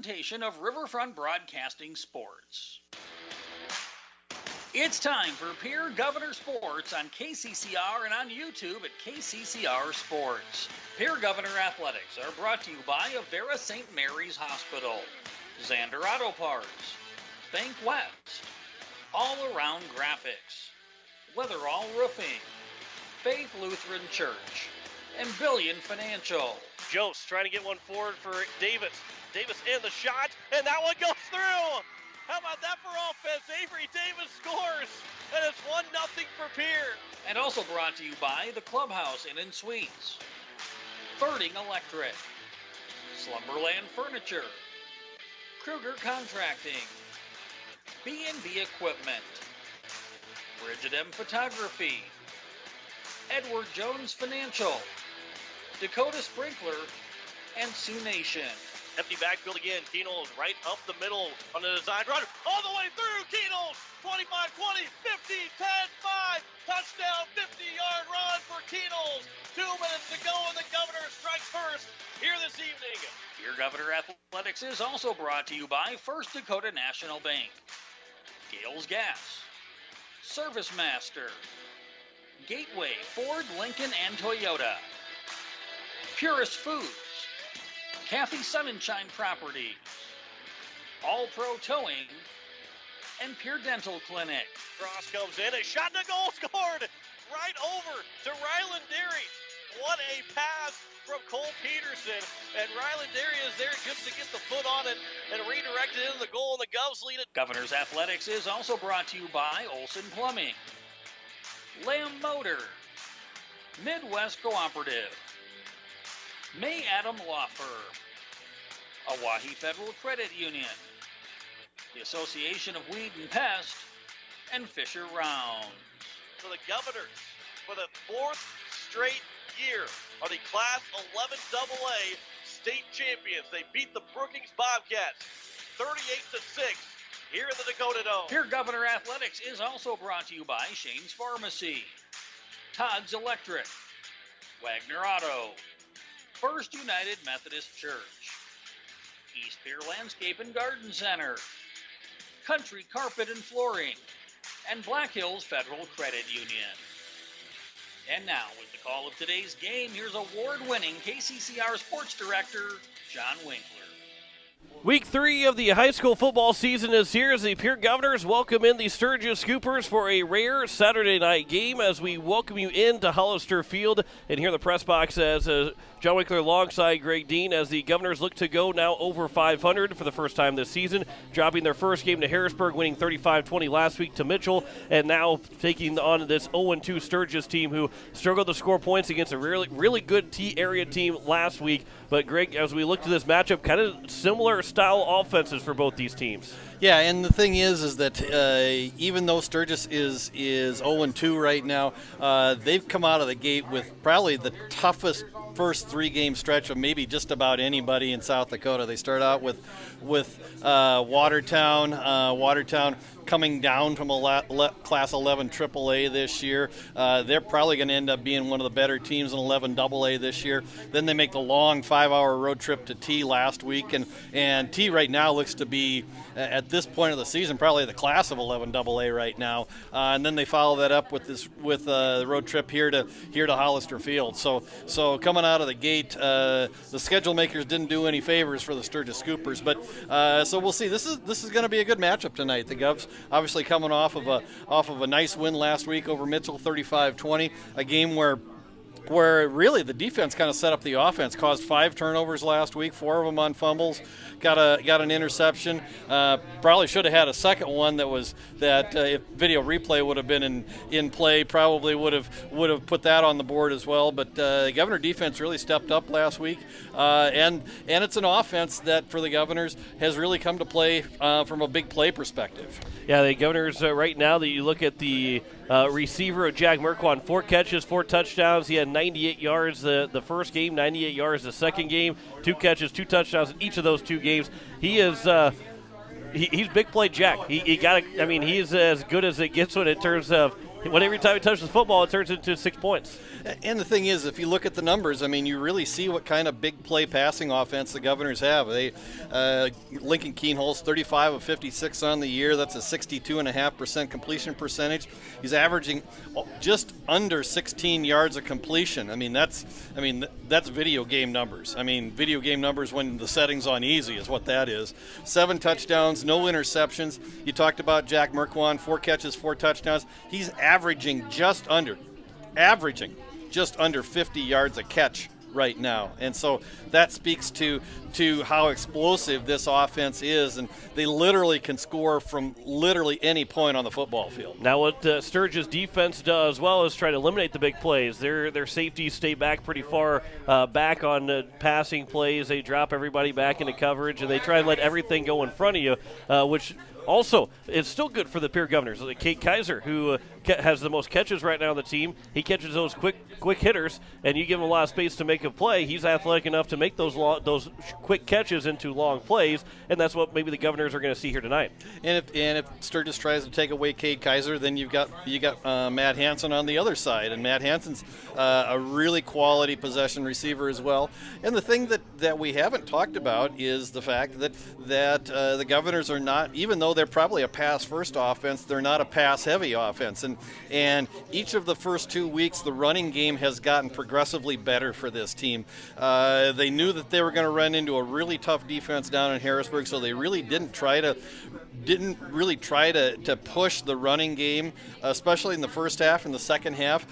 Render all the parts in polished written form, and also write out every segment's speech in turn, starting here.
presentation of Riverfront Broadcasting Sports. It's time for Pierre Governor Sports on KCCR and on YouTube at KCCR Sports. Pierre Governor Athletics are brought to you by Avera St. Mary's Hospital, Zander Auto Parts, Bank West, All Around Graphics, Weatherall Roofing, Faith Lutheran Church, and Billion Financial. Jost trying to get one forward for Davis. Davis in the shot, and that one goes through. How about that for offense? Avery Davis scores, and it's 1-0 for Pierre. And also brought to you by the Clubhouse Inn and Suites, Birding Electric, Slumberland Furniture, Kruger Contracting, B&B Equipment, Bridget M Photography, Edward Jones Financial, Dakota Sprinkler, and Sioux Nation. Empty backfield again. Keenels right up the middle on the design run. All the way through. Keenels 25-20, 50, 10, 5. Touchdown, 50-yard run for Keenels. 2 minutes to go, and the Governor strikes first here this evening. Your Governor Athletics is also brought to you by First Dakota National Bank, Gales Gas, Service Master, Gateway Ford, Lincoln, and Toyota, Purist Foods, Kathy Sunshine Properties, All Pro Towing, and Pure Dental Clinic. Cross comes in, a shot and a goal scored right over to Ryland Derry. What a pass from Cole Peterson, and Ryland Derry is there just to get the foot on it and redirect it into the goal, and the Govs lead it. Governor's Athletics is also brought to you by Olson Plumbing, Lamb Motor, Midwest Cooperative, May Adam Law Firm, Oahe Federal Credit Union, the Association of Weed and Pest, and Fisher Rounds. For the Governors, for the 4th straight year, are the Class 11 AA state champions. They beat the Brookings Bobcats 38-6 here in the Dakota Dome. Here, Governor Athletics is also brought to you by Shane's Pharmacy, Todd's Electric, Wagner Auto, First United Methodist Church, East Pier Landscape and Garden Center, Country Carpet and Flooring, and Black Hills Federal Credit Union. And now, with the call of today's game, here's award-winning KCCR Sports Director, John Winkler. Week 3 of the high school football season is here as the Pierre Governors welcome in the Sturgis Scoopers for a rare Saturday night game as we welcome you into Hollister Field. And here in the press box as John Winkler alongside Greg Dean as the Governors look to go now over 500 for the first time this season, dropping their first game to Harrisburg, winning 35-20 last week to Mitchell, and now taking on this 0-2 Sturgis team who struggled to score points against a really good T-area team last week. But Greg, as we look to this matchup, kind of similar style offenses for both these teams. Yeah, and the thing is that even though Sturgis is 0-2 right now, they've come out of the gate with probably the toughest first 3-game stretch of maybe just about anybody in South Dakota. They start out with Watertown. Watertown coming down from a Class 11 AAA this year. They're probably going to end up being one of the better teams in 11 AA this year. Then they make the long 5-hour road trip to T last week, and T right now looks to be, at this point of the season, probably the class of 11 AA right now. And then they follow that up with the road trip here to Hollister Field. So coming out of the gate, the schedule makers didn't do any favors for the Sturgis Scoopers, but so we'll see. This is going to be a good matchup tonight. The Govs obviously coming off of a nice win last week over Mitchell, 35-20, a game where really the defense kind of set up the offense, caused 5 turnovers last week, 4 of them on fumbles, got an interception. Probably should have had a second one that if video replay would have been in play, probably would have put that on the board as well. But the Governor defense really stepped up last week, and it's an offense that for the Governors has really come to play from a big play perspective. Yeah, the Governors right now that you look at the receiver of Jack Merkwan, 4 catches, 4 touchdowns. He had 98 yards the first game, 98 yards the second game, 2 catches, 2 touchdowns in each of those 2 games. He is he's big play Jack. He's as good as it gets in terms of every time he touches the football, it turns into 6 points. And the thing is, if you look at the numbers, I mean, you really see what kind of big play passing offense the Governors have. Lincoln Keenholz, 35 of 56 on the year. That's a 62.5% completion percentage. He's averaging just under 16 yards of completion. I mean, that's video game numbers. I mean, video game numbers when the setting's on easy is what that is. 7 touchdowns, no interceptions. You talked about Jack Merkwan, 4 catches, 4 touchdowns. He's averaging just under 50 yards a catch right now. And so that speaks to how explosive this offense is, and they literally can score from literally any point on the football field. Now what Sturgis defense does well is try to eliminate the big plays. Their safeties stay back pretty far back on passing plays. They drop everybody back into coverage, and they try and let everything go in front of you, which also, it's still good for the Pierre Governors. Like Kate Kaiser, who has the most catches right now on the team, he catches those quick hitters, and you give him a lot of space to make a play. He's athletic enough to make those quick catches into long plays, and that's what maybe the Governors are going to see here tonight. And if Sturgis tries to take away Kate Kaiser, then you got Matt Hansen on the other side, and Matt Hansen's a really quality possession receiver as well. And the thing that we haven't talked about is the fact that the Governors are not, even though they're probably a pass-first offense, they're not a pass-heavy offense. And each of the first 2 weeks, the running game has gotten progressively better for this team. They knew that they were going to run into a really tough defense down in Harrisburg, so they really didn't really try to push the running game, especially in the first half. In the second half,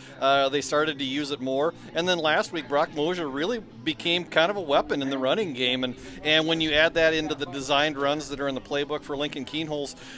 they started to use it more. And then last week, Brock Mosier really became kind of a weapon in the running game. And when you add that into the designed runs that are in the playbook for Lincoln Keenholz,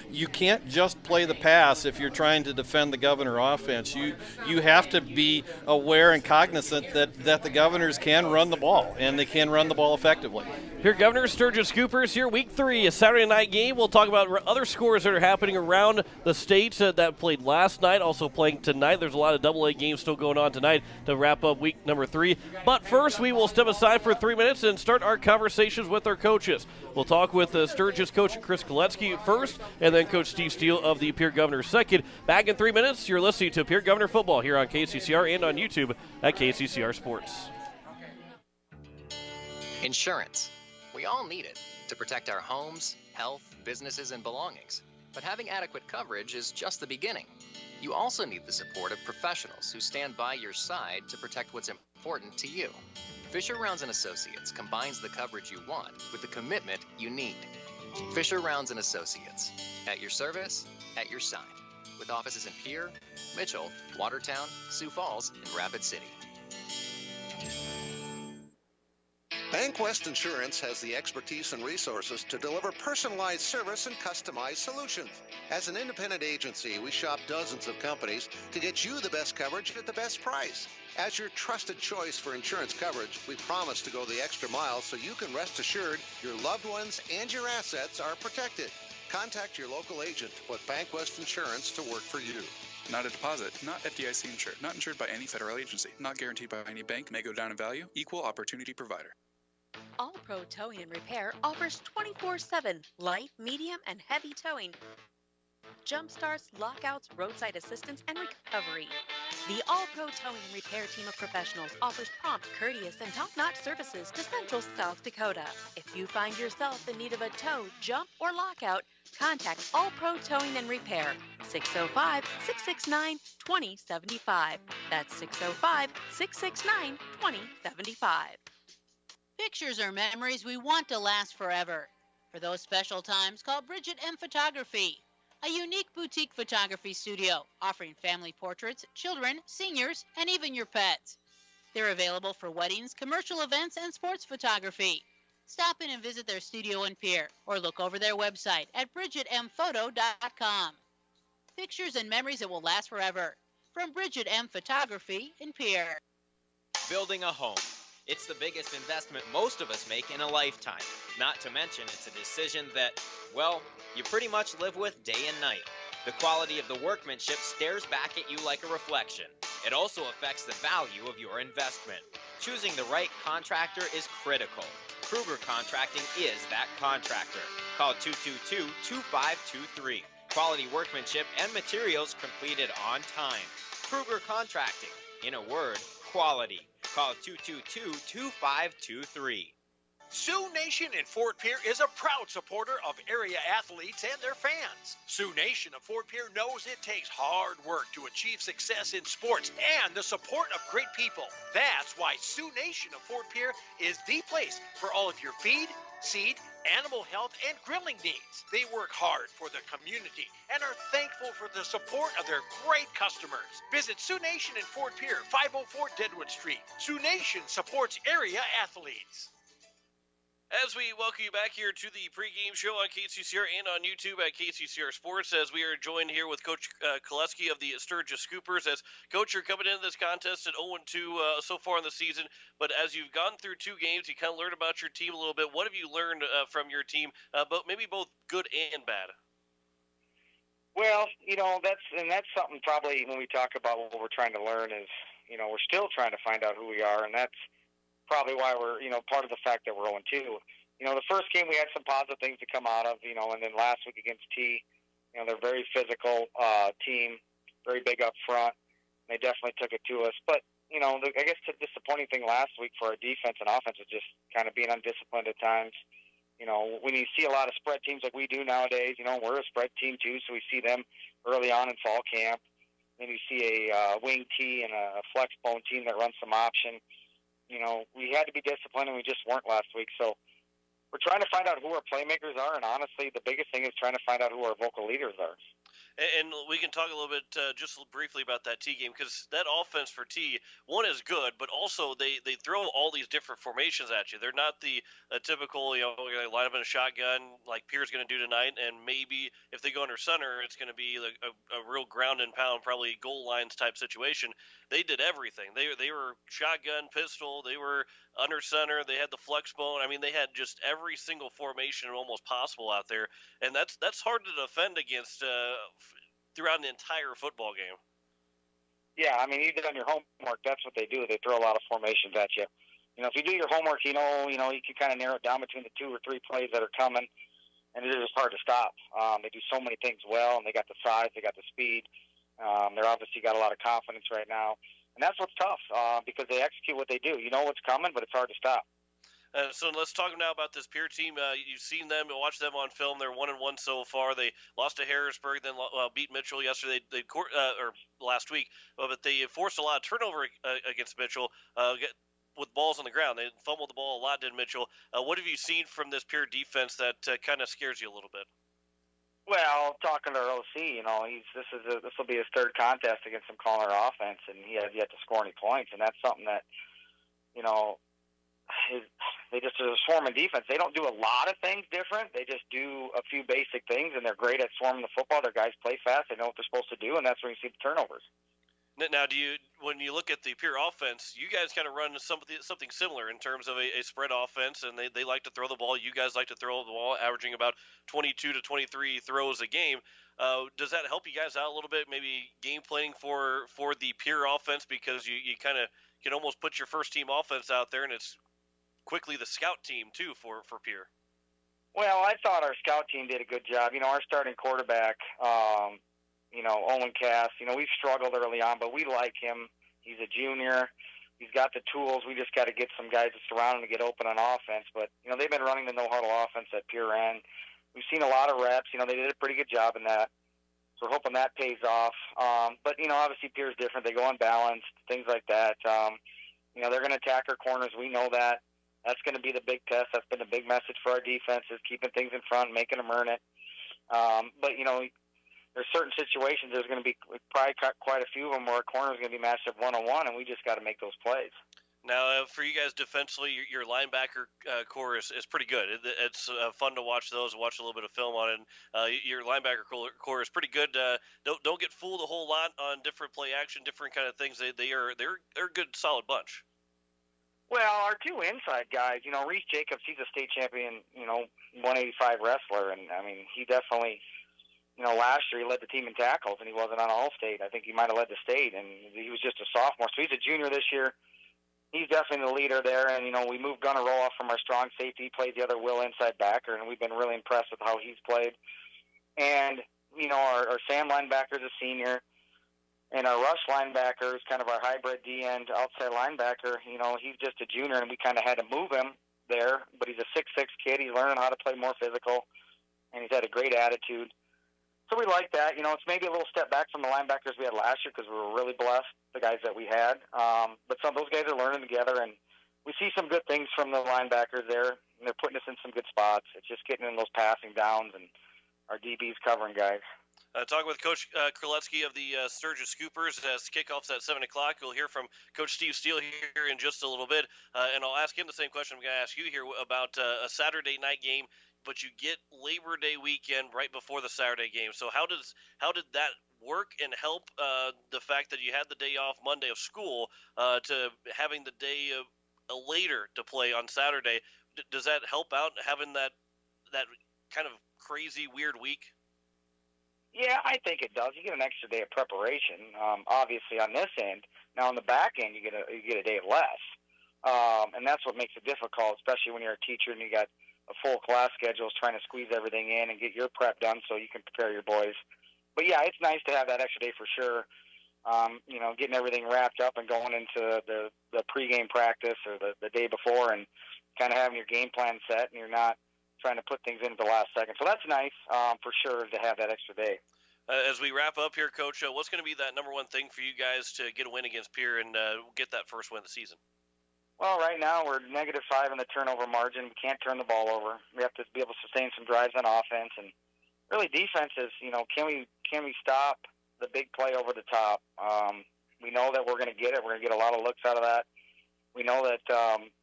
you can't just play the pass if you're trying to defend the Governor offense. You have to be aware and cognizant that the Governors can run the ball, and they can run the ball effectively. Here, Governor Sturgis Scoopers here, Week 3, a Saturday night game. We'll talk about other scores that are happening around the state that played last night, also playing tonight. There's a lot of AA games still going on tonight to wrap up week number 3. But first, we will step aside for 3 minutes and start our conversations with our coaches. We'll talk with Sturgis coach Chris Koletsky first, and then Coach Steve Steele of the Pierre Governor second. Back in 3 minutes, you're listening to Pierre Governor Football here on KCCR and on YouTube at KCCR Sports. Insurance. We all need it to protect our homes, health, businesses, and belongings. But having adequate coverage is just the beginning. You also need the support of professionals who stand by your side to protect what's important to you. Fisher Rounds & Associates combines the coverage you want with the commitment you need. Fisher Rounds & Associates. At your service, at your side. With offices in Pierre, Mitchell, Watertown, Sioux Falls, and Rapid City. BankWest Insurance has the expertise and resources to deliver personalized service and customized solutions. As an independent agency, we shop dozens of companies to get you the best coverage at the best price. As your trusted choice for insurance coverage, we promise to go the extra mile so you can rest assured your loved ones and your assets are protected. Contact your local agent to put BankWest Insurance to work for you. Not a deposit, not FDIC insured, not insured by any federal agency, not guaranteed by any bank, may go down in value, equal opportunity provider. All Pro Towing and Repair offers 24/7 light, medium, and heavy towing, jump starts, lockouts, roadside assistance, and recovery. The All Pro Towing and Repair team of professionals offers prompt, courteous, and top-notch services to Central South Dakota. If you find yourself in need of a tow, jump, or lockout, contact All Pro Towing and Repair, 605-669-2075. That's 605-669-2075. Pictures are memories we want to last forever. For those special times, call Bridget M. Photography, a unique boutique photography studio offering family portraits, children, seniors, and even your pets. They're available for weddings, commercial events, and sports photography. Stop in and visit their studio in Pierre or look over their website at bridgetmphoto.com. Pictures and memories that will last forever. From Bridget M. Photography in Pierre. Building a home. It's the biggest investment most of us make in a lifetime. Not to mention it's a decision that, well, you pretty much live with day and night. The quality of the workmanship stares back at you like a reflection. It also affects the value of your investment. Choosing the right contractor is critical. Kruger Contracting is that contractor. Call 222-2523. Quality workmanship and materials completed on time. Kruger Contracting. In a word, quality. Call 222-2523. Sioux Nation in Fort Pierre is a proud supporter of area athletes and their fans. Sioux Nation of Fort Pierre knows it takes hard work to achieve success in sports and the support of great people. That's why Sioux Nation of Fort Pierre is the place for all of your feed, seed, animal health, and grilling needs. They work hard for the community and are thankful for the support of their great customers. Visit Sioux Nation in Fort Pierre, 504 Deadwood Street. Sioux Nation supports area athletes. As we welcome you back here to the pregame show on KCCR and on YouTube at KCCR Sports, as we are joined here with Coach Koleski of the Sturgis Scoopers. As Coach, you're coming into this contest at 0-2 so far in the season, but as you've gone through 2 games, you kind of learned about your team a little bit. What have you learned from your team, but maybe both good and bad? Well, that's something probably when we talk about what we're trying to learn is, we're still trying to find out who we are, and that's probably why we're, part of the fact that we're 0-2. The first game we had some positive things to come out of, and then last week against T, they're a very physical team, very big up front. They definitely took it to us. But, I guess the disappointing thing last week for our defense and offense was just kind of being undisciplined at times. When you see a lot of spread teams like we do nowadays, we're a spread team too, so we see them early on in fall camp. Then you see a wing T and a flex bone team that runs some option. We had to be disciplined, and we just weren't last week. So we're trying to find out who our playmakers are, and honestly, the biggest thing is trying to find out who our vocal leaders are. And we can talk a little bit just briefly about that T game, because that offense for T, one is good, but also they throw all these different formations at you. They're not the typical, line up in a shotgun like Pierre's going to do tonight, and maybe if they go under center, it's going to be like a real ground and pound, probably goal lines type situation. They did everything. They were shotgun, pistol, they were under center, they had the flex bone. I mean, they had just every single formation almost possible out there, and that's hard to defend against throughout an entire football game. Yeah, I mean, you did on your homework. That's what they do. They throw a lot of formations at you. If you do your homework, you can kind of narrow it down between the 2 or 3 plays that are coming, and it is just hard to stop. They do so many things well, and they got the size, they got the speed. They're obviously got a lot of confidence right now. And that's what's tough because they execute what they do. You know what's coming, but it's hard to stop. So let's talk now about this Pierre team. You've seen them, watched them on film. They're 1-1 so far. They lost to Harrisburg, then beat Mitchell yesterday. Or last week, but they forced a lot of turnover against Mitchell with balls on the ground. They fumbled the ball a lot, did Mitchell. What have you seen from this Pierre defense that kind of scares you a little bit? Well, talking to our OC, this will be his 3rd contest against him calling our offense, and he has yet to score any points, and that's something that, they just are swarming defense. They don't do a lot of things different. They just do a few basic things, and they're great at swarming the football. Their guys play fast. They know what they're supposed to do, and that's where you see the turnovers. Now, when you look at the Pierre offense, you guys kind of run something similar in terms of a spread offense, and they like to throw the ball. You guys like to throw the ball, averaging about 22 to 23 throws a game. Does that help you guys out a little bit, maybe game planning for the Pierre offense, because you kind of can almost put your first-team offense out there, and it's quickly the scout team, too, for Pierre? Well, I thought our scout team did a good job. Our starting quarterback Owen Cass, we've struggled early on, but we like him. He's a junior. He's got the tools. We just got to get some guys to surround him to get open on offense. But, they've been running the no-huddle offense at Pierre End. We've seen a lot of reps. They did a pretty good job in that. So we're hoping that pays off. But, obviously Pierre's different. They go unbalanced, things like that. They're going to attack our corners. We know that. That's going to be the big test. That's been the big message for our defense, is keeping things in front, making them earn it. But, there's certain situations, there's going to be probably quite a few of them where our corner is going to be matched up one-on-one, and we just got to make those plays. Now, for you guys defensively, your linebacker core is pretty good. It's fun to watch those, watch a little bit of film on it. And, your linebacker core is pretty good. Don't get fooled a whole lot on different play action, different kind of things. They're a good, solid bunch. Well, our 2 inside guys, Reese Jacobs, he's a state champion, 185 wrestler, and he definitely. Last year he led the team in tackles, and he wasn't on All-State. I think he might have led the state, and he was just a sophomore. So he's a junior this year. He's definitely the leader there, and, we moved Gunnar Roloff from our strong safety. He played the other Will inside backer, and we've been really impressed with how he's played. And, our Sam linebacker is a senior, and our rush linebacker is kind of our hybrid D-end outside linebacker. He's just a junior, and we kind of had to move him there, but he's a 6'6" kid. He's learning how to play more physical, and he's had a great attitude. So we like that. It's maybe a little step back from the linebackers we had last year because we were really blessed, the guys that we had. But some of those guys are learning together, and we see some good things from the linebackers there, and they're putting us in some good spots. It's just getting in those passing downs and our DBs covering guys. Talking with Coach Królewski of the Sturgis Scoopers as kickoff's at 7 o'clock. We'll hear from Coach Steve Steele here in just a little bit, and I'll ask him the same question I'm going to ask you here about a Saturday night game, but you get Labor Day weekend right before the Saturday game. So how did that work and help the fact that you had the day off Monday of school to having the day later to play on Saturday? Does that help out having that kind of crazy weird week? Yeah, I think it does. You get an extra day of preparation, obviously on this end. Now on the back end, you get a day less, and that's what makes it difficult, especially when you're a teacher and you got a full class schedule, trying to squeeze everything in and get your prep done so you can prepare your boys. But yeah, it's nice to have that extra day for sure. Getting everything wrapped up and going into the pregame practice or the day before, and kind of having your game plan set, and you're not trying to put things in at the last second. So that's nice for sure to have that extra day. As we wrap up here, Coach, what's going to be that number one thing for you guys to get a win against Pierre and get that first win of the season? Well, right now we're -5 in the turnover margin. We can't turn the ball over. We have to be able to sustain some drives on offense, and really defense is, can we stop the big play over the top? We know that we're going to get it. We're going to get a lot of looks out of that. We know that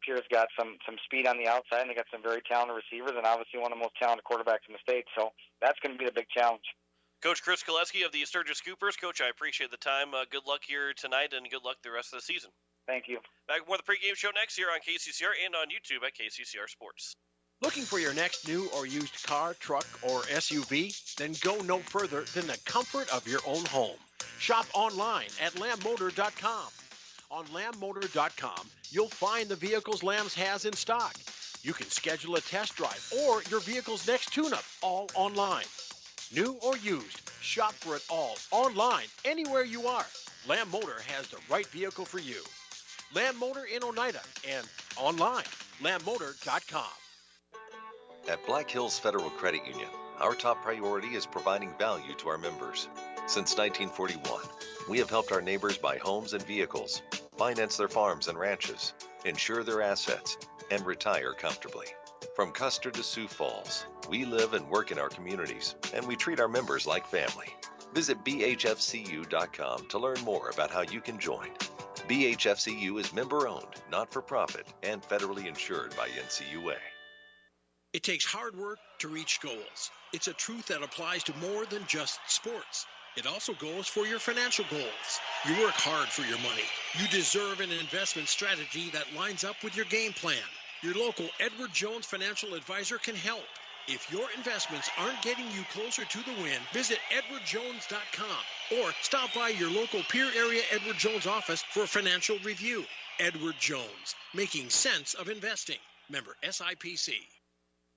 Pierre's got some speed on the outside, and they got some very talented receivers, and obviously one of the most talented quarterbacks in the state. So that's going to be the big challenge. Coach Chris Królewski of the Sturgis Scoopers. Coach, I appreciate the time. Good luck here tonight, and good luck the rest of the season. Thank you. Back with more of the pregame show next year on KCCR and on YouTube at KCCR Sports. Looking for your next new or used car, truck, or SUV? Then go no further than the comfort of your own home. Shop online at lambmotor.com. On lambmotor.com, you'll find the vehicles Lambs has in stock. You can schedule a test drive or your vehicle's next tune-up, all online. New or used, shop for it all online, anywhere you are. Lamb Motor has the right vehicle for you. Lamb Motor in Oneida and online, lambmotor.com. At Black Hills Federal Credit Union, our top priority is providing value to our members. Since 1941, we have helped our neighbors buy homes and vehicles, finance their farms and ranches, insure their assets, and retire comfortably. From Custer to Sioux Falls, we live and work in our communities, and we treat our members like family. Visit bhfcu.com to learn more about how you can join. BHFCU is member-owned, not-for-profit, and federally insured by NCUA. It takes hard work to reach goals. It's a truth that applies to more than just sports. It also goes for your financial goals. You work hard for your money. You deserve an investment strategy that lines up with your game plan. Your local Edward Jones financial advisor can help. If your investments aren't getting you closer to the win, visit edwardjones.com or stop by your local Pierre area Edward Jones office for a financial review. Edward Jones, making sense of investing. Member SIPC.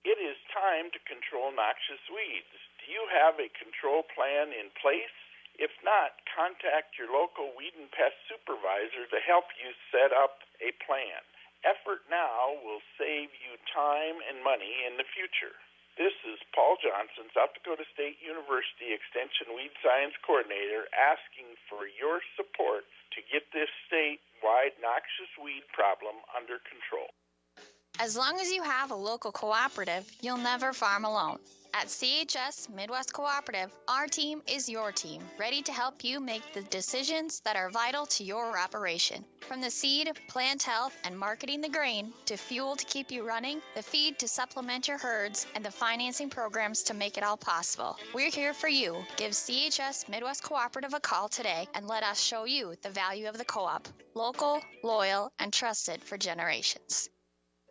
It is time to control noxious weeds. Do you have a control plan in place? If not, contact your local weed and pest supervisor to help you set up a plan. Effort now will save you time and money in the future. This is Paul Johnson, South Dakota State University Extension Weed Science Coordinator, asking for your support to get this statewide noxious weed problem under control. As long as you have a local cooperative, you'll never farm alone. At CHS Midwest Cooperative, our team is your team, ready to help you make the decisions that are vital to your operation. From the seed, plant health, and marketing the grain, to fuel to keep you running, the feed to supplement your herds, and the financing programs to make it all possible. We're here for you. Give CHS Midwest Cooperative a call today and let us show you the value of the co-op. Local, loyal, and trusted for generations.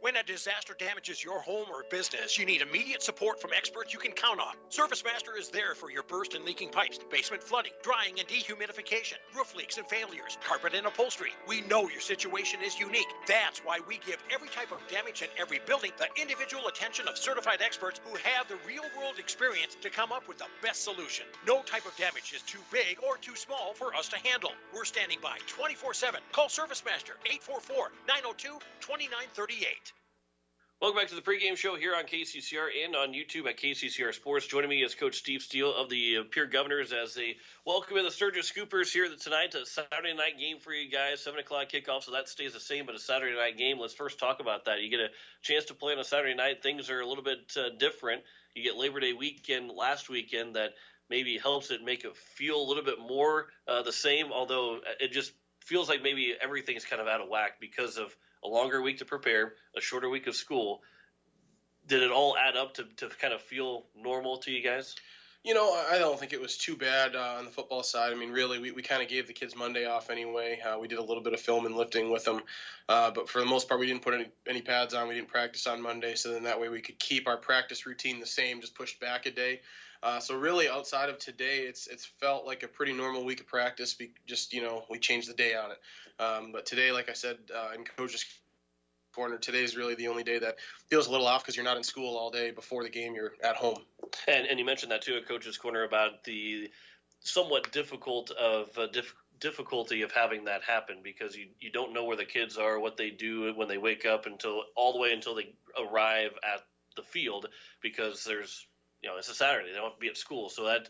When a disaster damages your home or business, you need immediate support from experts you can count on. ServiceMaster is there for your burst and leaking pipes, basement flooding, drying and dehumidification, roof leaks and failures, carpet and upholstery. We know your situation is unique. That's why we give every type of damage in every building the individual attention of certified experts who have the real-world experience to come up with the best solution. No type of damage is too big or too small for us to handle. We're standing by 24/7. Call ServiceMaster 844-902-2938. Welcome back to the pregame show here on KCCR and on YouTube at KCCR Sports. Joining me is Coach Steve Steele of the Pierre Governors as they welcome in the Sturgis Scoopers here tonight. A Saturday night game for you guys, 7 o'clock kickoff, so that stays the same, but a Saturday night game. Let's first talk about that. You get a chance to play on a Saturday night. Things are a little bit different. You get Labor Day weekend last weekend that maybe helps it make it feel a little bit more the same, although it just feels like maybe everything's kind of out of whack because of a longer week to prepare, a shorter week of school. Did it all add up to kind of feel normal to you guys? You know, I don't think it was too bad on the football side. I mean, really, we kind of gave the kids Monday off anyway. We did a little bit of film and lifting with them. But for the most part, we didn't put any pads on. We didn't practice on Monday. So then that way we could keep our practice routine the same, just pushed back a day. So really, outside of today, it's felt like a pretty normal week of practice. We changed the day on it. But today, like I said, in Coach's Corner, today is really the only day that feels a little off because you're not in school all day. Before the game, you're at home. And you mentioned that too at Coach's Corner about the somewhat difficulty of having that happen because you don't know where the kids are, what they do when they wake up all the way until they arrive at the field because there's it's a Saturday. They don't have to be at school. So that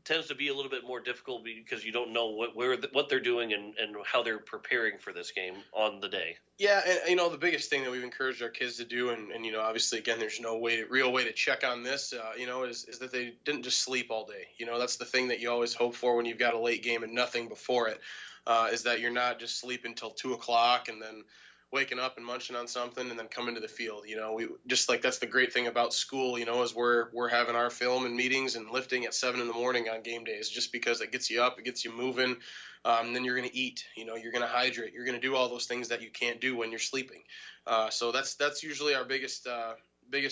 tends to be a little bit more difficult because you don't know what they're doing and how they're preparing for this game on the day. Yeah, and the biggest thing that we've encouraged our kids to do, and obviously again, there's no real way to check on this, is that they didn't just sleep all day. That's the thing that you always hope for when you've got a late game and nothing before it, is that you're not just sleeping till 2 o'clock and then waking up and munching on something and then coming to the field. We just that's the great thing about school, is we're having our film and meetings and lifting at 7 a.m. on game days, just because it gets you up, it gets you moving. Then you're going to eat, you're going to hydrate, you're going to do all those things that you can't do when you're sleeping. So that's usually our biggest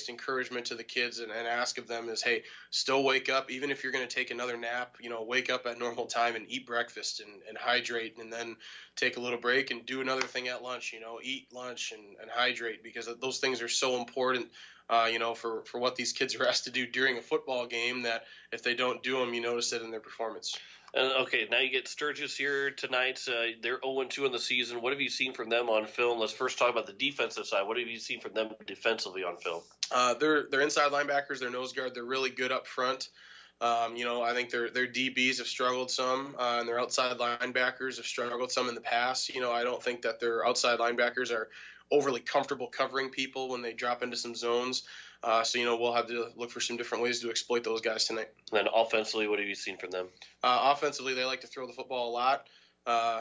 encouragement to the kids and ask of them is, hey, still wake up. Even if you're going to take another nap, wake up at normal time and eat breakfast and hydrate, and then take a little break and do another thing at lunch, eat lunch and hydrate, because those things are so important, for what these kids are asked to do during a football game, that if they don't do them, you notice it in their performance. Okay, now you get Sturgis here tonight. They're 0-2 in the season. What have you seen from them on film? Let's first talk about the defensive side. What have you seen from them defensively on film? They're inside linebackers, they're nose guard. They're really good up front. I think their DBs have struggled some, and their outside linebackers have struggled some in the past. I don't think that their outside linebackers are overly comfortable covering people when they drop into some zones. So we'll have to look for some different ways to exploit those guys tonight. And offensively, what have you seen from them? Offensively, they like to throw the football a lot.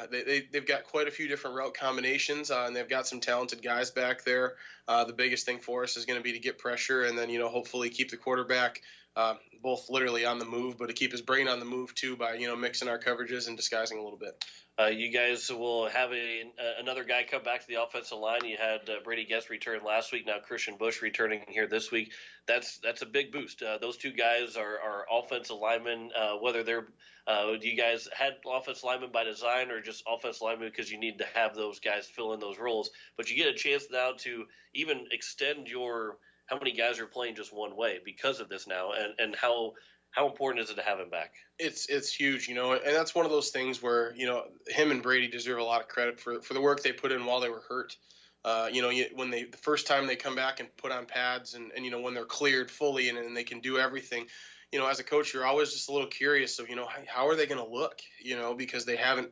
They've got quite a few different route combinations, and they've got some talented guys back there. The biggest thing for us is going to be to get pressure and then, hopefully keep the quarterback both literally on the move, but to keep his brain on the move too by, mixing our coverages and disguising a little bit. You guys will have another guy come back to the offensive line. You had Brady Guest return last week. Now Christian Bush returning here this week. That's a big boost. Those two guys are offensive linemen. Whether they're do you guys had offensive linemen by design or just offensive linemen because you need to have those guys fill in those roles? But you get a chance now to even extend how many guys are playing just one way because of this now, and how important is it to have him back? It's huge, and that's one of those things where, him and Brady deserve a lot of credit for the work they put in while they were hurt. When the first time they come back and put on pads and when they're cleared fully and they can do everything, as a coach, you're always just a little curious of, how are they going to look, because they haven't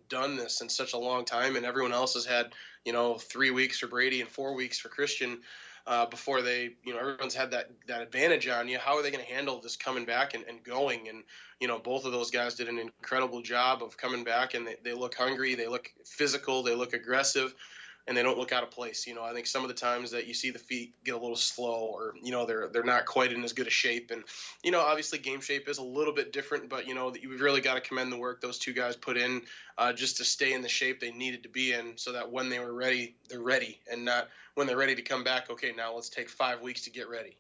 done this in such a long time, and everyone else has had, 3 weeks for Brady and 4 weeks for Christian. Before they, everyone's had that advantage on you. How are they going to handle this coming back and going? And, both of those guys did an incredible job of coming back, and they look hungry, they look physical, they look aggressive, and they don't look out of place. I think some of the times that you see the feet get a little slow, or, they're not quite in as good a shape. And, obviously game shape is a little bit different, but, you've really got to commend the work those two guys put in just to stay in the shape they needed to be in, so that when they were ready, they're ready and not when they're ready to come back, okay, now let's take 5 weeks to get ready.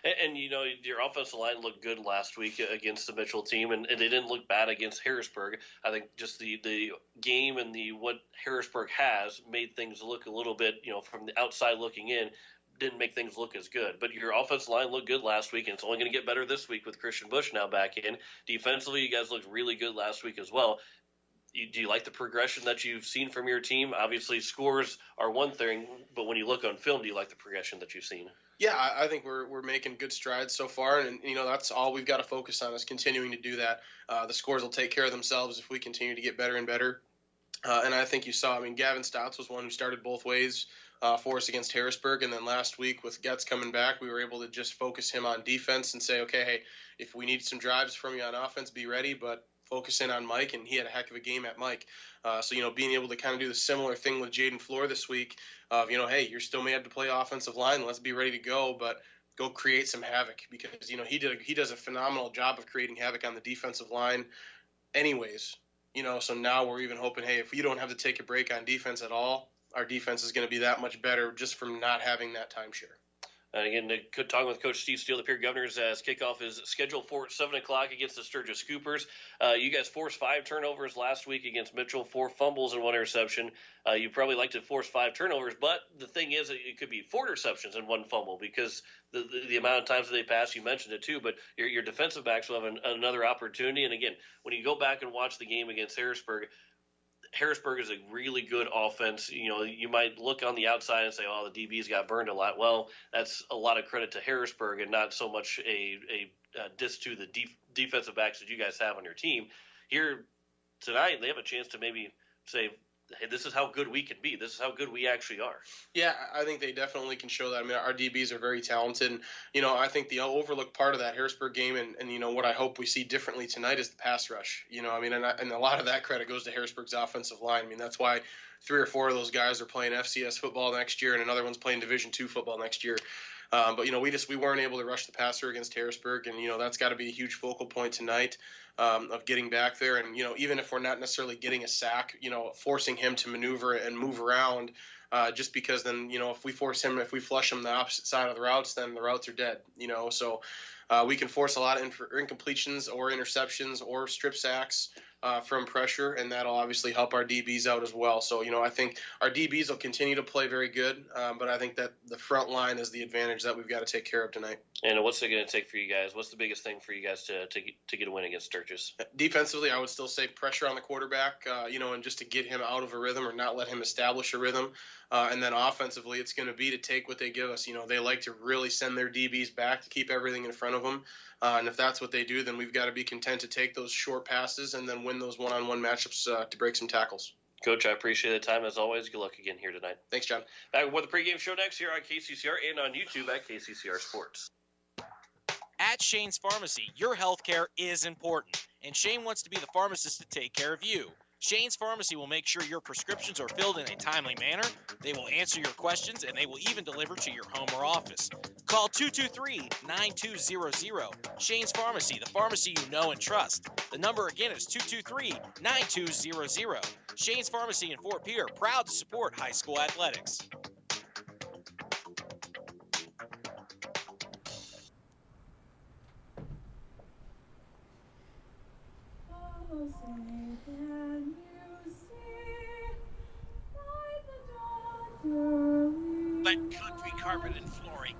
And your offensive line looked good last week against the Mitchell team, and they didn't look bad against Harrisburg. I think just the game and what Harrisburg has made things look a little bit, from the outside looking in, didn't make things look as good. But your offensive line looked good last week, and it's only going to get better this week with Christian Bush now back in. Defensively, you guys looked really good last week as well. Do you like the progression that you've seen from your team? Obviously, scores are one thing, but when you look on film, do you like the progression that you've seen? Yeah, I think we're making good strides so far, and that's all we've got to focus on is continuing to do that. The scores will take care of themselves if we continue to get better and better. And I think you saw, Gavin Stouts was one who started both ways for us against Harrisburg, and then last week with Getz coming back, we were able to just focus him on defense and say, okay, hey, if we need some drives from you on offense, be ready, but focus in on Mike, and he had a heck of a game at Mike. So, being able to kind of do the similar thing with Jaden Floor this week of, hey, you're still made to play offensive line. Let's be ready to go, but go create some havoc because, he does a phenomenal job of creating havoc on the defensive line anyways. So now we're even hoping, hey, if we don't have to take a break on defense at all, our defense is going to be that much better just from not having that timeshare. And again, talking with Coach Steve Steele, the Pierre Governors, as kickoff is scheduled for 7 o'clock against the Sturgis Scoopers. You guys forced 5 turnovers last week against Mitchell, 4 fumbles and 1 interception. You probably like to force 5 turnovers, but the thing is it could be 4 interceptions and 1 fumble because the amount of times that they pass, you mentioned it too, but your defensive backs will have another opportunity. And again, when you go back and watch the game against Harrisburg is a really good offense. You might look on the outside and say, oh, the DBs got burned a lot. Well, that's a lot of credit to Harrisburg and not so much a diss to the defensive backs that you guys have on your team. Here tonight, they have a chance to maybe say, hey, this is how good we can be. This is how good we actually are. Yeah, I think they definitely can show that. Our DBs are very talented. And, I think the overlooked part of that Harrisburg game and what I hope we see differently tonight is the pass rush. And a lot of that credit goes to Harrisburg's offensive line. That's why 3 or 4 of those guys are playing FCS football next year and another one's playing Division II football next year. But we weren't able to rush the passer against Harrisburg, and that's got to be a huge focal point tonight of getting back there. And even if we're not necessarily getting a sack, forcing him to maneuver and move around, just because then if we flush him the opposite side of the routes, then the routes are dead. So we can force a lot of incompletions or interceptions or strip sacks from pressure, and that'll obviously help our DBs out as well. So, I think our DBs will continue to play very good, but I think that the front line is the advantage that we've got to take care of tonight. And what's it going to take for you guys? What's the biggest thing for you guys to get a win against Sturgis? Defensively, I would still say pressure on the quarterback, and just to get him out of a rhythm or not let him establish a rhythm. And then offensively, it's going to be to take what they give us. They like to really send their DBs back to keep everything in front of them. And if that's what they do, then we've got to be content to take those short passes and then win those one-on-one matchups to break some tackles. Coach, I appreciate the time as always. Good luck again here tonight. Thanks, John. Back with the pregame show next here on KCCR and on YouTube at KCCR Sports. At Shane's Pharmacy, your health care is important, and Shane wants to be the pharmacist to take care of you. Shane's Pharmacy will make sure your prescriptions are filled in a timely manner. They will answer your questions, and they will even deliver to your home or office. Call 223-9200. Shane's Pharmacy, the pharmacy you know and trust. The number again is 223-9200. Shane's Pharmacy in Fort Pierre, proud to support high school athletics. That country carpet and flooring.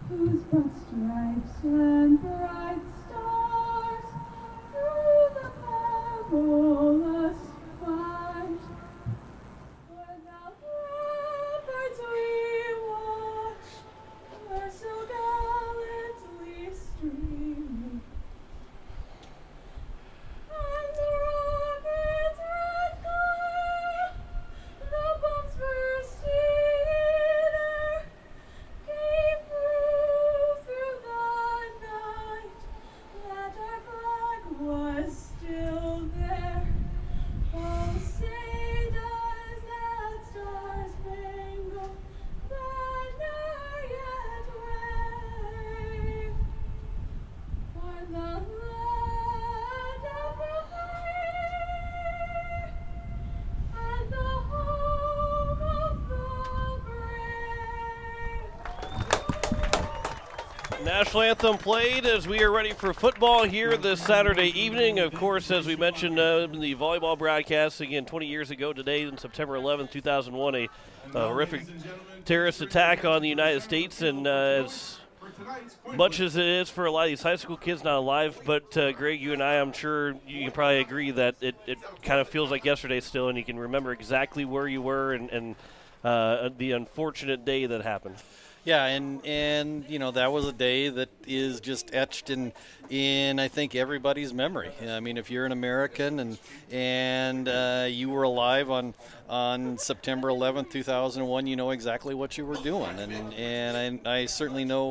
Whose broad stripes and bright stars through the perilous fight. Without ramparts we watch, were so gallantly streaming. And the rocket's red glare, the bombs bursting in air, came through the night. National anthem played as we are ready for football here this Saturday evening. Of course, as we mentioned in the volleyball broadcast, again, 20 years ago today, on September 11th, 2001, a horrific terrorist attack on the United States. And as much as it is for a lot of these high school kids not alive, but Greg, you and I'm sure you can probably agree that it kind of feels like yesterday still, and you can remember exactly where you were and the unfortunate day that happened. Yeah, and you know, that was a day that is just etched in I think everybody's memory. I mean, if you're an American and you were alive on September 11th, 2001, you know exactly what you were doing, and I certainly know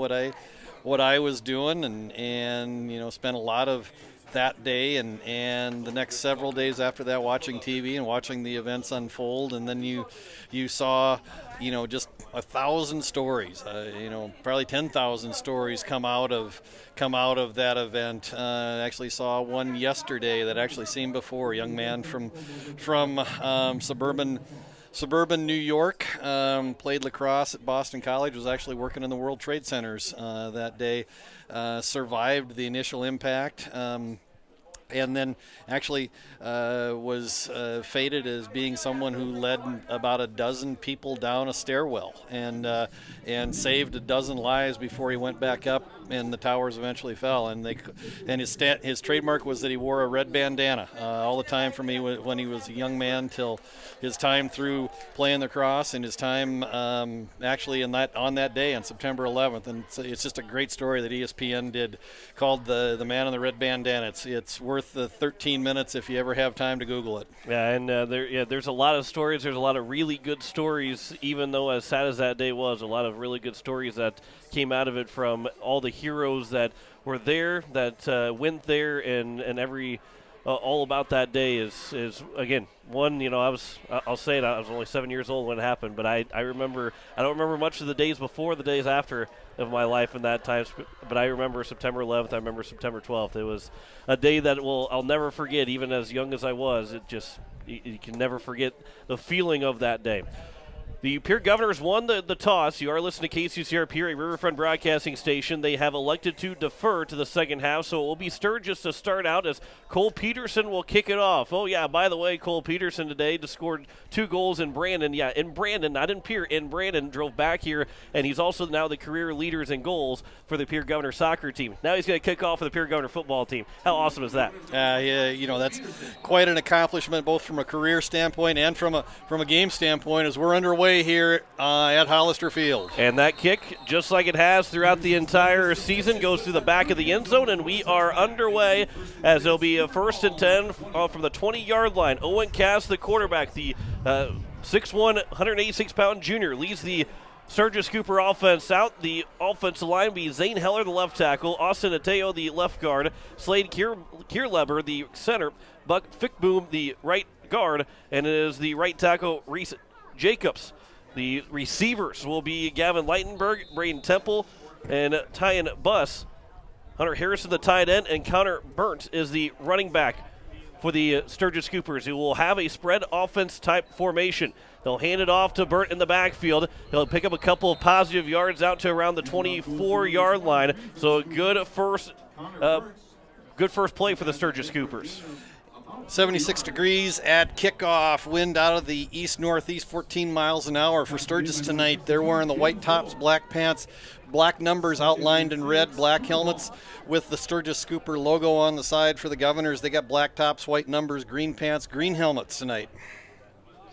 what I was doing, and you know, spent a lot of that day and the next several days after that watching TV and watching the events unfold. And then you saw, you know, just 1,000 stories, you know, probably 10,000 stories come out of that event. Actually saw one yesterday that actually seen before, a young man from suburban New York, played lacrosse at Boston College, was actually working in the World Trade Centers that day, survived the initial impact, and then actually was fated as being someone who led about a dozen people down a stairwell and saved a dozen lives before he went back up, and the towers eventually fell. And his trademark was that he wore a red bandana all the time for me when he was a young man till his time through playing lacrosse and his time actually on that day on September 11th. And it's just a great story that ESPN did called the Man in the Red Bandana. It's worth the 13 minutes if you ever have time to Google it. Yeah, and there's a lot of stories. There's a lot of really good stories, even though as sad as that day was, a lot of really good stories that came out of it from all the heroes that were there, that went there, and every all about that day is again one. You know, I'll say it. I was only 7 years old when it happened, but I remember. I don't remember much of the days before, the days after of my life in that time, but I remember September 11th. I remember September 12th. It was a day that I'll never forget. Even as young as I was, you can never forget the feeling of that day. The Pierre Governors won the toss. You are listening to KCCR Pierre, a Riverfront broadcasting station. They have elected to defer to the second half, so it will be Sturgis to start out as Cole Peterson will kick it off. Oh, yeah, by the way, Cole Peterson today just scored 2 goals in Brandon. Yeah, in Brandon, not in Pierre. In Brandon, drove back here, and he's also now the career leaders in goals for the Pierre Governor soccer team. Now he's going to kick off for the Pierre Governor football team. How awesome is that? Yeah, you know, that's quite an accomplishment, both from a career standpoint and from a game standpoint, as we're underway here at Hollister Field. And that kick, just like it has throughout the entire season, goes through the back of the end zone, and we are underway as there'll be a 1st and 10 from the 20-yard line. Owen Cass, the quarterback, the 6'1", 186-pound junior, leads the Sturgis Cooper offense out. The offensive line will be Zane Heller, the left tackle, Austin Ateo, the left guard, Slade Kierleber, the center, Buck Fickboom, the right guard, and it is the right tackle, Reese Jacobs. The receivers will be Gavin Leitenberg, Braden Temple, and Tyan Buss. Hunter Harrison, the tight end, and Connor Burnt is the running back for the Sturgis Scoopers, who will have a spread offense type formation. They'll hand it off to Burnt in the backfield. He'll pick up a couple of positive yards out to around the 24-yard line. So a good first play for the Sturgis Scoopers. 76 degrees at kickoff. Wind out of the east-northeast, 14 miles an hour for Sturgis tonight. They're wearing the white tops, black pants, black numbers outlined in red, black helmets with the Sturgis Scooper logo on the side for the Governors. They got black tops, white numbers, green pants, green helmets tonight.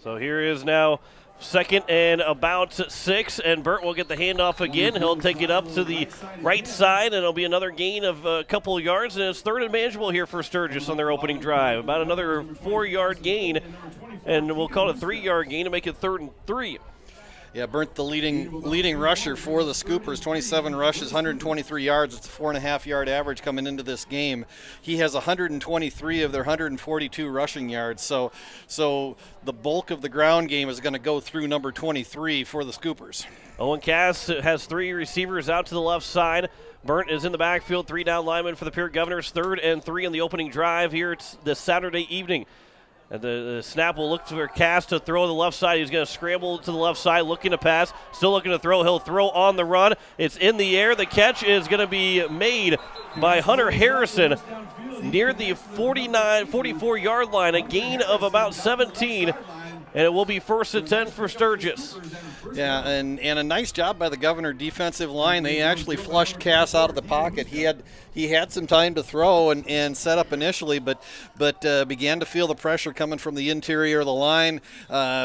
So here is now 2nd and about 6, and Burt will get the handoff again. He'll take it up to the right side, and it'll be another gain of a couple of yards, and it's 3rd and manageable here for Sturgis on their opening drive. About another 4-yard gain, and we'll call it a 3-yard gain to make it 3rd and 3. Yeah, Burnt the leading rusher for the Scoopers, 27 rushes, 123 yards. It's a 4.5-yard average coming into this game. He has 123 of their 142 rushing yards. So the bulk of the ground game is going to go through number 23 for the Scoopers. Owen Cass has 3 receivers out to the left side. Burnt is in the backfield, 3 down linemen for the Pierre Governors, 3rd and 3 in the opening drive here this Saturday evening. And the snap will look for Cass to throw to the left side. He's going to scramble to the left side, looking to pass, still looking to throw. He'll throw on the run. It's in the air. The catch is going to be made by Hunter Harrison near the 44-yard line, a gain of about 17. And it will be 1st and 10 for Sturgis. Yeah, and a nice job by the Governor defensive line. They actually flushed Cass out of the pocket. He had some time to throw and set up initially, but began to feel the pressure coming from the interior of the line.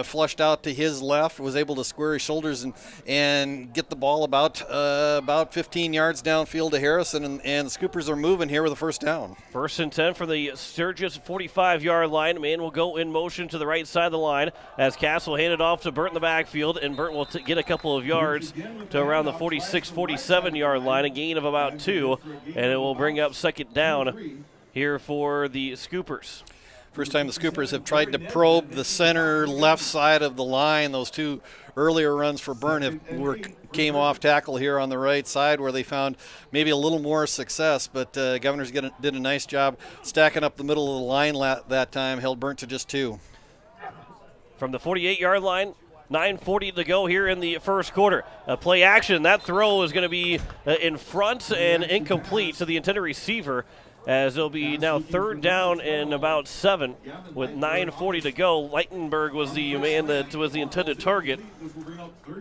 Flushed out to his left, was able to square his shoulders and get the ball about 15 yards downfield to Harrison, and the Scoopers are moving here with a 1st down. 1st and 10 from the Sturgis 45-yard line. Man will go in motion to the right side of the line as Cass will hand it off to Burt in the backfield, and Burt will get a couple of yards to around the 46, 47-yard line, a gain of about 2, and it will bring up 2nd down here for the Scoopers. First time the Scoopers have tried to probe the center left side of the line. Those 2 earlier runs for Byrne came off tackle here on the right side where they found maybe a little more success, but Governors did a nice job stacking up the middle of the line that time, held Byrne to just 2. From the 48-yard line, 9:40 to go here in the 1st quarter. Play action. That throw is going to be in front and incomplete to the intended receiver, as it'll be now 3rd down and about 7 with 9:40 to go. Leitenberg was the man that was the intended target.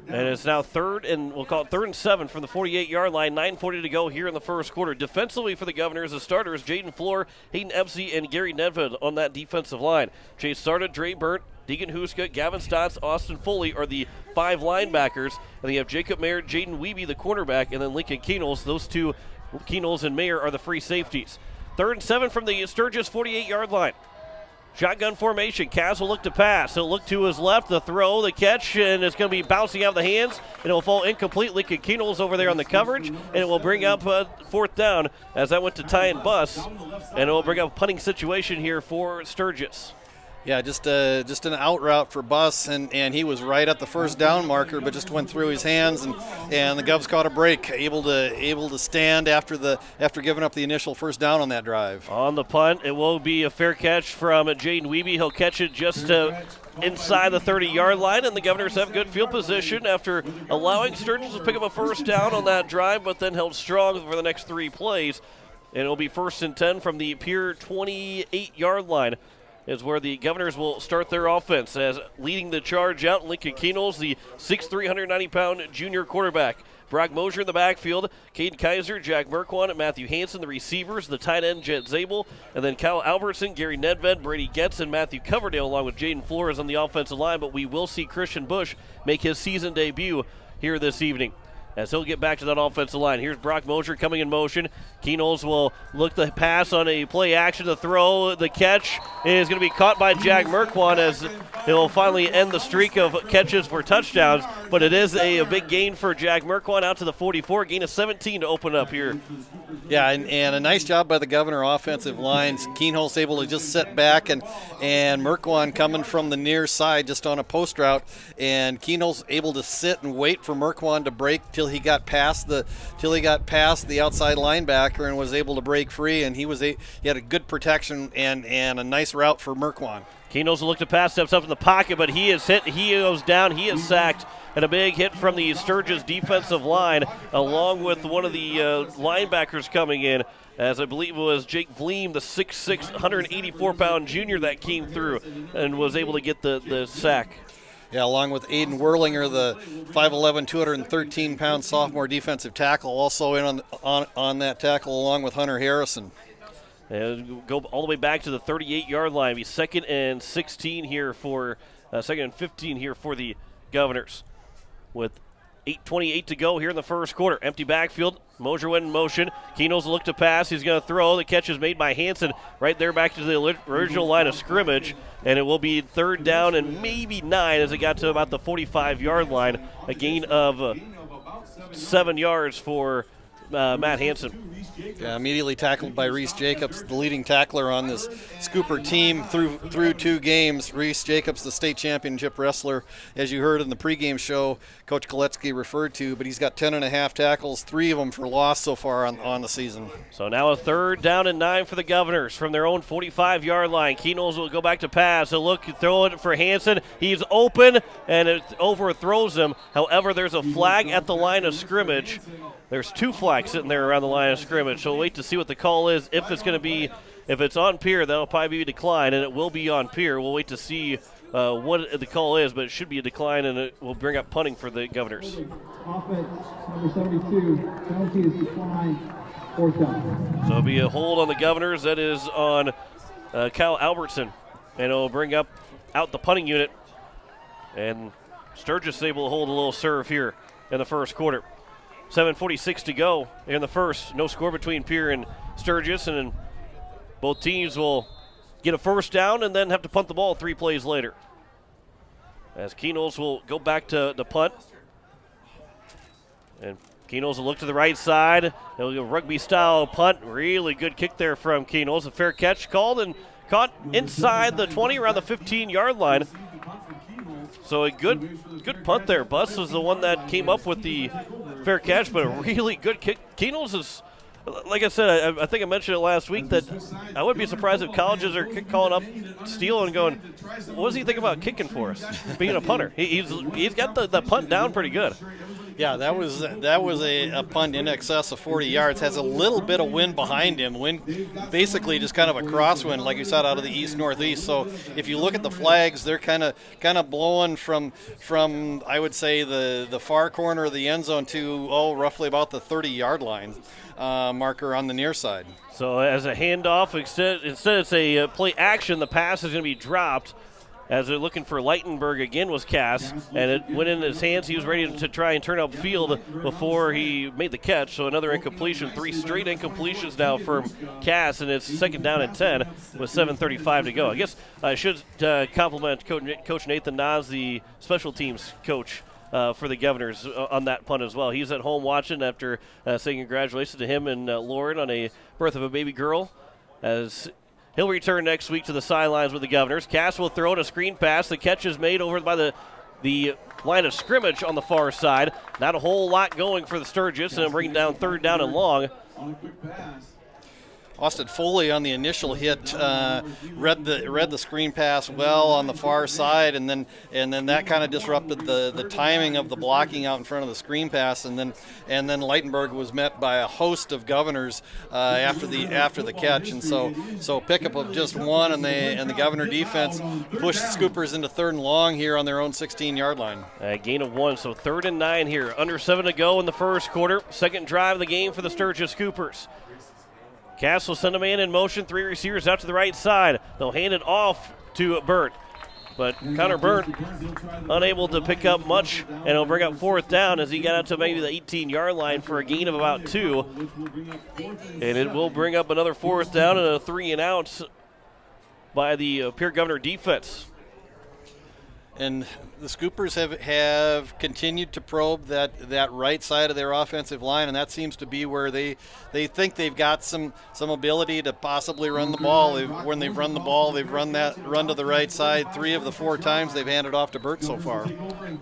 And it's now 3rd and we'll call it 3rd and 7 from the 48-yard line. 9:40 to go here in the 1st quarter. Defensively for the Governors, the starters, Jaden Floor, Hayden Epsey, and Gary Nedved on that defensive line. Chase Sarda, Dre Burt, Deegan Huska, Gavin Stotts, Austin Foley are the 5 linebackers. And they have Jacob Mayer, Jaden Wiebe, the cornerback, and then Lincoln Keenels. Those 2, Keenels and Mayer, are the free safeties. 3rd and 7 from the Sturgis 48-yard line. Shotgun formation. Cass will look to pass. He'll look to his left, the throw, the catch, and it's going to be bouncing out of the hands, and it will fall incomplete. Lincoln Keenels over there on the coverage, and it will bring up 4th down as that went to tie and bus, and it will bring up a punting situation here for Sturgis. Yeah, just an out route for Buss, and he was right at the 1st down marker, but just went through his hands, and the Govs caught a break, able to stand after giving up the initial 1st down on that drive. On the punt, it will be a fair catch from Jaden Wiebe. He'll catch it just inside the 30-yard line, and the Governors have good field position after allowing Sturgis to pick up a 1st down on that drive, but then held strong for the next 3 plays. And it'll be 1st and 10 from the Pierre 28-yard line. Is where the Governors will start their offense, as leading the charge out Lincoln Keenels, the 6'3", 190-pound junior quarterback. Brock Mosier in the backfield, Caden Kaiser, Jack Merkwan, and Matthew Hansen, the receivers, the tight end Jet Zabel, and then Kyle Albertson, Gary Nedved, Brady Getz, and Matthew Coverdale, along with Jaden Flores on the offensive line, but we will see Christian Bush make his season debut here this evening, as he'll get back to that offensive line. Here's Brock Mosier coming in motion. Keenels will look to pass on a play action to throw. The catch is going to be caught by Jack Merkwan, as he'll finally end the streak of catches for touchdowns. But it is a big gain for Jack Merkwan out to the 44, gain of 17 to open up here. Yeah, and a nice job by the Governor offensive lines. Keenholz able to just sit back, and Merkwan coming from the near side just on a post route, and Keenholz able to sit and wait for Merkwan to break till he got past the outside linebacker and was able to break free, and he had a good protection and a nice route for Merkwan. Keenholz will look to pass, steps up in the pocket, but he is hit. He goes down. He is sacked. And a big hit from the Sturgis defensive line, along with one of the linebackers coming in, as I believe it was Jake Vleem, the 6'6", 184-pound junior that came through and was able to get the sack. Yeah, along with Aiden Werlinger, the 5'11", 213-pound sophomore defensive tackle, also in on that tackle, along with Hunter Harrison. And go all the way back to the 38-yard line. Be 2nd and 16 here for 2nd and 15 here for the Governors. With 8:28 to go here in the 1st quarter. Empty backfield. Mosier went in motion. Keenels will look to pass. He's going to throw. The catch is made by Hansen right there back to the original line of scrimmage. And it will be 3rd down and maybe 9 as it got to about the 45-yard line. A gain of 7 yards for Matt Hansen. Yeah, immediately tackled by Reese Jacobs, the leading tackler on this Scooper team through 2 games. Reese Jacobs, the state championship wrestler, as you heard in the pregame show, Coach Koletsky referred to, but he's got 10.5 tackles, 3 of them for loss so far on the season. So now a 3rd down and 9 for the Governors from their own 45-yard line. Keenels will go back to pass. He'll look, throw it for Hansen. He's open, and it overthrows him. However, there's a flag at the line of scrimmage. There's 2 flags sitting there around the line of scrimmage, so we'll wait to see what the call is. If it's on Pierre, that'll probably be a decline, and it will be on Pierre. We'll wait to see what the call is, but it should be a decline, and it will bring up punting for the Governors. Offense, number 72, penalty is decline, 4th down. So it'll be a hold on the Governors. That is on Kyle Albertson, and it'll bring out the punting unit. And Sturgis is able to hold a little serve here in the first quarter. 7:46 to go in the first. No score between Pierre and Sturgis, and both teams will get a first down and then have to punt the ball 3 plays later. As Keenels will go back to the punt. And Keenels will look to the right side. He'll go rugby-style punt. Really good kick there from Keenels. A fair catch called and caught inside the 20, around the 15-yard line. So a good punt there. Bus was the one that came up with the fair catch, but a really good kick. Keenels is, like I said, I think I mentioned it last week, that I wouldn't be surprised if colleges are calling up Steele and going, what does he think about kicking for us, being a punter? He's got the punt down pretty good. Yeah, that was a punt in excess of 40 yards. Has a little bit of wind behind him. Wind, basically just kind of a crosswind, like you said, out of the east-northeast. So if you look at the flags, they're kind of blowing from I would say the far corner of the end zone to roughly about the 30-yard line marker on the near side. So as a handoff, instead it's a play action. The pass is going to be dropped. As they're looking for Leitenberg again was Cass, and it went in his hands. He was ready to try and turn upfield before he made the catch. So another incompletion, 3 straight incompletions now from Cass, and it's 2nd down and 10 with 7:35 to go. I guess I should compliment Coach Nathan Nas, the special teams coach for the Governors, on that punt as well. He's at home watching after saying congratulations to him and Lauren on a birth of a baby girl, as he'll return next week to the sidelines with the Governors. Cass will throw in a screen pass. The catch is made over by the line of scrimmage on the far side. Not a whole lot going for the Sturgis, and bringing down 3rd down and long. Austin Foley on the initial hit read the screen pass well on the far side, and then that kind of disrupted the timing of the blocking out in front of the screen pass, and then Leitenberg was met by a host of Governors after the catch, and so pickup of just one, and the Governor defense pushed the Scoopers into 3rd and long here on their own 16-yard line. A gain of 1, so 3rd and 9 here. Under 7 to go in the first quarter. Second drive of the game for the Sturgis Scoopers. Cass will send a man in motion, 3 receivers out to the right side. They'll hand it off to Burt, but Connor Burt unable to pick up much, and he'll bring up 4th down as he got out to maybe the 18-yard line for a gain of about 2. And it will bring up another 4th down and a 3 and out by the Pierre Governor defense. And the Scoopers have continued to probe that right side of their offensive line, and that seems to be where they think they've got some ability to possibly run the ball. When they've run the ball, they've run to the right side 3 of the 4 times they've handed off to Burt so far.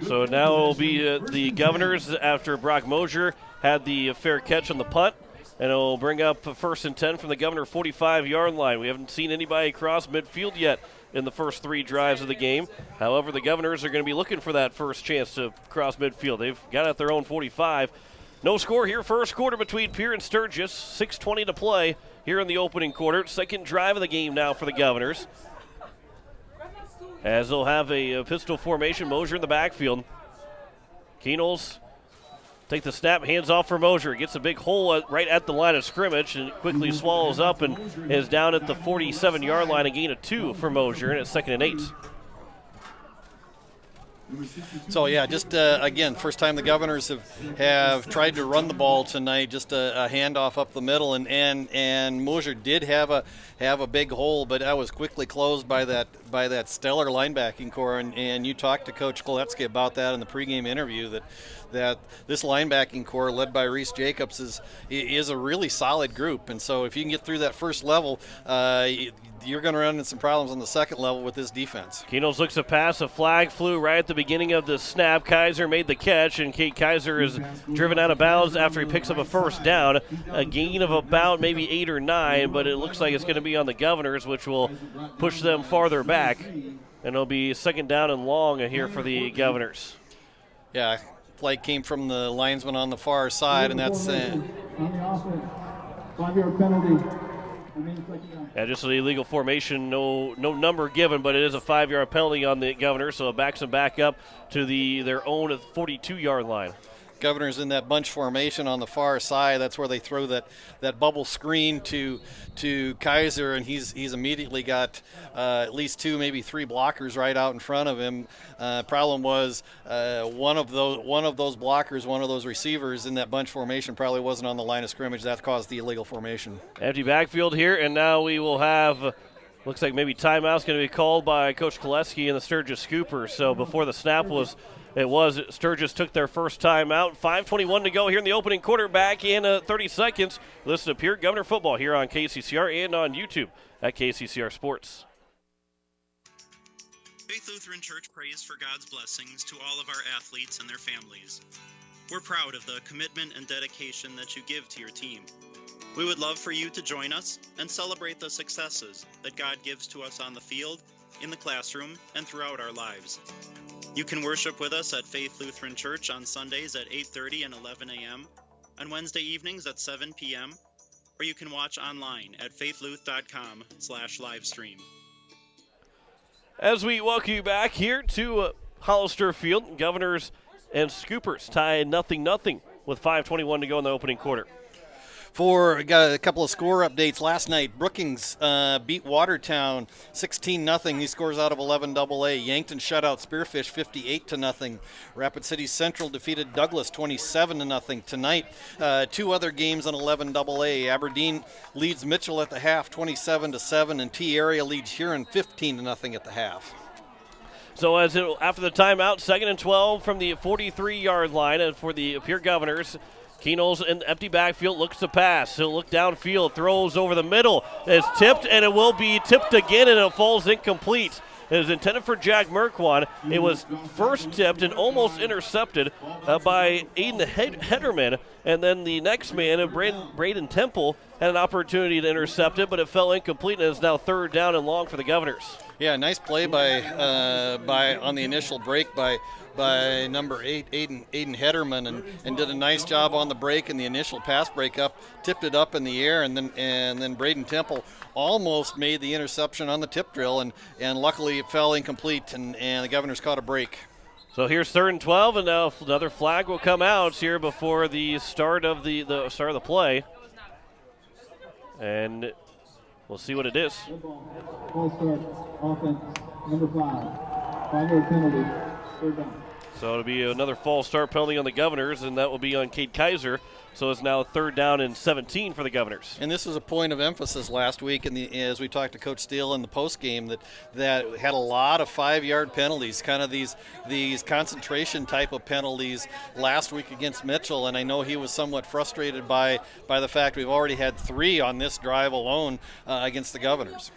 So now it will be the Governors after Brock Mosier had the fair catch on the punt. And it will bring up 1st and 10 from the Governor 45-yard line. We haven't seen anybody cross midfield yet in the first 3 drives of the game. However, the Governors are going to be looking for that first chance to cross midfield. They've got at their own 45. No score here. First quarter between Pierre and Sturgis. 6:20 to play here in the opening quarter. Second drive of the game now for the Governors, as they'll have a pistol formation. Mosier in the backfield. Keenels take the snap, hands off for Mosier. Gets a big hole right at the line of scrimmage and quickly swallows up and is down at the 47-yard line. A gain of 2 for Mosier, and it's 2nd and 8. So yeah, just again, first time the Governors have tried to run the ball tonight. Just a handoff up the middle, and Mosier did have a big hole, but that was quickly closed by that stellar linebacking core. And you talked to Coach Koletsky about that in the pregame interview that this linebacking core led by Reese Jacobs is a really solid group. And so if you can get through that first level, you're going to run into some problems on the second level with this defense. Kenols looks to pass. A flag flew right at the beginning of the snap. Kaiser made the catch, and Kate Kaiser is driven out of bounds after he picks up a first down. A gain of about maybe 8 or 9, but it looks like it's going to be on the Governors, which will push them farther back. And it'll be second down and long here for the Governors. Yeah, flag came from the linesman on the far side, and that's on the offense. 5-yard penalty. Yeah, just an illegal formation, no number given, but it is a 5-yard penalty on the Governors, so it backs them back up to their own 42-yard line. Governors in that bunch formation on the far side. That's where they throw that bubble screen to Kaiser, and he's immediately got at least 2, maybe 3 blockers right out in front of him. Problem was one of those blockers, one of those receivers in that bunch formation probably wasn't on the line of scrimmage. That caused the illegal formation. Empty backfield here, and now we will have. Looks like maybe timeout's going to be called by Coach Koletsky and the Sturgis Scoopers. So before the snap Sturgis took their first time out. 5:21 to go here in the opening quarter. Back in 30 seconds. Listen to Pierre Governor Football here on KCCR and on YouTube at KCCR Sports. Faith Lutheran Church prays for God's blessings to all of our athletes and their families. We're proud of the commitment and dedication that you give to your team. We would love for you to join us and celebrate the successes that God gives to us on the field, in the classroom, and throughout our lives. You can worship with us at Faith Lutheran Church on Sundays at 8:30 and 11 a.m., on Wednesday evenings at 7 p.m., or you can watch online at faithluth.com/livestream. As we welcome you back here to Hollister Field, Governors and Scoopers tied 0-0 with 5:21 to go in the opening quarter. Got a couple of score updates last night. Brookings beat Watertown 16-0. He scores out of 11 AA. Yankton shut out Spearfish 58-0. Rapid City Central defeated Douglas 27-0. Tonight, 2 other games on 11 AA. Aberdeen leads Mitchell at the half 27-7, and T Area leads Huron 15-0 at the half. So after the timeout, 2nd and 12 from the 43-yard line, and for the Pierre Governors, Kenols in the empty backfield looks to pass. He'll look downfield, throws over the middle. It's tipped, and it will be tipped again, and it falls incomplete. It was intended for Jack Merkwan. It was first tipped and almost intercepted by Aiden Hederman. And then the next man, Braden Temple, had an opportunity to intercept it, but it fell incomplete, and it's now 3rd down and long for the Governors. Yeah, nice play by on the initial break by number 8, Aiden Hederman, and did a nice job on the break and the initial pass break up, tipped it up in the air, and then Braden Temple almost made the interception on the tip drill, and luckily it fell incomplete, and the Governors caught a break. So here's 3rd and 12, and now another flag will come out here before the start of the start of the play, and we'll see what it is. False start, offense, number 5. 5-yard penalty, 3rd down. So it'll be another false start penalty on the Governors, and that will be on Kate Kaiser. So it's now 3rd down and 17 for the Governors. And this was a point of emphasis last week, as we talked to Coach Steele in the postgame, that had a lot of 5-yard penalties, kind of these concentration type of penalties last week against Mitchell. And I know he was somewhat frustrated by the fact we've already had 3 on this drive alone against the Governors.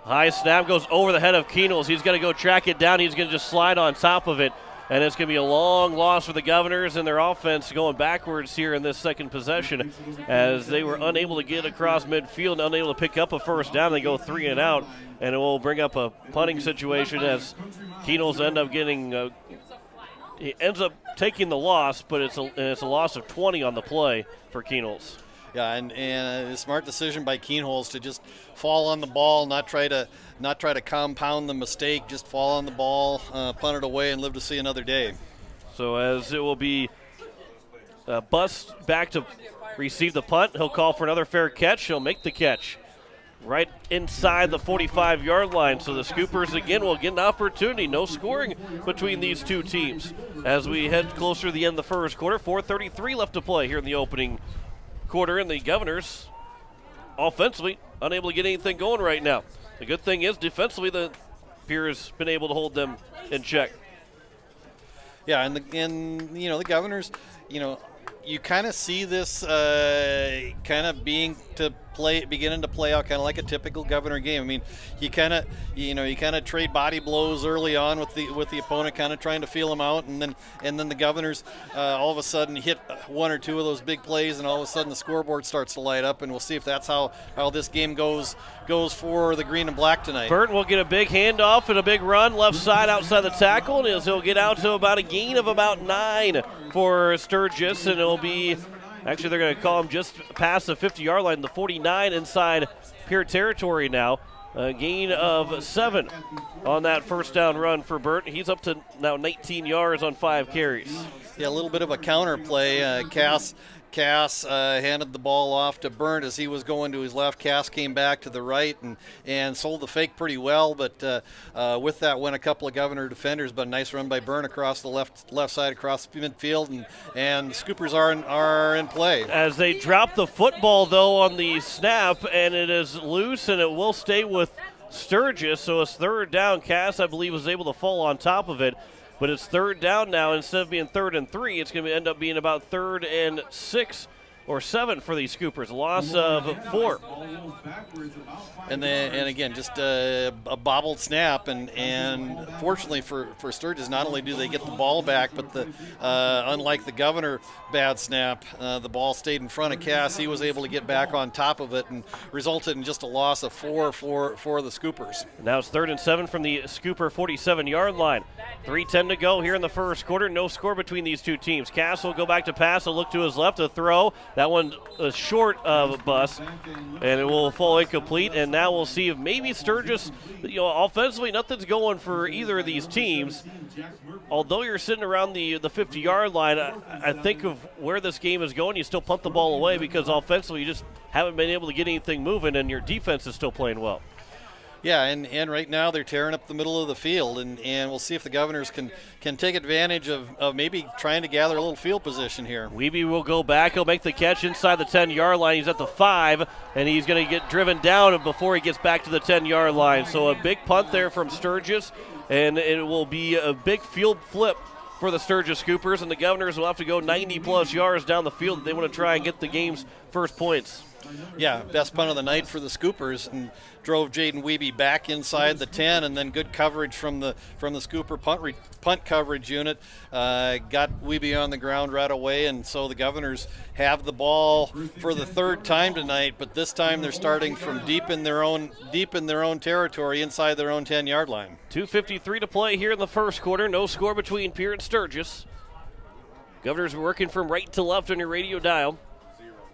High snap goes over the head of Kenols. He's going to go track it down. He's going to just slide on top of it. And it's going to be a long loss for the Governors and their offense going backwards here in this second possession as they were unable to get across midfield, unable to pick up a first down. They go 3 and out, and it will bring up a punting situation as Kenols ends up taking the loss, but it's a loss of 20 on the play for Kenols. Yeah, and a smart decision by Keenholz to just fall on the ball, not try to compound the mistake, just fall on the ball, punt it away, and live to see another day. So as it will be Bus back to receive the punt, he'll call for another fair catch. He'll make the catch. right inside the 45-yard line. So the Scoopers again will get an opportunity. No scoring between these two teams as we head closer to the end of the first quarter. 4:33 left to play here in the opening quarter, and the Governors offensively unable to get anything going right now. The good thing is defensively the Pierre has been able to hold them in check. Yeah, and the Governors, you kind of see this kind of beginning to play out kind of like a typical Governor game. I mean, you kind of trade body blows early on with the opponent, kind of trying to feel them out, and then the Governors all of a sudden hit one or two of those big plays, and all of a sudden the scoreboard starts to light up, and we'll see if that's how this game goes for the green and black tonight. Burton will get a big handoff and a big run left side outside the tackle, and he'll get out to about a gain of about 9 for Sturgis, and it'll be actually they're going to call him just past the 50-yard line, the 49 inside Pierre territory now. A gain of 7 on that first down run for Burton. He's up to now 19 yards on 5 carries. Yeah, a little bit of a counter play. Cass handed the ball off to Burnt as he was going to his left. Cass came back to the right and sold the fake pretty well, but with that went a couple of Governor defenders, but a nice run by Burnt across the left side across midfield, and the Scoopers are in play. As they drop the football, though, on the snap, and it is loose, and it will stay with Sturgis, so it's third down. Cass, I believe, was able to fall on top of it. But it's third down now. Instead of being 3rd and 3, it's going to end up being about 3rd and 6 or 7 for these Scoopers. Loss of 4. And again, just a bobbled snap, and fortunately for Sturgis, not only do they get the ball back, but unlike the Governor bad snap, the ball stayed in front of Cass. He was able to get back on top of it and resulted in just a loss of 4 for the Scoopers. Now it's 3rd and 7 from the Scooper 47-yard line. 3:10 to go here in the first quarter. No score between these two teams. Cass will go back to pass. He'll look to his left, a throw. That one is short of a bus, and it will fall incomplete. And now we'll see if maybe Sturgis, offensively, nothing's going for either of these teams. Although you're sitting around the 50-yard line, I think of where this game is going, you still punt the ball away because offensively you just haven't been able to get anything moving, and your defense is still playing well. Yeah, and right now they're tearing up the middle of the field, and we'll see if the Governors can take advantage of maybe trying to gather a little field position here. Wiebe will go back. He'll make the catch inside the 10-yard line. He's at the 5, and he's going to get driven down before he gets back to the 10-yard line. So a big punt there from Sturgis, and it will be a big field flip for the Sturgis Scoopers, and the Governors will have to go 90-plus yards down the field if they want to try and get the game's first points. Yeah, best punt of the night for the Scoopers, and drove Jaden Wiebe back inside the 10, and then good coverage from the Scooper punt coverage unit. Got Wiebe on the ground right away, and so the Governors have the ball for the 3rd time tonight, but this time they're starting from deep in their own territory inside their own 10-yard line. 2:53 to play here in the first quarter. No score between Pierre and Sturgis. Governors working from right to left on your radio dial.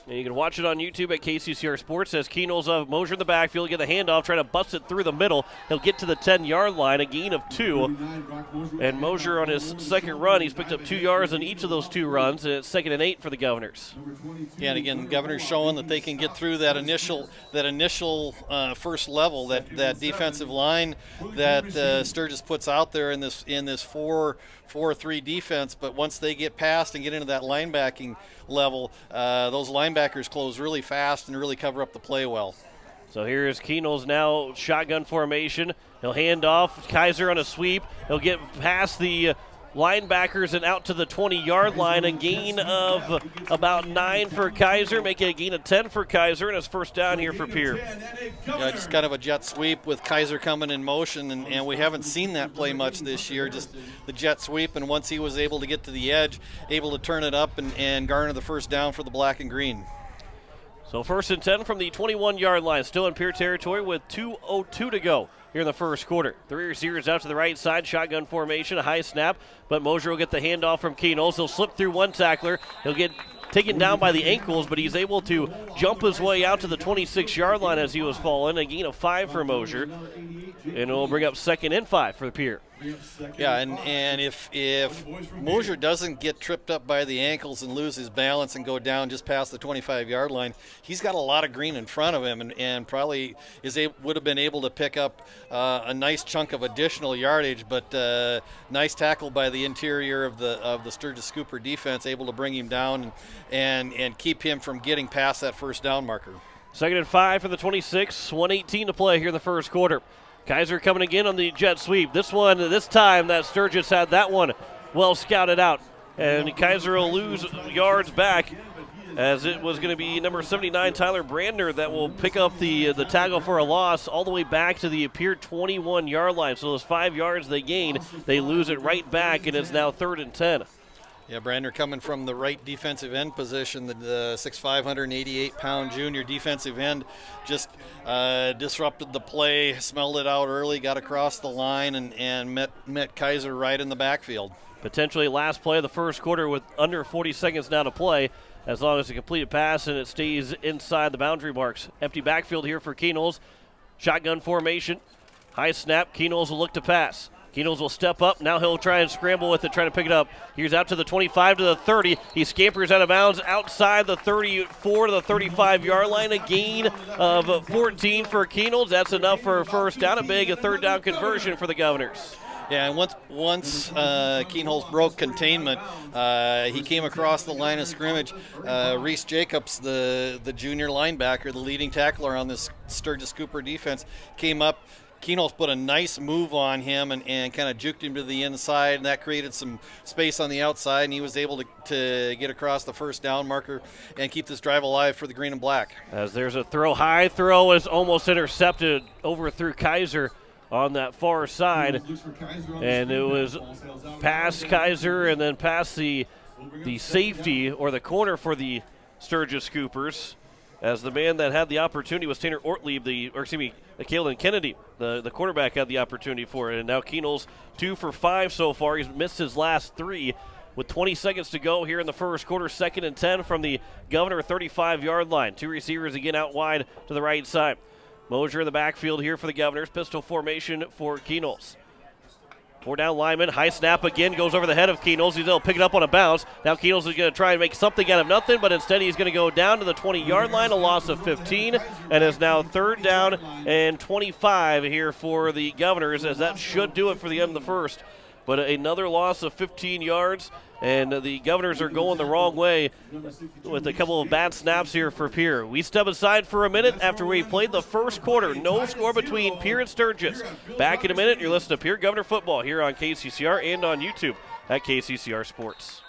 And you can watch it on YouTube at KCCR Sports. As Keenol's Mosier in the backfield, get the handoff, trying to bust it through the middle. He'll get to the 10-yard line, a gain of 2. And Mosier on his second run, he's picked up 2 yards on each of those 2 runs, and it's 2nd and 8 for the Governors. Yeah, and again, the Governors showing that they can get through that initial first level, that defensive line that Sturgis puts out there in this 4-3 defense. But once they get past and get into that linebacking level, those linebackers close really fast and really cover up the play well. So here's Keenol's now shotgun formation. He'll hand off. Kaiser on a sweep. He'll get past the linebackers and out to the 20-yard line. A gain of about 9 for Kaiser, making a gain of 10 for Kaiser, and his first down here for Pierre. Yeah, just kind of a jet sweep with Kaiser coming in motion, and we haven't seen that play much this year, just the jet sweep, and once he was able to get to the edge, able to turn it up and garner the first down for the black and green. So 1st and 10 from the 21-yard line, still in Pierre territory with 2:02 to go here in the first quarter. 3 receivers out to the right side, shotgun formation, a high snap, but Mosier will get the handoff from Keenol. He'll slip through one tackler. He'll get taken down by the ankles, but he's able to jump his way out to the 26-yard line as he was falling. A gain of 5 for Mosier, and it will bring up 2nd and 5 for Pierre. Yeah, and if Mosier doesn't get tripped up by the ankles and lose his balance and go down just past the 25-yard line, he's got a lot of green in front of him, and probably would have been able to pick up a nice chunk of additional yardage. But nice tackle by the interior of the Sturgis Scooper defense, able to bring him down and keep him from getting past that first down marker. 2nd and 5 for the 26, 1:18 to play here in the first quarter. Kaiser coming again on the jet sweep. This time that Sturgis had that one well scouted out. And Kaiser will lose yards back, as it was going to be number 79, Tyler Brandner, that will pick up the tackle for a loss all the way back to the Pierre 21-yard line. So those 5 yards they gain, they lose it right back, and it's now 3rd and 10. Yeah, Brandner coming from the right defensive end position, the 6'5", 188-pound junior defensive end, just disrupted the play, smelled it out early, got across the line, and met Kaiser right in the backfield. Potentially last play of the first quarter with under 40 seconds now to play, as long as a completed pass and it stays inside the boundary marks. Empty backfield here for Keenels. Shotgun formation. High snap. Keenels will look to pass. Keenels will step up. Now he'll try and scramble with it, trying to pick it up. Here's out to the 25 to the 30. He scampers out of bounds outside the 34 to the 35-yard line. A gain of 14 for Keenels. That's enough for a first down. A 3rd down conversion for the Governors. Yeah, and once Keenholz broke containment, he came across the line of scrimmage. Reese Jacobs, the junior linebacker, the leading tackler on this Sturgis Cooper defense, came up. Keenholz put a nice move on him and kind of juked him to the inside, and that created some space on the outside, and he was able to get across the first down marker and keep this drive alive for the green and black. As there's a high throw is almost intercepted over through Kaiser on that far side, and it was past Kaiser and then past the safety or the corner for the Sturgis Scoopers, as the man that had the opportunity was Tanner Ortlieb, Kalen Kennedy, the quarterback, had the opportunity for it. And now Keenels 2 for 5 so far. He's missed his last 3 with 20 seconds to go here in the first quarter. 2nd and 10 from the Governor 35-yard line. 2 receivers again out wide to the right side. Mosier in the backfield here for the Governors. Pistol formation for Keenels. 4-down lineman, high snap again, goes over the head of Keenels. He's going to pick it up on a bounce. Now Keenels is going to try and make something out of nothing, but instead he's going to go down to the 20-yard line, a loss of 15, and is now 3rd down and 25 here for the Governors, as that should do it for the end of the first. But another loss of 15 yards, and the Governors are going the wrong way with a couple of bad snaps here for Pierre. We step aside for a minute after we played the first quarter. No score between Pierre and Sturgis. Back in a minute. You're listening to Pierre Governor Football here on KCCR and on YouTube at KCCR Sports.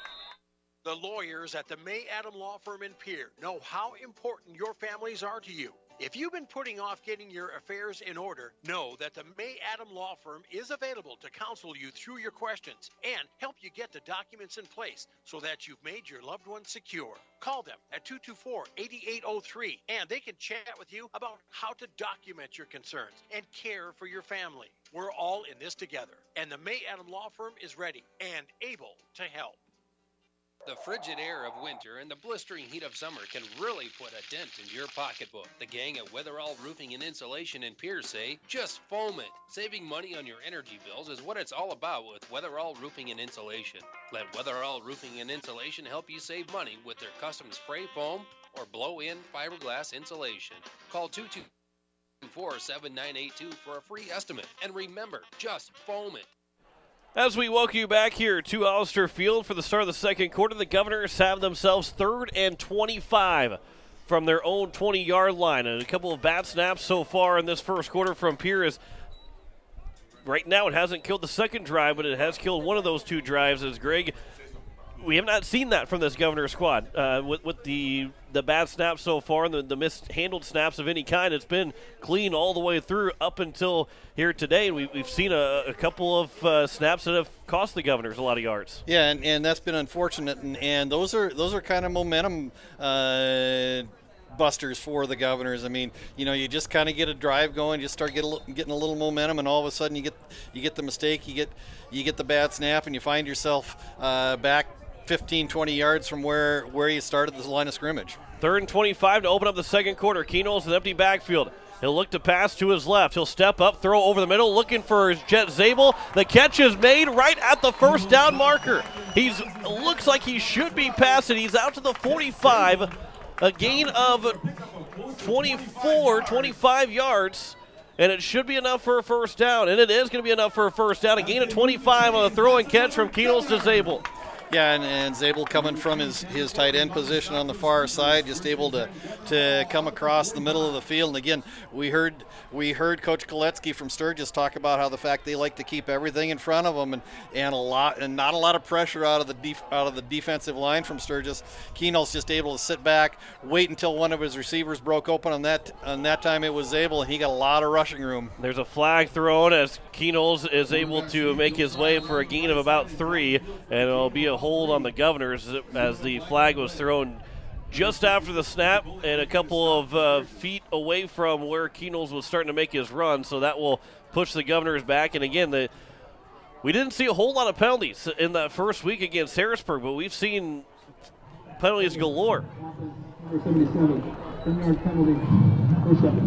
The lawyers at the May Adam Law Firm in Pierre know how important your families are to you. If you've been putting off getting your affairs in order, know that the May Adam Law Firm is available to counsel you through your questions and help you get the documents in place so that you've made your loved ones secure. Call them at 224-8803, and they can chat with you about how to document your concerns and care for your family. We're all in this together, and the May Adam Law Firm is ready and able to help. The frigid air of winter and the blistering heat of summer can really put a dent in your pocketbook. The gang at Weatherall Roofing and Insulation in Pierre say, just foam it. Saving money on your energy bills is what it's all about with Weatherall Roofing and Insulation. Let Weatherall Roofing and Insulation help you save money with their custom spray foam or blow-in fiberglass insulation. Call 224-7982 for a free estimate. And remember, just foam it. As we welcome you back here to Hollister Field for the start of the second quarter, the Governors have themselves 3rd and 25 from their own 20-yard line. And a couple of bad snaps so far in this first quarter from Pierre. Right now it hasn't killed the second drive, but it has killed one of those 2 drives. As Greg, we have not seen that from this Governor squad. With the bad snaps so far and the mishandled snaps of any kind, it's been clean all the way through up until here today. And we've seen a couple of snaps that have cost the Governors a lot of yards. Yeah, and that's been unfortunate. And those are kind of momentum busters for the Governors. I mean, you just kind of get a drive going, just start getting a little momentum, and all of a sudden you get the mistake, you get the bad snap, and you find yourself back 15, 20 yards from where you started the line of scrimmage. 3rd and 25 to open up the second quarter. Keenels an empty backfield. He'll look to pass to his left. He'll step up, throw over the middle, looking for Jet Zabel. The catch is made right at the first down marker. Looks like he should be passing. He's out to the 45, a gain of 25 yards. And it should be enough for a first down. And it is going to be enough for a first down. A gain of 25 on a throw and catch from Keenels to Zabel. Yeah, and Zabel coming from his tight end position on the far side, just able to come across the middle of the field. And again, we heard Coach Koletsky from Sturgis talk about how the fact they like to keep everything in front of them and not a lot of pressure out of the defensive line from Sturgis. Keenel's just able to sit back, wait until one of his receivers broke open. On that time it was Zabel, and he got a lot of rushing room. There's a flag thrown as Keenels is able to make his way for a gain of about 3, and it'll be a hold on the Governors as the flag was thrown just after the snap and a couple of feet away from where Keenels was starting to make his run, so that will push the Governors back. And again, we didn't see a whole lot of penalties in that first week against Harrisburg, but we've seen penalties galore. Number 77, 10-yard penalty.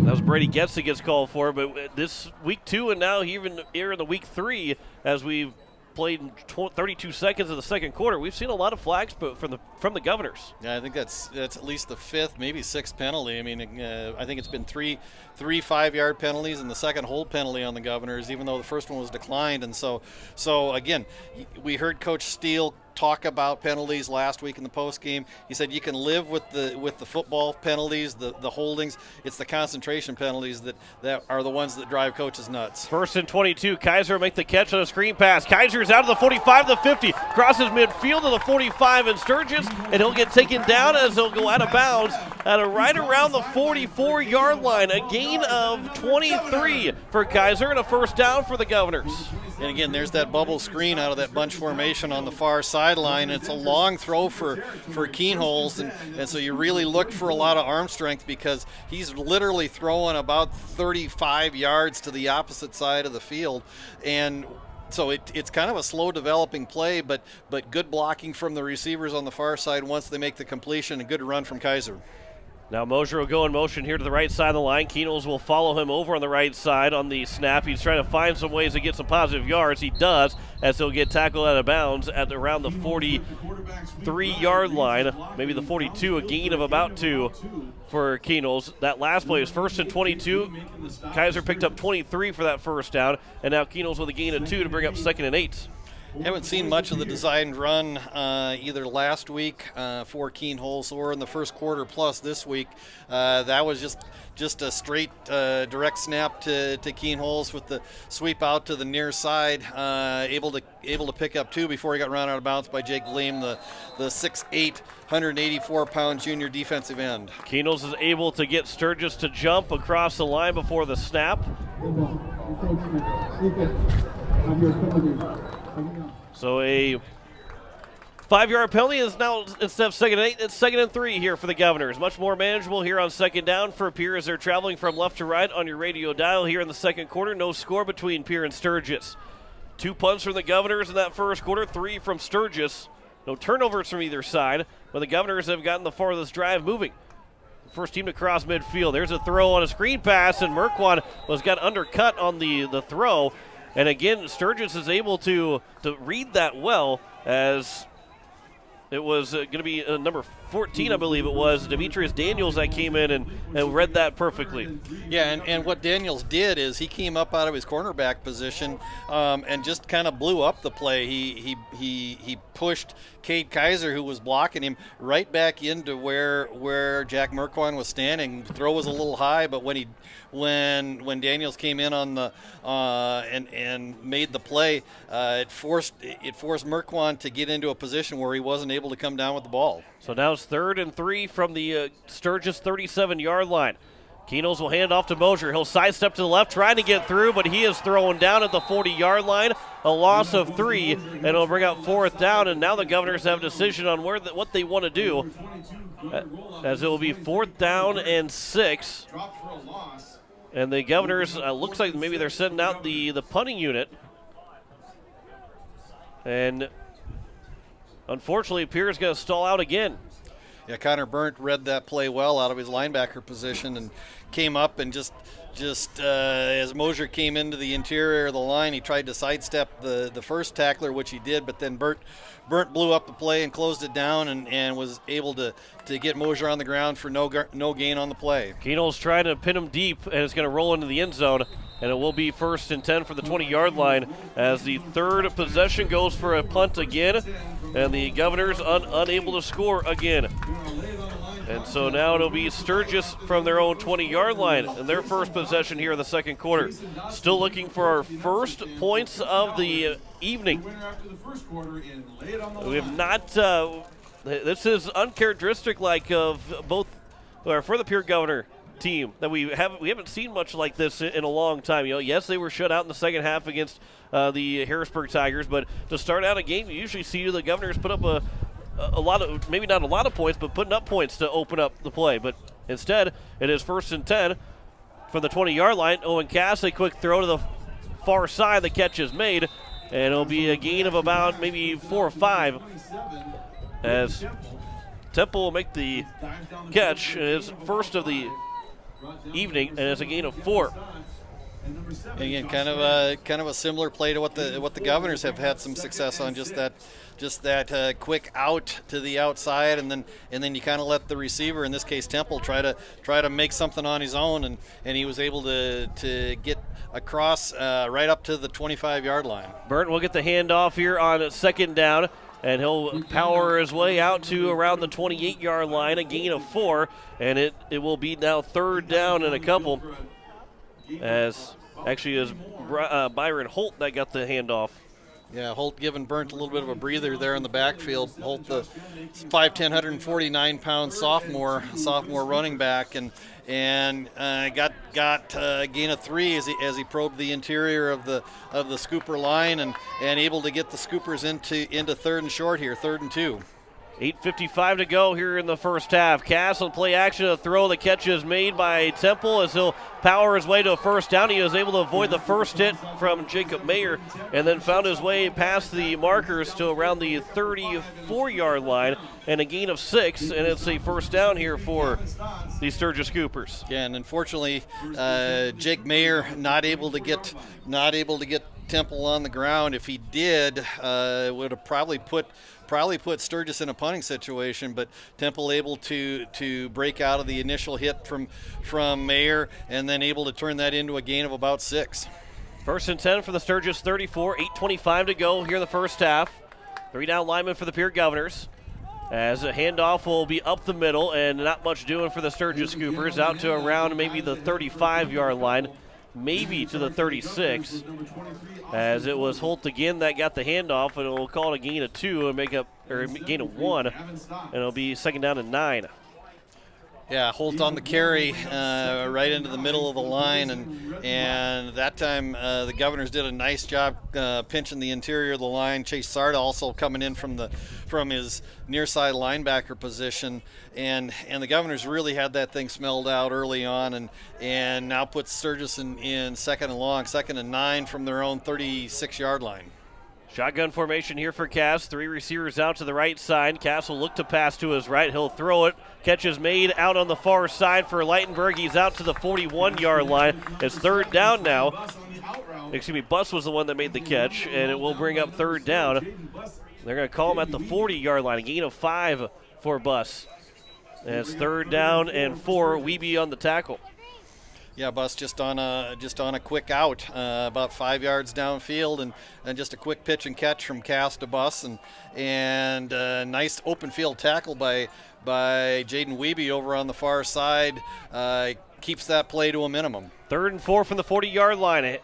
That was Brady Getz that gets called for, but this week 2 and now even here in the week 3, as we've played in 32 seconds of the second quarter, we've seen a lot of flags from the Governors. Yeah, I think that's at least the 5th, maybe 6th penalty. I mean, I think it's been three 5-yard penalties and the second hold penalty on the Governors, even though the first one was declined. And so again, we heard Coach Steele talk about penalties last week in the post game. He said you can live with the football penalties, the holdings. It's the concentration penalties that are the ones that drive coaches nuts. 1st and 22. Kaiser make the catch on a screen pass. Kaiser's out of the 45 to the 50, crosses midfield to the 45 in Sturgis, and he'll get taken down as he'll go out of bounds at right around the 44-yard line. A gain of 23 for Kaiser and a first down for the Governors. And again, there's that bubble screen out of that bunch formation on the far sideline. It's a long throw for Keenholz, and so you really look for a lot of arm strength because he's literally throwing about 35 yards to the opposite side of the field. And so it's kind of a slow developing play, but good blocking from the receivers on the far side once they make the completion, and good run from Kaiser. Now Mosier will go in motion here to the right side of the line. Keenels will follow him over on the right side on the snap. He's trying to find some ways to get some positive yards. He does, as he'll get tackled out of bounds at around the 43-yard line, maybe the 42, a gain of about 2 for Keenels. That last play is 1st and 22. Kaiser picked up 23 for that first down, and now Keenels with a gain of 2 to bring up 2nd and 8. Haven't seen much of the designed run either last week for Keenholz or in the first quarter plus this week. That was just a straight direct snap to Keenholz with the sweep out to the near side, able to pick up 2 before he got run out of bounds by Jake Gleam, the 6'8", 184-pound junior defensive end. Keenholz is able to get Sturgis to jump across the line before the snap. So a 5-yard penalty is now, instead of 2nd and 8, it's 2nd and 3 here for the Governors. Much more manageable here on 2nd down for Pierre as they're traveling from left to right on your radio dial here in the second quarter. No score between Pierre and Sturgis. 2 punts from the Governors in that first quarter, 3 from Sturgis. No turnovers from either side, but the Governors have gotten the farthest drive moving. First team to cross midfield. There's a throw on a screen pass, and Merquan got undercut on the throw. And again, Sturgis is able to read that well, as it was going to be number 14, I believe it was, Demetrius Daniels, that came in and read that perfectly. Yeah, and what Daniels did is he came up out of his cornerback position and just kind of blew up the play. He pushed Cade Kaiser, who was blocking him, right back into where Jack Merquan was standing. The throw was a little high, but when Daniels came in on the and made the play, it forced Merquan to get into a position where he wasn't able to come down with the ball. So now it's 3rd and 3 from the Sturgis 37-yard line. Keenels will hand off to Mosier. He'll sidestep to the left, trying to get through, but he is thrown down at the 40-yard line. A loss of 3, and it'll bring out 4th down. And now the Governors have a decision on what they want to do, as it will be 4th down and 6. And the Governors, looks like maybe they're sending out the punting unit. And unfortunately, Pierre's going to stall out again. Yeah, Connor Burnt read that play well out of his linebacker position and came up and just as Mosier came into the interior of the line, he tried to sidestep the first tackler, which he did, but then Burnt blew up the play and closed it down and was able to get Mosier on the ground for no gain on the play. Keno's trying to pin him deep, and it's going to roll into the end zone, and it will be 1st and 10 for the 20-yard line as the third possession goes for a punt again, and the Governors unable to score again. And so now it'll be Sturgis from their own 20-yard line in their first possession here in the second quarter. Still looking for our first points of the evening. We have not, this is uncharacteristic like of both, or for the Pierre Governor team, that we haven't seen much like this in a long time. Yes, they were shut out in the second half against the Harrisburg Tigers, but to start out a game, you usually see the Governors put up a lot of, maybe not a lot of points, but putting up points to open up the play. But instead, it is 1st and 10 from the 20-yard line. Owen Cass, a quick throw to the far side. The catch is made, and it'll be a gain of about maybe 4 or 5 as Temple will make the catch. It is first of the evening, and it's a gain of 4. And again, kind of a similar play to what the Governors have had some success on, just that quick out to the outside, and then you kind of let the receiver, in this case Temple, try to make something on his own, and he was able to get across right up to the 25-yard line. Burton will get the handoff here on 2nd down, and he'll power his way out to around the 28-yard line, a gain of 4, and it will be now 3rd down and a couple, as Byron Holt that got the handoff. Yeah, Holt giving Burnt a little bit of a breather there in the backfield. Holt, the 5'10", 149-pound sophomore running back, and got a gain of 3 as he probed the interior of the Scooper line and able to get the Scoopers into 3rd and short here, 3rd and 2. 8:55 to go here in the first half. Cass will play action, a throw. The catch is made by Temple as he'll power his way to a 1st down. He was able to avoid the first hit from Jacob Mayer and then found his way past the markers to around the 34-yard line and a gain of 6, and it's a 1st down here for the Sturgis Scoopers. Yeah, and unfortunately, Jake Mayer not able to get Temple on the ground. If he did, would have probably put Sturgis in a punting situation, but Temple able to break out of the initial hit from Mayer and then able to turn that into a gain of about 6. 1st and 10 for the Sturgis 34, 8:25 to go here in the first half. 3 down linemen for the Pierre Governors, as a handoff will be up the middle and not much doing for the Sturgis Scoopers, out to around maybe the 35-yard line, maybe to the 36, as it was Holt again that got the handoff, and we'll call it a gain of 2 and make up, or a gain of 1, and it'll be 2nd down and 9. Yeah, Holt on the carry right into the middle of the line, and that time the Governors did a nice job pinching the interior of the line. Chase Sarda also coming in from his near side linebacker position, and the Governors really had that thing smelled out early on, and now put Sturgis in 2nd and long, 2nd and 9 from their own 36-yard line. Shotgun formation here for Cass. 3 receivers out to the right side. Cass will look to pass to his right. He'll throw it. Catch is made out on the far side for Leitenberg. He's out to the 41-yard line. It's 3rd down now. Excuse me, Buss was the one that made the catch, and it will bring up 3rd down. They're going to call him at the 40-yard line. A gain of 5 for Buss. And it's 3rd down and 4. Wiebe on the tackle. Yeah, Buss just on a quick out, about 5 yards downfield, and just a quick pitch and catch from Cass to Buss, and a nice open field tackle by Jaden Wiebe over on the far side, keeps that play to a minimum. 3rd and 4 from the 40-yard line. A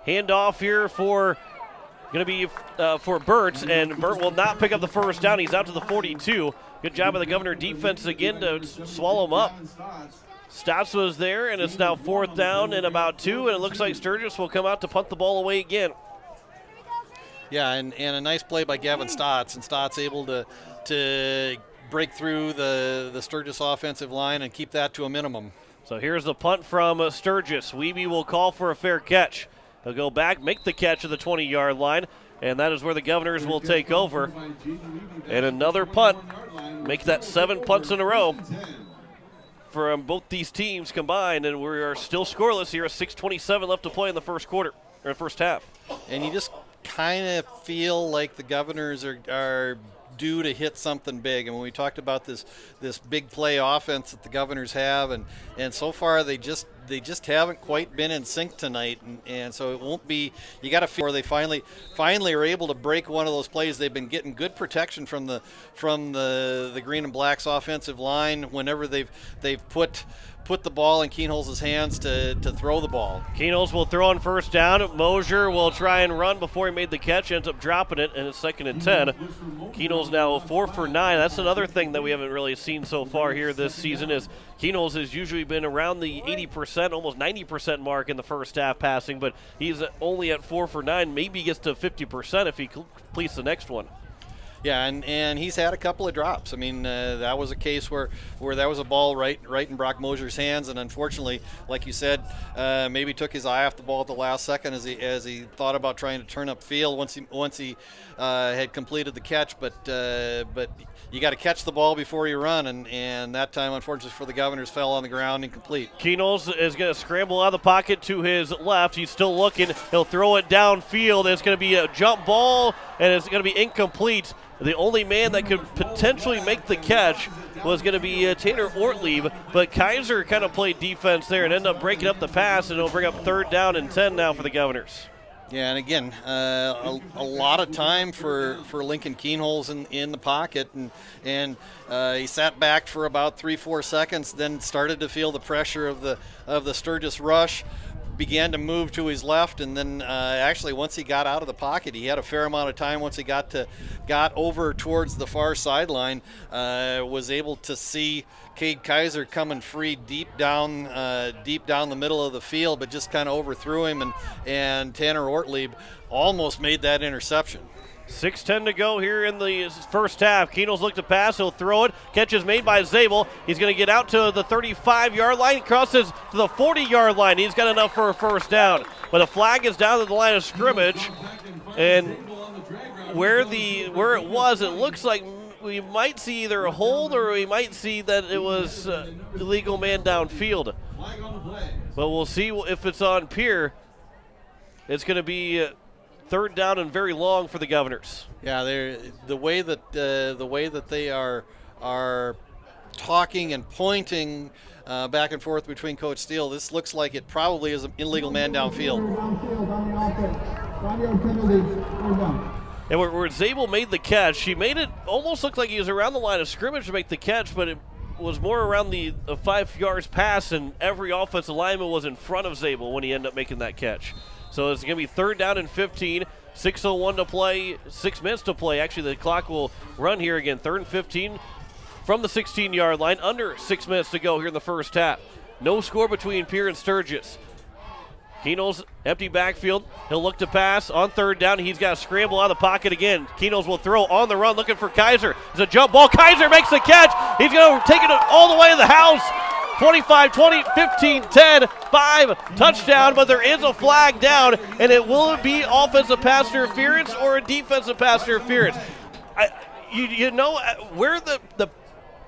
handoff here for going to be for Burt, and Burt will not pick up the 1st down. He's out to the 42. Good job by the Governor defense again to swallow him up. Stotts was there, and it's now 4th down and about 2, and it looks like Sturgis will come out to punt the ball away again. Yeah, and a nice play by Gavin Stotts, and Stotts able to break through the Sturgis offensive line and keep that to a minimum. So here's the punt from Sturgis. Wiebe will call for a fair catch. He'll go back, make the catch at the 20-yard line, and that is where the Governors will take over. And another punt, make that 7 punts in a row. from both these teams combined, and we are still scoreless here. 6:27 left to play in the first quarter, or first half. And you just kind of feel like the Governors are due to hit something big. And when we talked about this big play offense that the Governors have, and so far they just haven't quite been in sync tonight, and so it won't be. You got to feel where they finally are able to break one of those plays. They've been getting good protection from the Green and Black's offensive line whenever they've put the ball in Keenholz's hands to throw the ball. Keenholz will throw on first down. Mosier will try and run before he made the catch, ends up dropping it, and it's 2nd and 10. Keenholz now 4 for 9. That's another thing that we haven't really seen so far here this season is Keenholz has usually been around the 80%, almost 90% mark in the first half passing, but he's only at 4 for 9. Maybe he gets to 50% if he completes the next one. Yeah, and he's had a couple of drops. I mean, that was a case where that was a ball right in Brock Mosier's hands, and unfortunately, like you said, maybe took his eye off the ball at the last second as he thought about trying to turn up field once he had completed the catch. But you got to catch the ball before you run, and that time, unfortunately for the Governors, fell on the ground incomplete. Keenholz is going to scramble out of the pocket to his left. He's still looking. He'll throw it downfield. It's going to be a jump ball, and it's going to be incomplete. The only man that could potentially make the catch was going to be Tanner Ortlieb, but Kaiser kind of played defense there and ended up breaking up the pass, and it'll bring up 3rd down and 10 now for the Governors. Yeah, and again, a lot of time for Lincoln Keenholz in the pocket, and he sat back for about 3-4 seconds, then started to feel the pressure of the Sturgis rush. Began to move to his left, and then actually once he got out of the pocket, he had a fair amount of time. Once he got over towards the far sideline, was able to see Cade Kaiser coming free deep down the middle of the field, but just kind of overthrew him, and Tanner Ortlieb almost made that interception. 6:10 to go here in the first half. Keenholz looked to pass. He'll throw it. Catch is made by Zabel. He's going to get out to the 35-yard line. Crosses to the 40-yard line. He's got enough for a first down. But a flag is down to the line of scrimmage. And where it was, it looks like we might see either a hold or we might see that it was illegal man downfield. But we'll see if it's on Pierre. It's going to be 3rd down and very long for the Governors. Yeah, the way that they are talking and pointing back and forth between Coach Steele, this looks like it probably is an illegal man downfield. And where Zabel made the catch, she made it almost look like he was around the line of scrimmage to make the catch, but it was more around the 5 yards pass, and every offensive lineman was in front of Zabel when he ended up making that catch. So it's going to be 3rd down and 15, 6:01 to play, 6 minutes to play. Actually, the clock will run here again. 3rd and 15 from the 16-yard line, under 6 minutes to go here in the first half. No score between Pierre and Sturgis. Keenholz, empty backfield. He'll look to pass on 3rd down. He's got to scramble out of the pocket again. Keenholz will throw on the run, looking for Kaiser. It's a jump ball. Kaiser makes the catch. He's going to take it all the way to the house. 25-20, 15-10, 5, touchdown, but there is a flag down, and it will be offensive pass interference or a defensive pass interference. You know where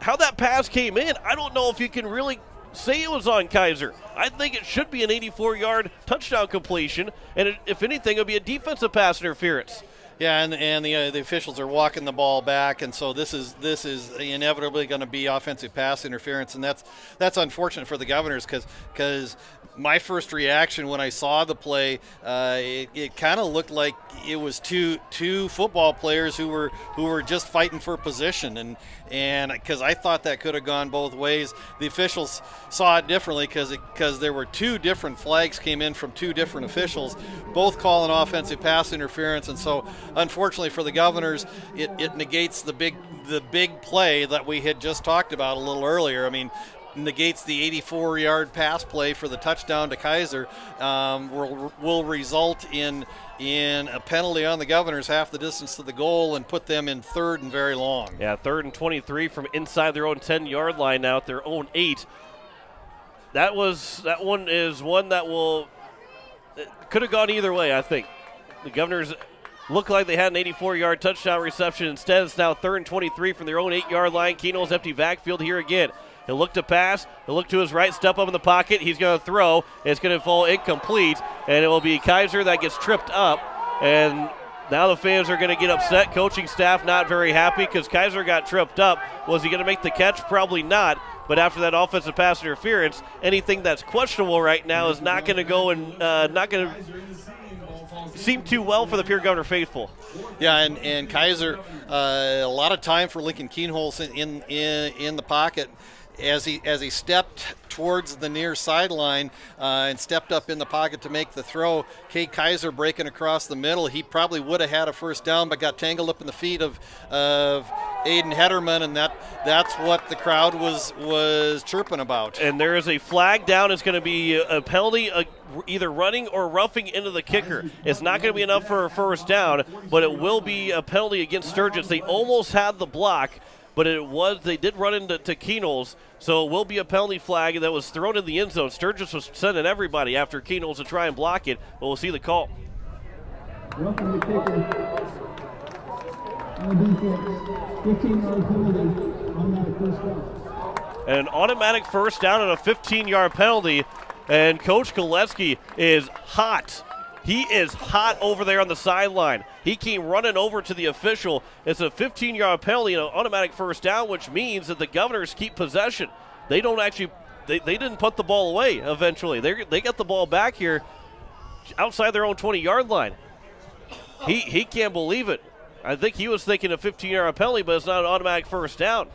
how that pass came in, I don't know if you can really say it was on Kaiser. I think it should be an 84-yard touchdown completion, and if anything, it would be a defensive pass interference. Yeah, and the officials are walking the ball back, and so this is inevitably going to be offensive pass interference, and that's unfortunate for the Governors because my first reaction when I saw the play, it kind of looked like it was two football players who were just fighting for position, and because I thought that could have gone both ways. The officials saw it differently because there were 2 different flags came in from 2 different officials, both calling offensive pass interference, and so unfortunately for the Governors, it negates the big play that we had just talked about a little earlier. I mean, negates the 84-yard pass play for the touchdown to Kaiser, will result in a penalty on the Governors half the distance to the goal and put them in 3rd and very long. Yeah, 3rd and 23 from inside their own 10-yard line now at their own 8. That one is one that could have gone either way, I think. The Governors looked like they had an 84-yard touchdown reception. Instead, it's now 3rd and 23 from their own 8-yard line. Keenholz empty backfield here again. He'll look to pass. He'll look to his right, step up in the pocket. He's going to throw. It's going to fall incomplete, and it will be Kaiser that gets tripped up. And now the fans are going to get upset. Coaching staff not very happy because Kaiser got tripped up. Was he going to make the catch? Probably not. But after that offensive pass interference, anything that's questionable right now is not going to go and not going to seem too well for the Pierre Governor faithful. Yeah, and Kaiser, a lot of time for Lincoln Keenholz in the pocket. As he stepped towards the near sideline and stepped up in the pocket to make the throw, Kate Kaiser breaking across the middle, he probably would have had a first down, but got tangled up in the feet of Aiden Hederman, and that's what the crowd was chirping about. And there is a flag down. It's going to be a penalty, either running or roughing into the kicker. It's not going to be enough for a first down, but it will be a penalty against Sturgis. They almost had the block, but they did run into Keenholz, so it will be a penalty flag that was thrown in the end zone. Sturgis was sending everybody after Keenholz to try and block it, but we'll see the call. Roughing the kicker. On the defense, 15-yard penalty, automatic first down. And an automatic first down and a 15-yard penalty, and Coach Koleski is hot. He is hot over there on the sideline. He came running over to the official. It's a 15-yard penalty and an automatic first down, which means that the Governors keep possession. They don't actually – they didn't put the ball away eventually. They got the ball back here outside their own 20-yard line. He can't believe it. I think he was thinking a 15-yard penalty, but it's not an automatic first down.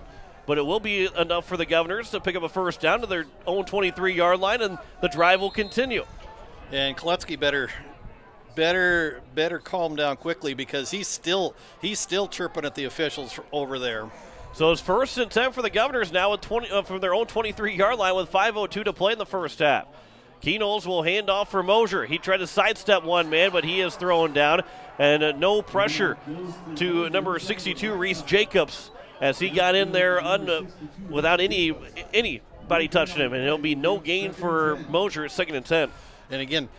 But it will be enough for the Governors to pick up a first down to their own 23-yard line, and the drive will continue. And Koleski better calm down quickly because he's still chirping at the officials over there. So it's 1st and 10 for the Governors now with from their own 23-yard line with 5:02 to play in the first half. Keenholz will hand off for Mosier. He tried to sidestep one man, but he is thrown down. And no pressure to number 62, Reese Jacobs, as he got in there without anybody touching him. And it'll be no gain for Mosier at 2nd and 10. And again,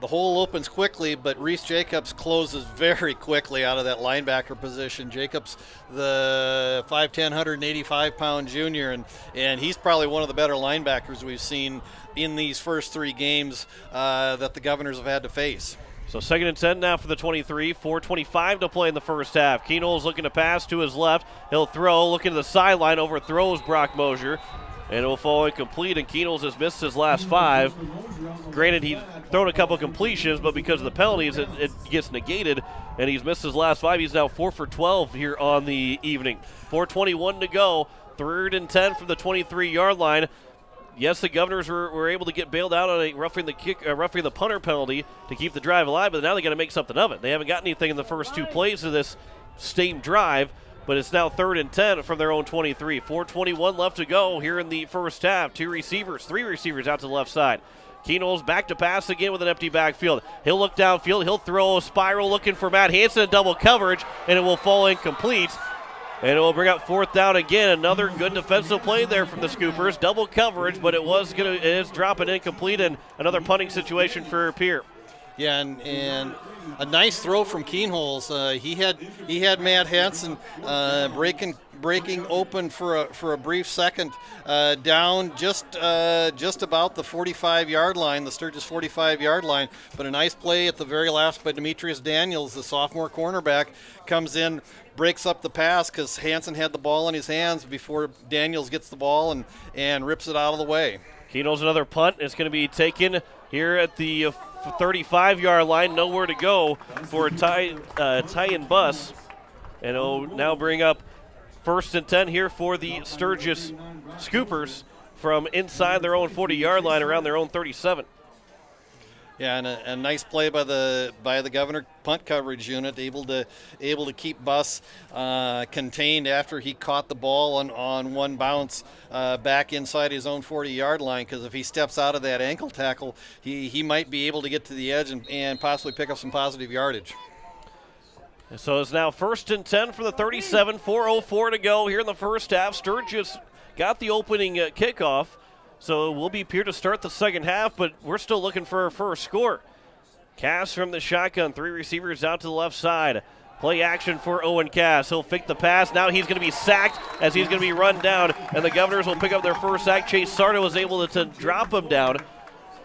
the hole opens quickly, but Reese Jacobs closes very quickly out of that linebacker position. Jacobs, the 5'10", 185-pound junior, and he's probably one of the better linebackers we've seen in these first 3 games that the Governors have had to face. So 2nd and 10 now for the 23, 4:25 to play in the first half. Keenholz looking to pass to his left. He'll throw, looking to the sideline, overthrows Brock Mosier. And it will fall incomplete, and Keenholz has missed his last 5. Granted, he's thrown a couple completions, but because of the penalties, it gets negated, and he's missed his last 5. He's now 4 for 12 here on the evening. 4:21 to go, 3rd and 10 from the 23-yard line. Yes, the Governors were able to get bailed out on a roughing the punter penalty to keep the drive alive, but now they got to make something of it. They haven't got anything in the first 2 plays of this same drive. But it's now 3rd and 10 from their own 23. 4:21 left to go here in the first half. 3 receivers out to the left side. Keenholz back to pass again with an empty backfield. He'll look downfield. He'll throw a spiral looking for Matt Hansen in double coverage, and it will fall incomplete. And it will bring up 4th down again. Another good defensive play there from the Scoopers. Double coverage, but it is dropping incomplete, and another punting situation for Pierre. Yeah, and a nice throw from Keenholz. He had Matt Hansen breaking open for a brief second down just about the 45-yard line, the Sturgis 45-yard line. But a nice play at the very last by Demetrius Daniels, the sophomore cornerback, comes in, breaks up the pass because Hansen had the ball in his hands before Daniels gets the ball and rips it out of the way. Keenholz another punt. It's going to be taken here at the 35-yard line. Nowhere to go for a tie and bus. And it'll now bring up 1st and 10 here for the Sturgis Scoopers from inside their own 40-yard line around their own 37. Yeah, and a nice play by the Governor punt coverage unit, able to keep Buss contained after he caught the ball on one bounce back inside his own 40-yard line. Because if he steps out of that ankle tackle, he might be able to get to the edge and possibly pick up some positive yardage. So it's now 1st and 10 for the 37. 4:04 to go here in the first half. Sturgis got the opening kickoff. So it will be Pierre to start the second half, but we're still looking for our first score. Cass from the shotgun, 3 receivers out to the left side. Play action for Owen Cass. He'll fake the pass. Now he's going to be sacked as he's going to be run down, and the Governors will pick up their first sack. Chase Sarda was able to drop him down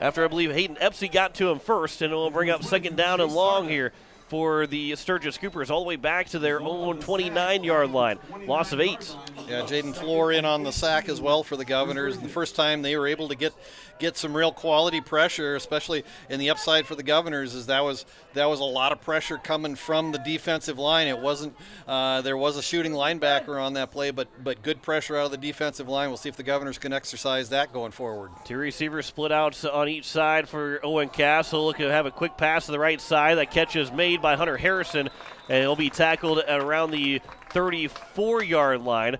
after I believe Hayden Epsy got to him first, and it will bring up second down and long here for the Sturgis Scoopers all the way back to their own 29-yard line. Loss of 8. Yeah, Jaden Floor in on the sack as well for the Governors. The first time they were able to get some real quality pressure, especially in the upside for the Governors, is that was a lot of pressure coming from the defensive line. It wasn't there was a shooting linebacker on that play, but good pressure out of the defensive line. We'll see if the Governors can exercise that going forward. Two receivers split out on each side for Owen Cass. He'll look to have a quick pass to the right side. That catch is made by Hunter Harrison, and he'll be tackled at around the 34-yard line.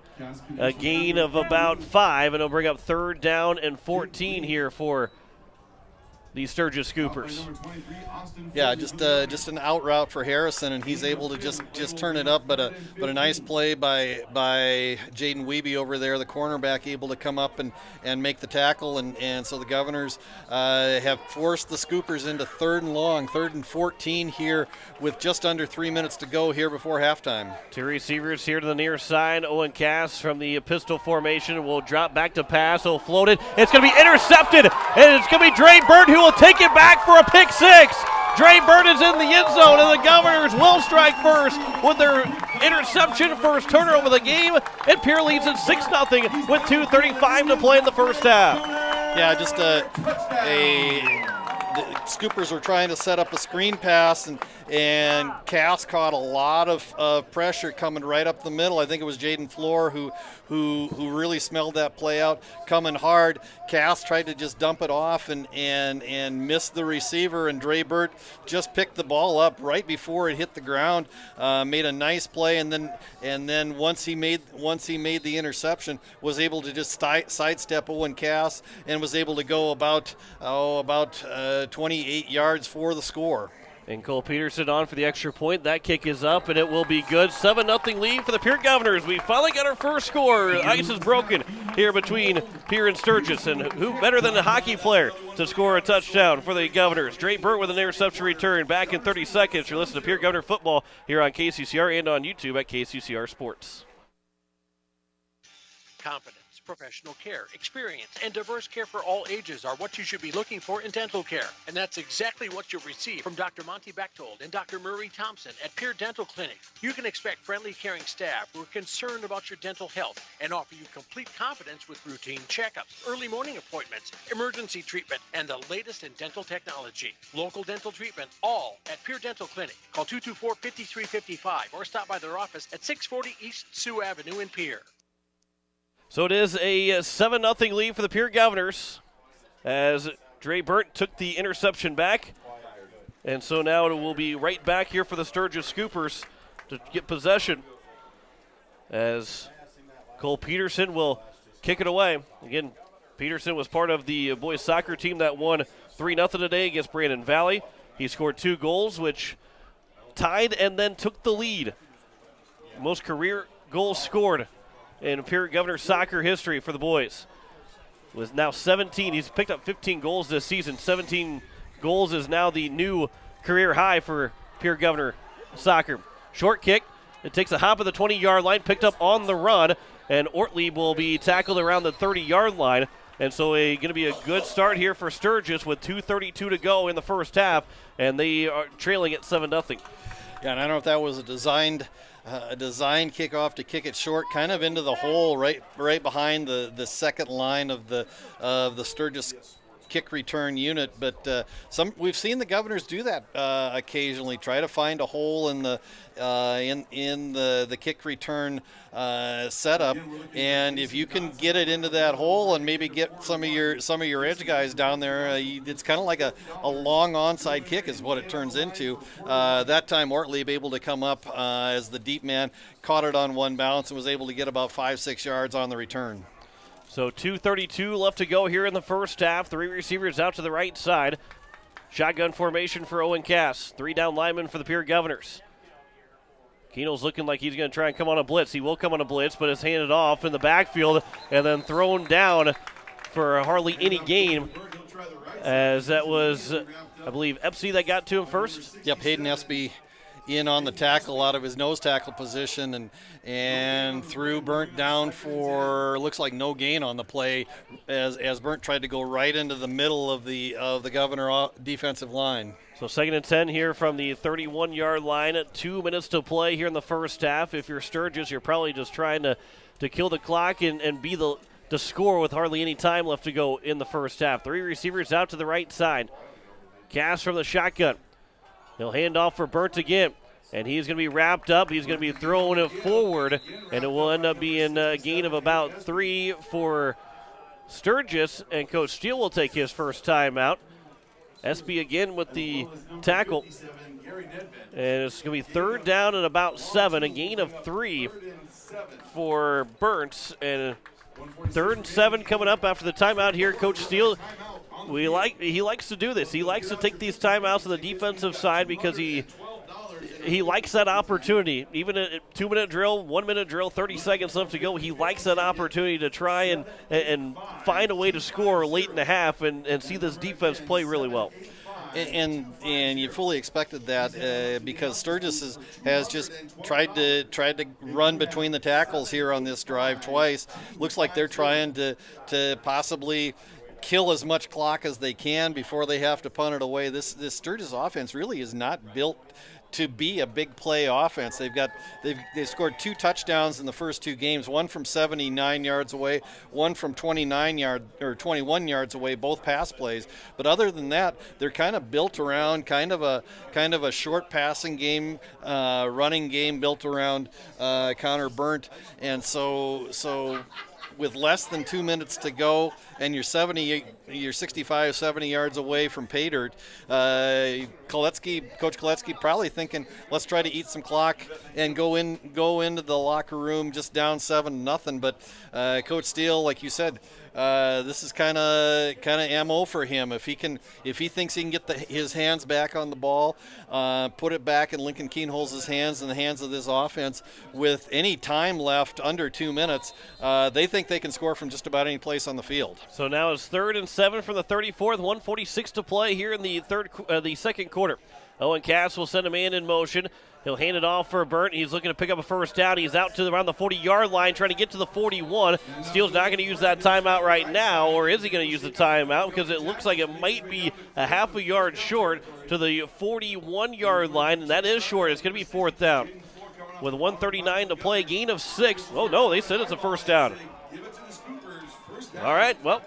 A gain of about 5, and it'll bring up third down and 14 here for the Sturgis Scoopers. Yeah, just an out route for Harrison, and he's able to just turn it up. But a nice play by Jaden Wiebe over there, the cornerback, able to come up and make the tackle, and so the Governors have forced the Scoopers into third and long, 3rd and 14 here with just under 3 minutes to go here before halftime. Two receivers here to the near side. Owen Cass from the pistol formation will drop back to pass. He'll float it. It's going to be intercepted, and it's going to be Dre Bird who will take it back for a pick 6. Dre Bird is in the end zone, and the Governors will strike first with their interception, first turnover of the game, and Pierre leads at 6-0 with 2:35 to play in the first half. Yeah, just the Scoopers were trying to set up a screen pass, and Cass caught a lot of pressure coming right up the middle. I think it was Jaden Floor who really smelled that play out coming hard. Cass tried to just dump it off and missed the receiver, and Dre Burt just picked the ball up right before it hit the ground, made a nice play, and then once he made the interception, was able to just sidestep Owen Cass and was able to go about 28 yards for the score. And Cole Peterson on for the extra point. That kick is up, and it will be good. 7-0 lead for the Pierre Governors. We finally got our first score. Ice is broken here between Pierre and Sturgis, and who better than a hockey player to score a touchdown for the Governors. Dre Burt with an interception return. Back in 30 seconds. You're listening to Pierre Governor Football here on KCCR and on YouTube at KCCR Sports. Confidence, professional care, experience, and diverse care for all ages are what you should be looking for in dental care. And that's exactly what you'll receive from Dr. Monty Bechtold and Dr. Murray Thompson at Pierre Dental Clinic. You can expect friendly, caring staff who are concerned about your dental health and offer you complete confidence with routine checkups, early morning appointments, emergency treatment, and the latest in dental technology. Local dental treatment, all at Pierre Dental Clinic. Call 224-5355 or stop by their office at 640 East Sioux Avenue in Pierre. So it is a 7-0 lead for the Pierre Governors as Dre Burt took the interception back. And so now it will be right back here for the Sturgis Scoopers to get possession as Cole Peterson will kick it away. Again, Peterson was part of the boys soccer team that won 3-0 today against Brandon Valley. He scored 2 goals, which tied and then took the lead. Most career goals scored in Pierre Governor soccer history for the boys. Was now 17. He's picked up 15 goals this season. 17 goals is now the new career high for Pierre Governor soccer. Short kick. It takes a hop of the 20-yard line, picked up on the run, and Ortlieb will be tackled around the 30-yard line. And so going to be a good start here for Sturgis with 2:32 to go in the first half, and they are trailing at 7-0. Yeah, and I don't know if that was a designed kickoff to kick it short, kind of into the hole right behind the second line of the Sturgis kick return unit. But we've seen the Governors do that occasionally, try to find a hole in the kick return setup, and if you can get it into that hole and maybe get some of your edge guys down there, it's kind of like a long onside kick is what it turns into. That time Ortlieb able to come up as the deep man, caught it on one bounce and was able to get about 5-6 yards on the return. So 2:32 left to go here in the first half. 3 receivers out to the right side. Shotgun formation for Owen Cass. 3 down linemen for the Pierre Governors. Keenel's looking like he's going to try and come on a blitz. He will come on a blitz, but it's handed off in the backfield and then thrown down for hardly any gain, as that was, I believe, Epsy that got to him first. Yep, Hayden Epsy in on the tackle out of his nose tackle position and threw Burnt down for looks like no gain on the play as Burnt tried to go right into the middle of the Governor defensive line. So 2nd and 10 here from the 31-yard line. 2 minutes to play here in the first half. If you're Sturgis, you're probably just trying to kill the clock and be the score with hardly any time left to go in the first half. 3 receivers out to the right side. Cass from the shotgun. He'll hand off for Burnt again. And he's going to be wrapped up. He's going to be throwing it forward. And it will end up being a gain of about 3 for Sturgis. And Coach Steele will take his first time out. SB again with the tackle. And it's going to be 3rd down and about 7. A gain of 3 for Burnt. And 3rd and 7 coming up after the timeout here. Coach Steele, he likes to do this. He likes to take these timeouts on the defensive side because he likes that opportunity. Even a 2-minute drill, 1-minute drill, 30 seconds left to go, he likes that opportunity to try and find a way to score late in the half and see this defense play really well. And you fully expected that because Sturgis has just tried to run between the tackles here on this drive twice. Looks like they're trying to possibly kill as much clock as they can before they have to punt it away. This Sturgis offense really is not built to be a big play offense. They've scored 2 touchdowns in the first 2 games, one from 79 yards away, one from 21 yards away, both pass plays. But other than that, they're kind of built around kind of a short passing game, running game built around Connor Burnt. And so with less than 2 minutes to go and you're 65, 70 yards away from pay dirt, Coach Kolecki probably thinking, let's try to eat some clock and go into the locker room just down 7-0. But Coach Steele, like you said, this is kind of MO for him. If he thinks he can get his hands back on the ball, put it back in Lincoln Keenholz's hands and the hands of this offense with any time left under 2 minutes, they think they can score from just about any place on the field. So now it's 3rd and 7 from the 34th, 1:46 to play here in the second quarter. Owen Cass will send a man in motion. He'll hand it off for Burnt. He's looking to pick up a first down. He's out to around the 40-yard line, trying to get to the 41. Steele's not going to use that timeout right now, or is he going to use the timeout? Because it looks like it might be a half a yard short to the 41-yard line, and that is short. It's going to be 4th down. With 1:39 to play, gain of 6. Oh, no, they said it's a first down. All right, well.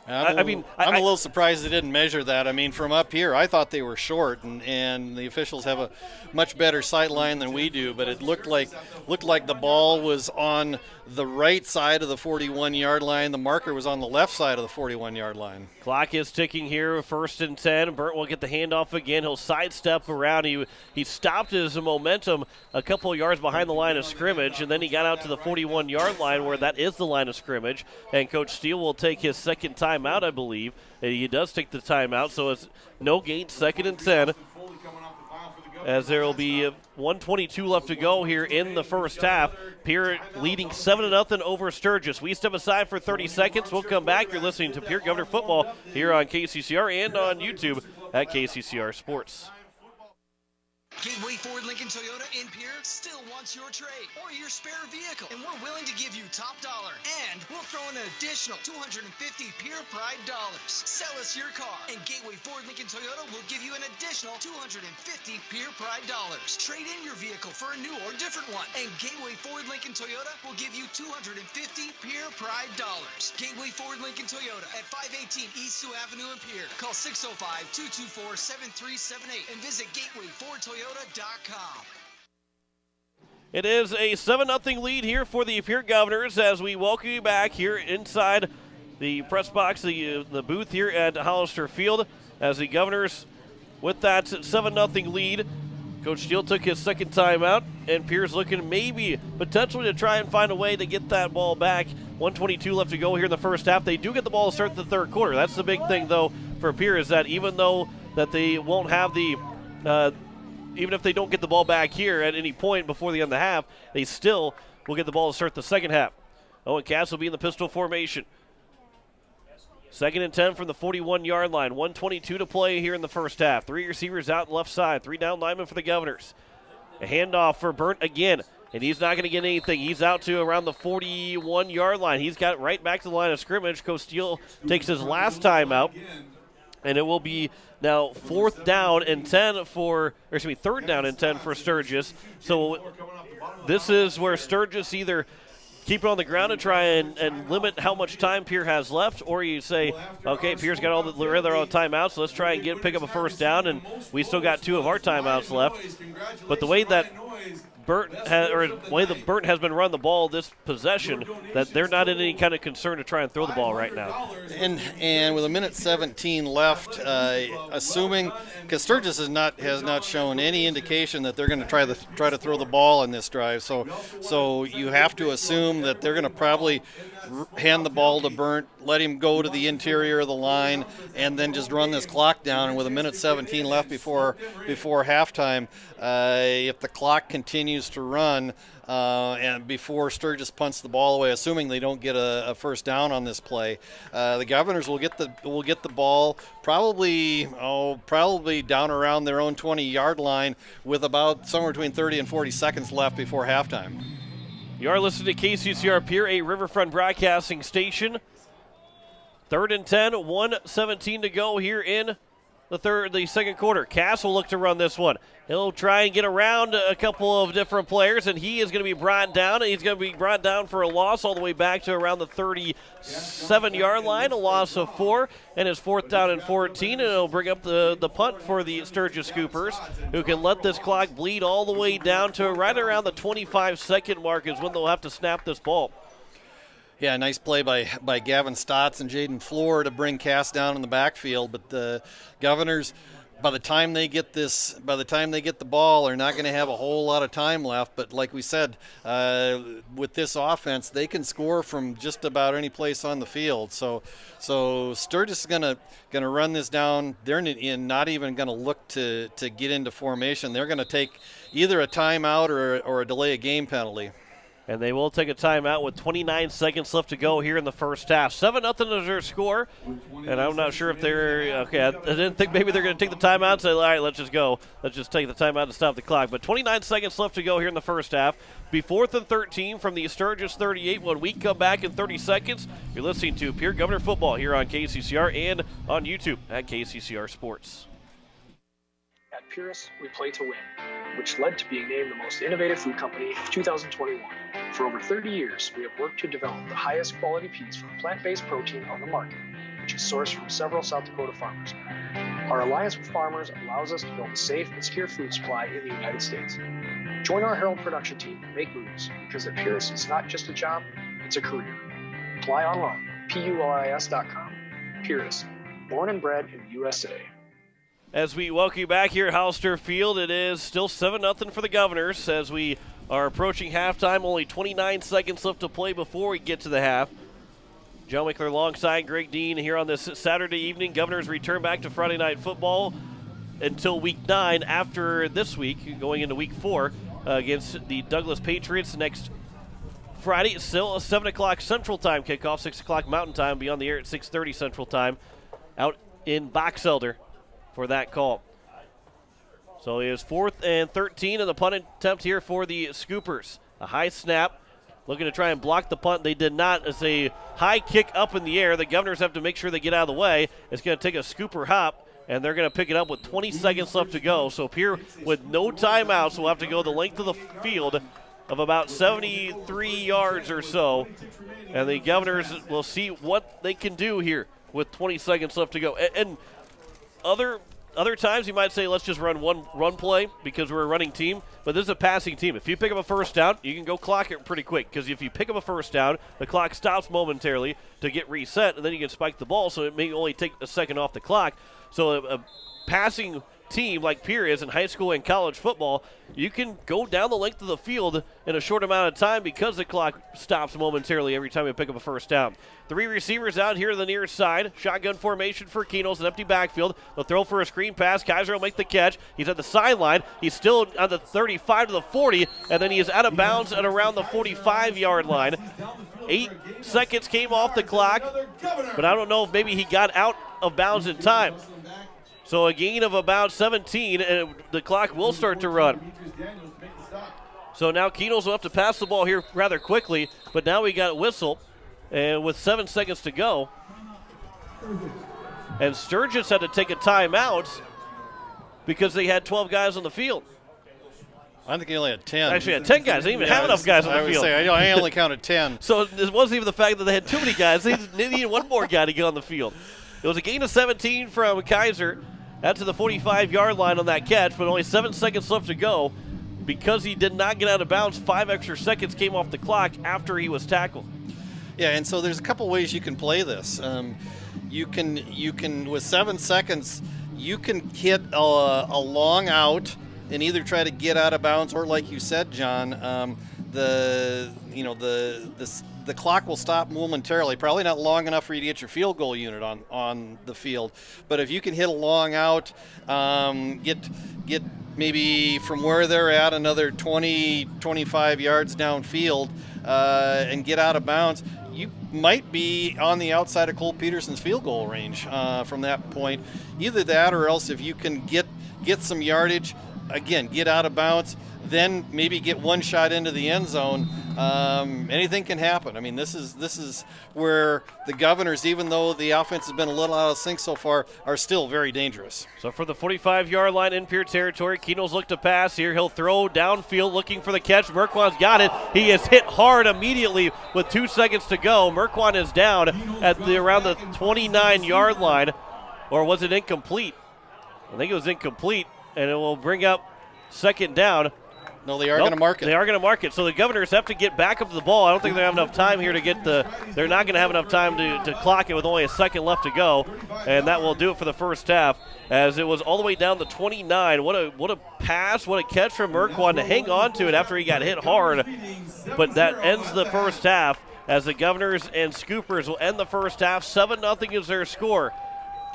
I'm a little surprised they didn't measure that. I mean, from up here, I thought they were short, and the officials have a much better sight line than we do. But it looked like the ball was on the right side of the 41-yard line. The marker was on the left side of the 41-yard line. Clock is ticking here. 1st and 10. Burnt will get the handoff again. He'll sidestep around. He stopped his momentum a couple of yards behind the line of scrimmage, and then he got out to the 41-yard line where that is the line of scrimmage. And Coach Steele will take his second timeout, I believe. He does take the timeout, so it's no gain, 2nd and 10. As there will be 1:22 left to go here in the first half. Pierre leading 7-0 over Sturgis. We step aside for 30 seconds. We'll come back. You're listening to Pierre Governor Football here on KCCR and on YouTube at KCCR Sports. Gateway Ford Lincoln Toyota in Pierre still wants your trade or your spare vehicle, and we're willing to give you top dollar, and we'll throw in an additional 250 Pierre Pride dollars. Sell us your car, and Gateway Ford Lincoln Toyota will give you an additional 250 Pierre Pride dollars. Trade in your vehicle for a new or different one, and Gateway Ford Lincoln Toyota will give you 250 Pierre Pride dollars. Gateway Ford Lincoln Toyota at 518 East Sioux Avenue in Pierre. Call 605-224-7378 and visit GatewayFordToyota.com. It is a 7-0 lead here for the Pierre Governors as we welcome you back here inside the press box, the booth here at Hollister Field, as the Governors with that 7-0 lead. Coach Steele took his second timeout, and Pierre's looking maybe potentially to try and find a way to get that ball back. 1:22 left to go here in the first half. They do get the ball to start the third quarter. That's the big thing, though, for Pierre, is that even though that they won't have the even if they don't get the ball back here at any point before the end of the half, they still will get the ball to start the second half. Owen Cass will be in the pistol formation. 2nd and 10 from the 41-yard line. 1:22 to play here in the first half. 3 receivers out left side. 3 down linemen for the Governors. A handoff for Burnt again, and he's not going to get anything. He's out to around the 41-yard line. He's got right back to the line of scrimmage. Coach Steele takes his last time out, and it will be now 3rd down and 10 for Sturgis. So this is where Sturgis either keep it on the ground and try and limit how much time Pierre has left, or you say, okay, Pierre's got all the timeouts, so let's try and pick up a 1st down, and we still got 2 of our timeouts left. But the way that Burnt has been running the ball this possession, that they're not in any kind of concern to try and throw the ball right now. And with 1:17 left, assuming, because Sturgis has not shown any indication that they're going to try to throw the ball in this drive, so you have to assume that they're going to probably hand the ball to Burnt, let him go to the interior of the line, and then just run this clock down. And with 1:17 left before halftime, if the clock continues to run and before Sturgis punts the ball away, assuming they don't get a 1st down on this play, the Governors will get the ball probably down around their own 20-yard line with about somewhere between 30 and 40 seconds left before halftime. You are listening to KCCR Pierre, a Riverfront broadcasting station. 3rd and 10, 1:17 to go here in the second quarter. Cass will look to run this one. He'll try and get around a couple of different players, and he is going to be brought down. And he's going to be brought down for a loss all the way back to around the 37-yard line, a loss of 4, and it's 4th down and 14, and it'll bring up the punt for the Sturgis Scoopers, who can let this clock bleed all the way down to right around the 25-second mark is when they'll have to snap this ball. Yeah, nice play by Gavin Stotts and Jaden Floor to bring Cass down in the backfield, but the Governors, by the time they get the ball, are not going to have a whole lot of time left. But like we said, with this offense, they can score from just about any place on the field. So Sturgis is going to run this down. They're not even going to look to get into formation. They're going to take either a timeout or a delay of game penalty. And they will take a timeout with 29 seconds left to go here in the first half. 7-0 is their score. And I'm not sure if they're – okay, I didn't think maybe they're going to take the timeout and say, all right, let's just go. Let's just take the timeout to stop the clock. But 29 seconds left to go here in the first half. Be 4th and 13 from the Sturgis 38 when we come back in 30 seconds. You're listening to Pierre Governor Football here on KCCR and on YouTube at KCCR Sports. At Pierce, we play to win, which led to being named the most innovative food company of 2021. For over 30 years, we have worked to develop the highest quality peas from plant-based protein on the market, which is sourced from several South Dakota farmers. Our alliance with farmers allows us to build a safe and secure food supply in the United States. Join our Herald production team and make moves, because at Pierce, it's not just a job, it's a career. Apply online, PURIS.com. Pierce, born and bred in the USA. As we welcome you back here at Hollister Field, it is still 7-0 for the Governors as we are approaching halftime. Only 29 seconds left to play before we get to the half. Joe Wickler alongside Greg Dean here on this Saturday evening. Governors return back to Friday Night Football until Week 9 after this week, going into Week 4 against the Douglas Patriots next Friday. It's still a 7 o'clock Central Time kickoff, 6 o'clock Mountain Time. Be on the air at 6:30 Central Time out in Box Elder for that call. So it is 4th and 13 in the punt attempt here for the Scoopers. A high snap, looking to try and block the punt. They did not. It's a high kick up in the air. The Governors have to make sure they get out of the way. It's going to take a Scooper hop, and they're going to pick it up with 20 seconds left to go. So Pierre, with no timeouts, will have to go the length of the field of about 73 yards or so. And the Governors will see what they can do here with 20 seconds left to go. And other times you might say, let's just run one run play because we're a running team, but this is a passing team. If you pick up a 1st down, you can go clock it pretty quick, because if you pick up a 1st down, the clock stops momentarily to get reset, and then you can spike the ball, so it may only take a second off the clock. So a passing team like Pierre is in high school and college football, you can go down the length of the field in a short amount of time because the clock stops momentarily every time you pick up a first down. 3 receivers out here on the near side. Shotgun formation for Keno's, an empty backfield. They'll throw for a screen pass. Kaiser will make the catch. He's at the sideline. He's still on the 35 to the 40, and then he is out of bounds at around the 45-yard line. 8 seconds came off the clock, but I don't know if maybe he got out of bounds in time. So a gain of about 17, and the clock will start to run. So now Keno's will have to pass the ball here rather quickly, but now we got a whistle, and with 7 seconds to go. And Sturgis had to take a timeout because they had 12 guys on the field. I think he only had 10. Actually, had 10 guys. They didn't even have enough guys on the field. I only counted 10. So it wasn't even the fact that they had too many guys. They needed one more guy to get on the field. It was a gain of 17 from Kaiser out to the 45-yard line on that catch, but only 7 seconds left to go. Because he did not get out of bounds, 5 extra seconds came off the clock after he was tackled. Yeah, and so there's a couple ways you can play this. You can with 7 seconds, you can hit a long out and either try to get out of bounds or, like you said, John, the clock will stop momentarily. Probably not long enough for you to get your field goal unit on the field, but if you can hit a long out, get maybe from where they're at another 20, 25 yards downfield and get out of bounds, you might be on the outside of Cole Peterson's field goal range from that point. Either that or else if you can get some yardage, again, get out of bounds, then maybe get one shot into the end zone. Anything can happen. I mean, this is where the Governors, even though the offense has been a little out of sync so far, are still very dangerous. So for the 45-yard line in Pierre territory, Keno's look to pass here. He'll throw downfield looking for the catch. Merquan's got it. He is hit hard immediately with 2 seconds to go. Merquan is down at around the 29-yard line. Or was it incomplete? I think it was incomplete, and it will bring up second down. No, they are going to mark it. They are going to mark it. So the Governors have to get back up to the ball. I don't think they have enough time here to get they're not going to have enough time to clock it with only a second left to go. And that will do it for the first half as it was all the way down to 29. What a pass, what a catch from Merquan to hang on to it after he got hit hard. But that ends the first half as the Governors and Scoopers will end the first half. 7-0 is their score.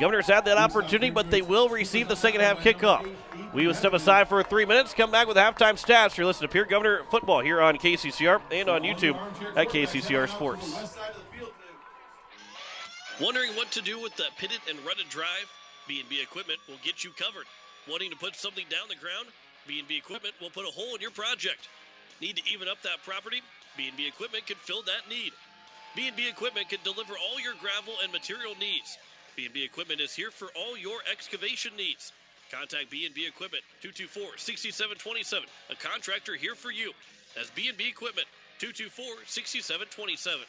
Governors had that opportunity, but they will receive the second half kickoff. We will step aside for 3 minutes, come back with halftime stats. You're listening to Pierre Governor Football here on KCCR and on YouTube at KCCR Sports. Wondering what to do with the pitted and rutted drive? B&B Equipment will get you covered. Wanting to put something down the ground? B&B Equipment will put a hole in your project. Need to even up that property? B&B Equipment can fill that need. B&B Equipment can deliver all your gravel and material needs. B&B Equipment is here for all your excavation needs. Contact B&B Equipment, 224-6727. A contractor here for you. That's B&B Equipment, 224-6727.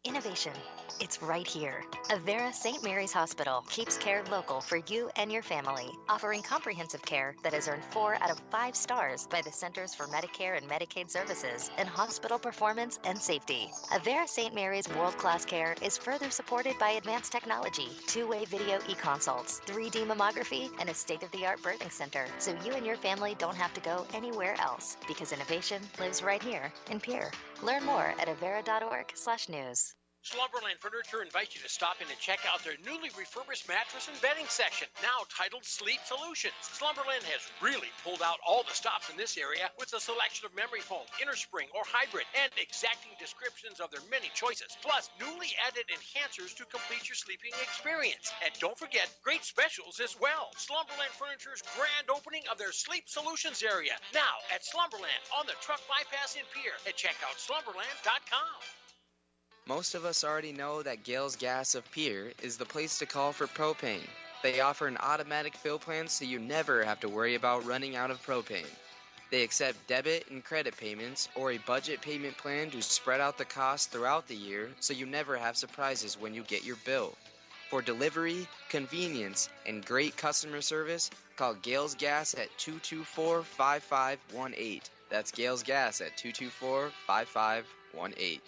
Innovation. It's right here. Avera St. Mary's Hospital keeps care local for you and your family, offering comprehensive care that has earned 4 out of 5 stars by the Centers for Medicare and Medicaid Services in hospital performance and safety. Avera St. Mary's world-class care is further supported by advanced technology, 2-way video e-consults, 3D mammography, and a state-of-the-art birthing center, so you and your family don't have to go anywhere else, because innovation lives right here in Pierre. Learn more at avera.org/news. Slumberland Furniture invites you to stop in and check out their newly refurbished mattress and bedding section, now titled Sleep Solutions. Slumberland has really pulled out all the stops in this area with a selection of memory foam, innerspring, or hybrid, and exacting descriptions of their many choices, plus newly added enhancers to complete your sleeping experience. And don't forget, great specials as well. Slumberland Furniture's grand opening of their Sleep Solutions area, now at Slumberland on the truck bypass in Pierre, and check out slumberland.com. Most of us already know that Gales Gas of Pierre is the place to call for propane. They offer an automatic fill plan so you never have to worry about running out of propane. They accept debit and credit payments or a budget payment plan to spread out the cost throughout the year so you never have surprises when you get your bill. For delivery, convenience, and great customer service, call Gales Gas at 224-5518. That's Gales Gas at 224-5518.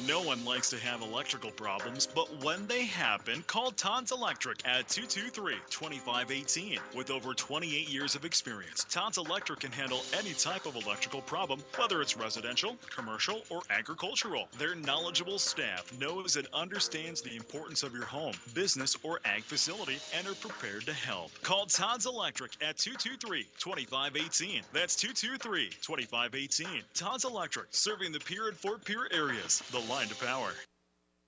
No one likes to have electrical problems, but when they happen, call Todd's Electric at 223-2518. With over 28 years of experience, Todd's Electric can handle any type of electrical problem, whether it's residential, commercial, or agricultural. Their knowledgeable staff knows and understands the importance of your home, business, or ag facility and are prepared to help. Call Todd's Electric at 223-2518. That's 223-2518. Todd's Electric, serving the Pierre and Fort Pierre areas. The line to power.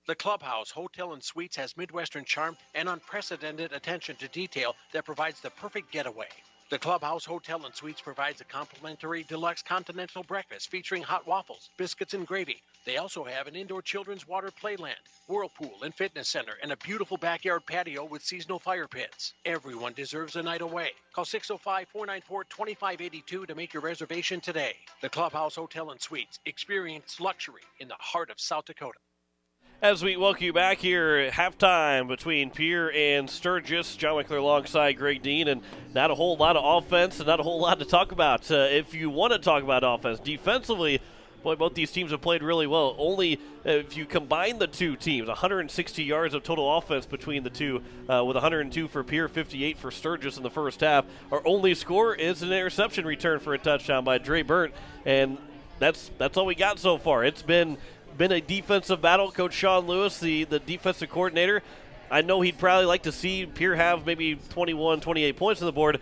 The Clubhouse Hotel and Suites has Midwestern charm and unprecedented attention to detail that provides the perfect getaway. The Clubhouse Hotel and Suites provides a complimentary deluxe continental breakfast featuring hot waffles, biscuits, and gravy. They also have an indoor children's water playland, whirlpool and fitness center, and a beautiful backyard patio with seasonal fire pits. Everyone deserves a night away. Call 605-494-2582 to make your reservation today. The Clubhouse Hotel and Suites. Experience luxury in the heart of South Dakota. As we welcome you back here at halftime between Pierre and Sturgis, John Wickler alongside Greg Dean, and not a whole lot of offense and not a whole lot to talk about. If you want to talk about offense, defensively, boy, both these teams have played really well. Only if you combine the two teams, 160 yards of total offense between the two, with 102 for Pierre, 58 for Sturgis in the first half. Our only score is an interception return for a touchdown by Dre Burnt, and that's all we got so far. It's been a defensive battle. Coach Sean Lewis, the defensive coordinator, I know he'd probably like to see Pierre have maybe 21, 28 points on the board,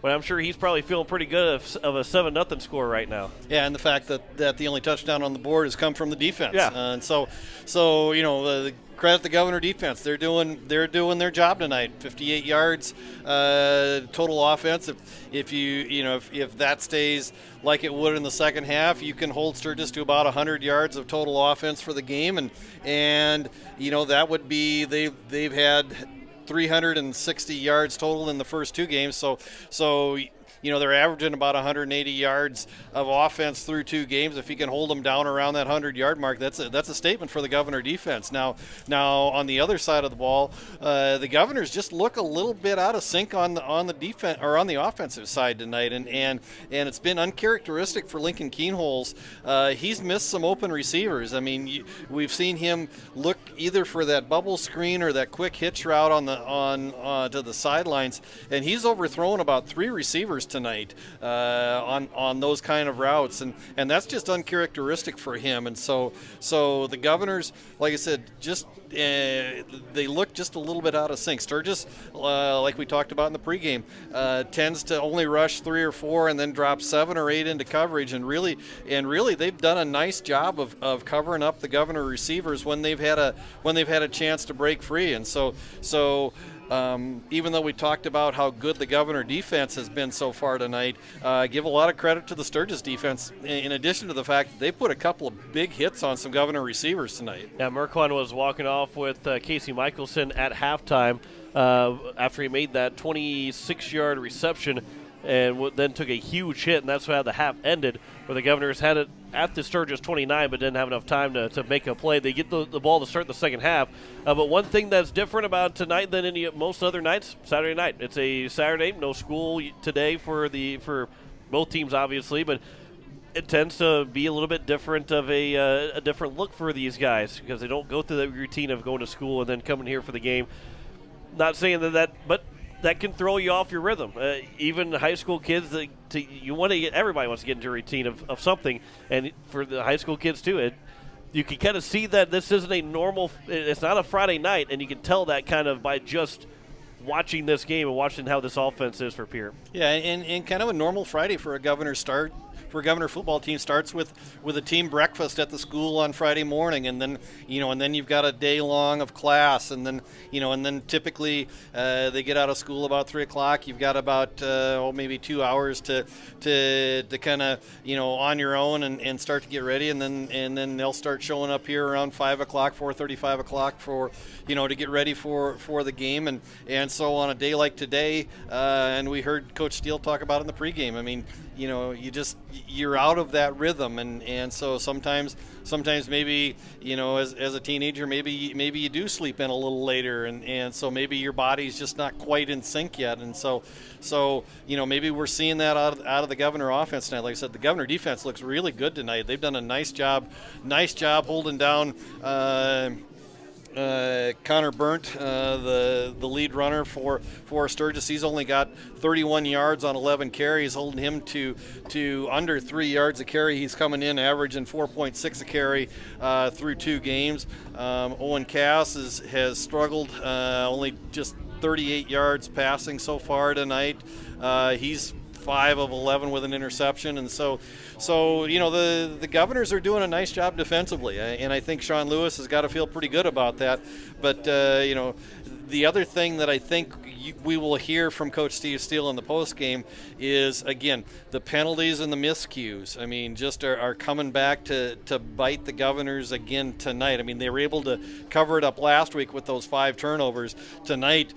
but I'm sure he's probably feeling pretty good of a 7-0 score right now. Yeah, and the fact that the only touchdown on the board has come from the defense. Yeah. And so the credit the Governor defense. They're doing their job tonight. 58 yards total offense. If that stays like it would in the second half, you can hold Sturgis to about 100 yards of total offense for the game, and that would be they've had 360 yards total in the first two games. So they're averaging about 180 yards of offense through two games. If you can hold them down around that 100-yard mark, that's a statement for the Governor defense. Now on the other side of the ball, the Governors just look a little bit out of sync on the defense or on the offensive side tonight, and it's been uncharacteristic for Lincoln Keenholz. He's missed some open receivers. I mean, we've seen him look either for that bubble screen or that quick hitch route to the sidelines, and he's overthrown about 3 receivers tonight on those kind of routes, and that's just uncharacteristic for him. And so the Governors, like I said, just they look just a little bit out of sync. Sturgis, like we talked about in the pregame, tends to only rush 3 or 4 and then drop 7 or 8 into coverage, and really they've done a nice job of covering up the Governor receivers when they've had a chance to break free. And so even though we talked about how good the Governor defense has been so far tonight, give a lot of credit to the Sturgis defense, in addition to the fact that they put a couple of big hits on some Governor receivers tonight. Yeah, Merquan was walking off with Casey Michelson at halftime after he made that 26-yard reception and then took a huge hit, and that's how the half ended, where the Governors had it at the Sturgis 29 but didn't have enough time to make a play. They get the ball to start the second half. But one thing that's different about tonight than most other nights, Saturday night. It's a Saturday, no school today for both teams, obviously, but it tends to be a little bit different of a different look for these guys because they don't go through the routine of going to school and then coming here for the game. Not saying but that can throw you off your rhythm. Even high school kids, everybody wants to get into a routine of something, and for the high school kids too, you can kind of see that this isn't a normal. It's not a Friday night, and you can tell that kind of by just watching this game and watching how this offense is for Pierre. Yeah, and kind of a normal Friday for a Governor start. For a Governor football team starts with a team breakfast at the school on Friday morning, and then you've got a day long of class, and then typically they get out of school about 3 o'clock. You've got about maybe 2 hours to kind of on your own and start to get ready, and then they'll start showing up here around 5 o'clock, 4:30, 5 o'clock for to get ready for the game, and so on a day like today, and we heard Coach Steele talk about it in the pregame. I mean, you're out of that rhythm, and so sometimes maybe, as a teenager, maybe you do sleep in a little later, and so maybe your body's just not quite in sync yet, and so maybe we're seeing that out of the Governor offense tonight. Like I said, the Governor defense looks really good tonight. They've done a nice job holding down Connor Burnt, the lead runner for Sturgis. He's only got 31 yards on 11 carries, holding him to under 3 yards a carry. He's coming in averaging 4.6 a carry through 2 games. Owen Cass has struggled, only just 38 yards passing so far tonight. He's 5 of 11 with an interception, and so the Governors are doing a nice job defensively, and I think Sean Lewis has got to feel pretty good about that. But the other thing that I think we will hear from Coach Steve Steele in the post game is, again, the penalties and the miscues. I mean, just are coming back to bite the Governors again tonight. I mean, they were able to cover it up last week with those 5 turnovers. Tonight,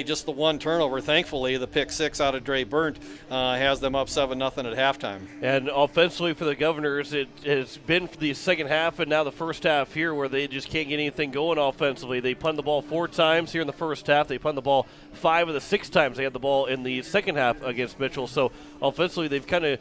just the 1 turnover. Thankfully, the pick 6 out of Dre Burnt has them up 7-0 at halftime. And offensively for the Governors, it has been for the second half and now the first half here where they just can't get anything going offensively. They punted the ball 4 times here in the first half. They punted the ball 5 of the 6 times they had the ball in the second half against Mitchell. So offensively, they've kind of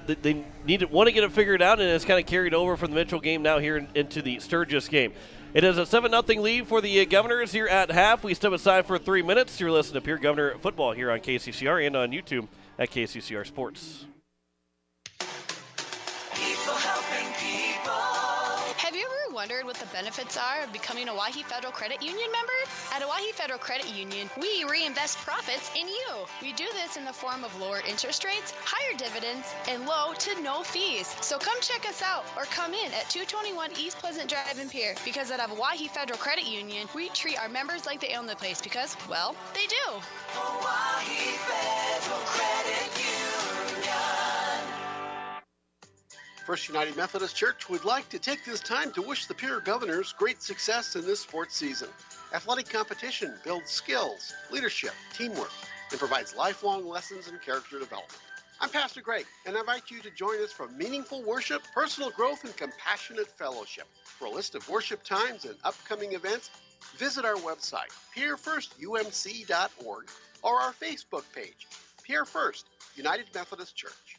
they want to get it figured out, and it's kind of carried over from the Mitchell game now here into the Sturgis game. It is a 7-0 lead for the Governors here at half. We step aside for 3 minutes. You're listening to Pierre Governor Football here on KCCR and on YouTube at KCCR Sports. People helping people. Have you ever wondered what the benefits are of becoming a Owyhee Federal Credit Union member? At Owyhee Federal Credit Union, we reinvest profits in you. We do this in the form of lower interest rates, higher dividends, and low to no fees. So come check us out or come in at 221 East Pleasant Drive in Pierre, because at Owyhee Federal Credit Union, we treat our members like they own the place because, well, they do. Owyhee Federal Credit Union. First United Methodist Church would like to take this time to wish the Pierre Governors great success in this sports season. Athletic competition builds skills, leadership, teamwork, and provides lifelong lessons in character development. I'm Pastor Greg, and I invite you to join us for meaningful worship, personal growth, and compassionate fellowship. For a list of worship times and upcoming events, visit our website, pierrefirstumc.org, or our Facebook page, Pierre First United Methodist Church.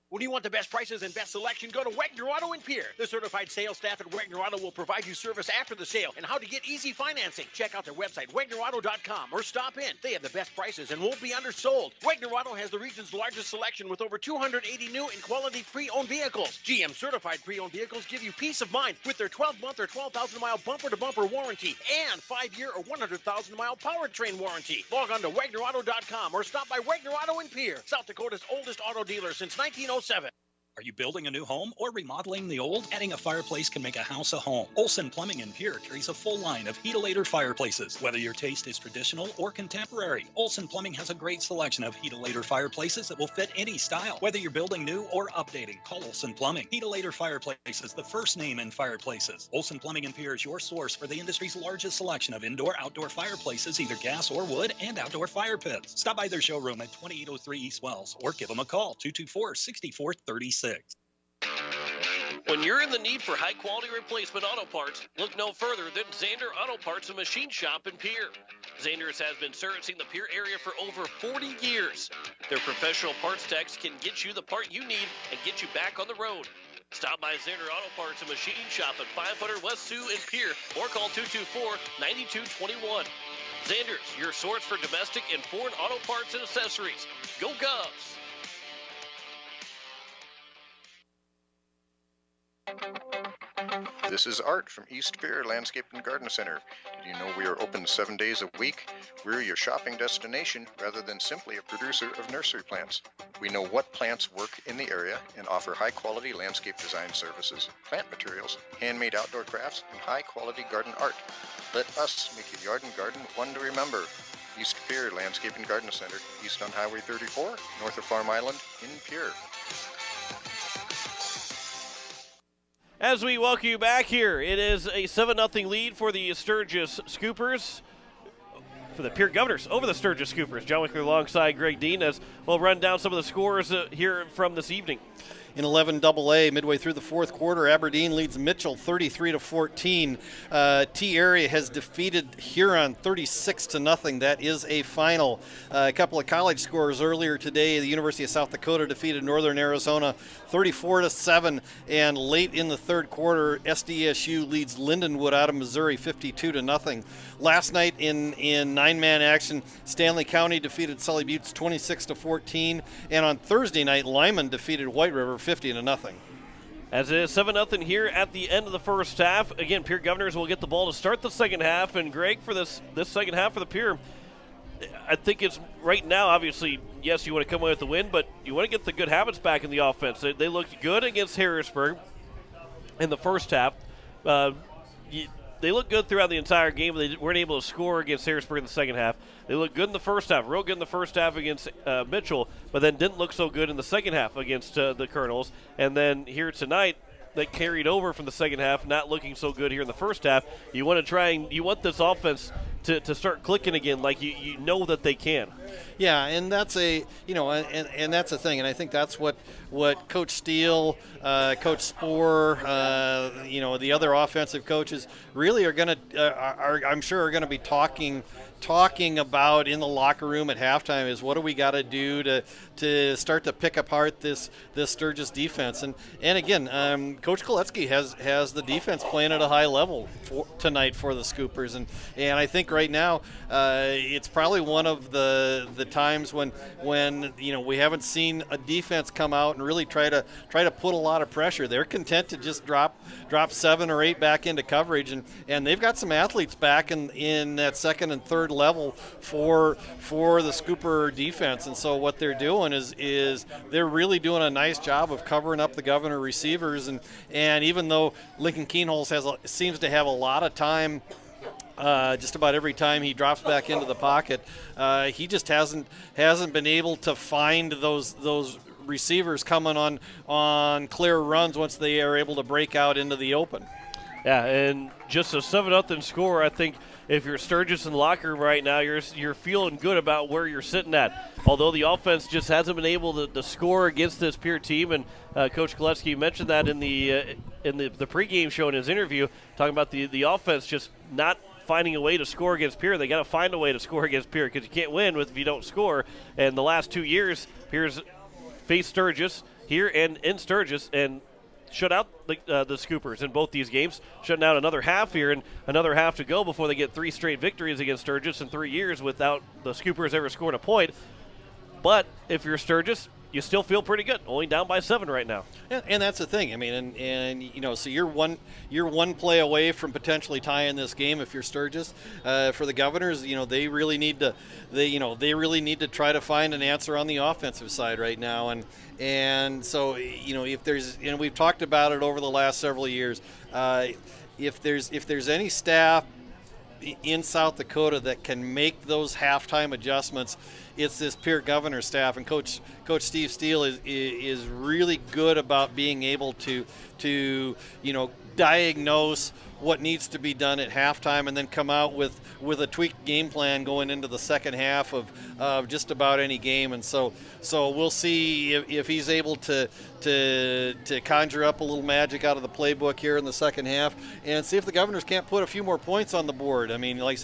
When you want the best prices and best selection, go to Wegner Auto in Pierre. The certified sales staff at Wegner Auto will provide you service after the sale and how to get easy financing. Check out their website, WegnerAuto.com, or stop in. They have the best prices and won't be undersold. Wegner Auto has the region's largest selection with over 280 new and quality pre-owned vehicles. GM certified pre-owned vehicles give you peace of mind with their 12-month or 12,000-mile bumper-to-bumper warranty and 5-year or 100,000-mile powertrain warranty. Log on to WegnerAuto.com or stop by Wegner Auto in Pierre, South Dakota's oldest auto dealer since 1907. Are you building a new home or remodeling the old? Adding a fireplace can make a house a home. Olson Plumbing in Pierre carries a full line of Heat-O-Lator fireplaces. Whether your taste is traditional or contemporary, Olson Plumbing has a great selection of Heat-O-Lator fireplaces that will fit any style. Whether you're building new or updating, call Olson Plumbing. Heat-O-Lator fireplaces, the first name in fireplaces. Olson Plumbing in Pierre is your source for the industry's largest selection of indoor-outdoor fireplaces, either gas or wood, and outdoor fire pits. Stop by their showroom at 2803 East Wells or give them a call, 224-6436. When you're in the need for high-quality replacement auto parts, look no further than Zander Auto Parts and Machine Shop in Pierre. Zander's has been servicing the Pierre area for over 40 years. Their professional parts techs can get you the part you need and get you back on the road. Stop by Zander Auto Parts and Machine Shop at 500 West Sioux in Pierre or call 224-9221. Zander's, your source for domestic and foreign auto parts and accessories. Go Govs! This is Art from East Pierre Landscape and Garden Center. Did you know we are open 7 days a week? We're your shopping destination rather than simply a producer of nursery plants. We know what plants work in the area and offer high-quality landscape design services, plant materials, handmade outdoor crafts, and high-quality garden art. Let us make your yard and garden one to remember. East Pierre Landscape and Garden Center, east on Highway 34, north of Farm Island in Pierre. As we welcome you back here, it is a 7-0 lead for the Sturgis Scoopers. for the Pierre Governors over the Sturgis Scoopers. John Wickler alongside Greg Dean as we'll run down some of the scores here from this evening. In 11 AA, midway through the fourth quarter, Aberdeen leads Mitchell 33-14. T Area has defeated Huron 36-0. That is a final. A couple of college scores earlier today. The University of South Dakota defeated Northern Arizona 34-7, and late in the third quarter, SDSU leads Lindenwood out of Missouri 52-0. Last night in 9-man action, Stanley County defeated Sully Buttes 26-14, and on Thursday night, Lyman defeated White River 50-0. As it is 7-0 here at the end of the first half. Again, Pierre Governors will get the ball to start the second half. And Greg, for this second half for the Pierre, I think it's right now, obviously, yes, you want to come away with the win, but you want to get the good habits back in the offense. They looked good against Harrisburg in the first half. They looked good throughout the entire game. They weren't able to score against Harrisburg in the second half. They looked good in the first half, real good in the first half against Mitchell, but then didn't look so good in the second half against the Colonels. And then here tonight, they carried over from the second half, not looking so good here in the first half. You want to try and you want this offense to start clicking again, like you know that they can. Yeah, and that's and that's a thing, and I think that's what Coach Steele, Coach Spoor, the other offensive coaches really are going to, I'm sure, are going to be talking about in the locker room at halftime is what do we got to do to start to pick apart this Sturgis defense. And again, Coach Koletsky has the defense playing at a high level tonight for the Scoopers, and I think right now it's probably one of the times when we haven't seen a defense come out and really try to put a lot of pressure. They're content to just drop 7 or 8 back into coverage, and they've got some athletes back in that second and third level for the Scooper defense. And so what they're doing is they're really doing a nice job of covering up the Governor receivers, and even though Lincoln Keenholz seems to have a lot of time just about every time he drops back into the pocket, he just hasn't been able to find those receivers coming on clear runs once they are able to break out into the open. Yeah, and just a 7-0 score. I think if you're Sturgis in the locker room right now, you're feeling good about where you're sitting at. Although the offense just hasn't been able to score against this Pierre team, and Coach Koletsky mentioned that in the pregame show in his interview, talking about the offense just not finding a way to score against Pierre. They got to find a way to score against Pierre because you can't win if you don't score. And the last 2 years, Pierre's faced Sturgis here and in Sturgis and shut out the Scoopers in both these games, shutting out another half here and another half to go before they get 3 straight victories against Sturgis in 3 years without the Scoopers ever scoring a point. But if you're Sturgis, you still feel pretty good, only down by 7 right now. And that's the thing. I mean, and so you're one play away from potentially tying this game if you're Sturgis. For the Governors, they really need to try to find an answer on the offensive side right now. And so if there's, and we've talked about it over the last several years, if there's any staff in South Dakota that can make those halftime adjustments, it's this Pierre Governor staff, and Coach Steve Steele is really good about being able to diagnose what needs to be done at halftime and then come out with a tweaked game plan going into the second half of just about any game. And so we'll see if he's able to conjure up a little magic out of the playbook here in the second half and see if the Governors can't put a few more points on the board. I mean, like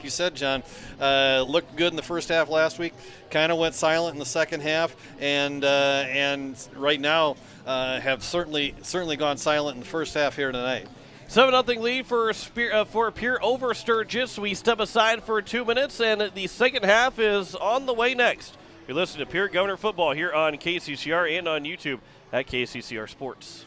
you said, John, looked good in the first half last week, kind of went silent in the second half, and right now have certainly gone silent in the first half here tonight. 7-0 lead for Pierre over Sturgis. We step aside for 2 minutes, and the second half is on the way next. You're listening to Pierre Governor Football here on KCCR and on YouTube at KCCR Sports.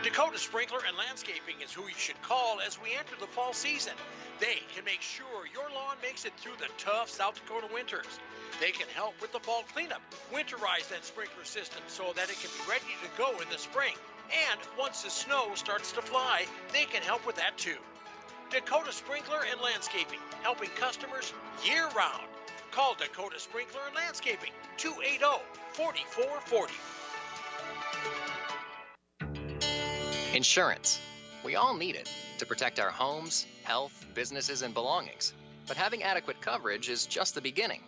Dakota Sprinkler and Landscaping is who you should call as we enter the fall season. They can make sure your lawn makes it through the tough South Dakota winters. They can help with the fall cleanup, winterize that sprinkler system so that it can be ready to go in the spring. And once the snow starts to fly, they can help with that too. Dakota Sprinkler and Landscaping, helping customers year-round. Call Dakota Sprinkler and Landscaping, 280-4440. Insurance. We all need it to protect our homes, health, businesses, and belongings. But having adequate coverage is just the beginning.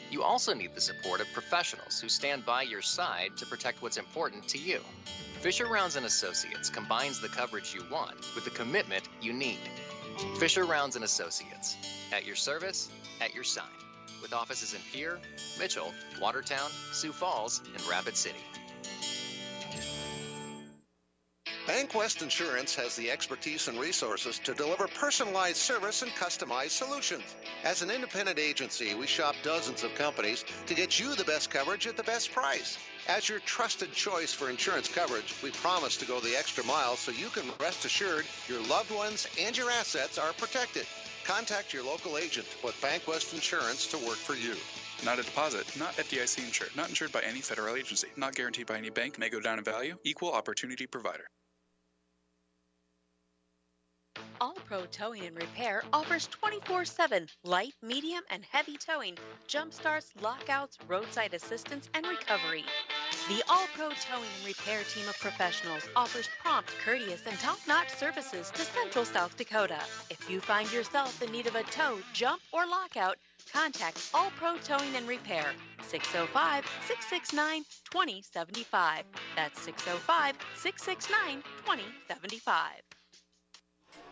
You also need the support of professionals who stand by your side to protect what's important to you. Fisher Rounds & Associates combines the coverage you want with the commitment you need. Fisher Rounds & Associates, at your service, at your side, with offices in Pierre, Mitchell, Watertown, Sioux Falls, and Rapid City. Bank West Insurance has the expertise and resources to deliver personalized service and customized solutions. As an independent agency, we shop dozens of companies to get you the best coverage at the best price. As your trusted choice for insurance coverage, we promise to go the extra mile so you can rest assured your loved ones and your assets are protected. Contact your local agent to put Bank West Insurance to work for you. Not a deposit, not FDIC insured, not insured by any federal agency, not guaranteed by any bank, may go down in value, equal opportunity provider. All Pro Towing and Repair offers 24/7 light, medium, and heavy towing, jump starts, lockouts, roadside assistance, and recovery. The All Pro Towing and Repair team of professionals offers prompt, courteous, and top-notch services to Central South Dakota. If you find yourself in need of a tow, jump, or lockout, contact All Pro Towing and Repair, 605-669-2075. That's 605-669-2075.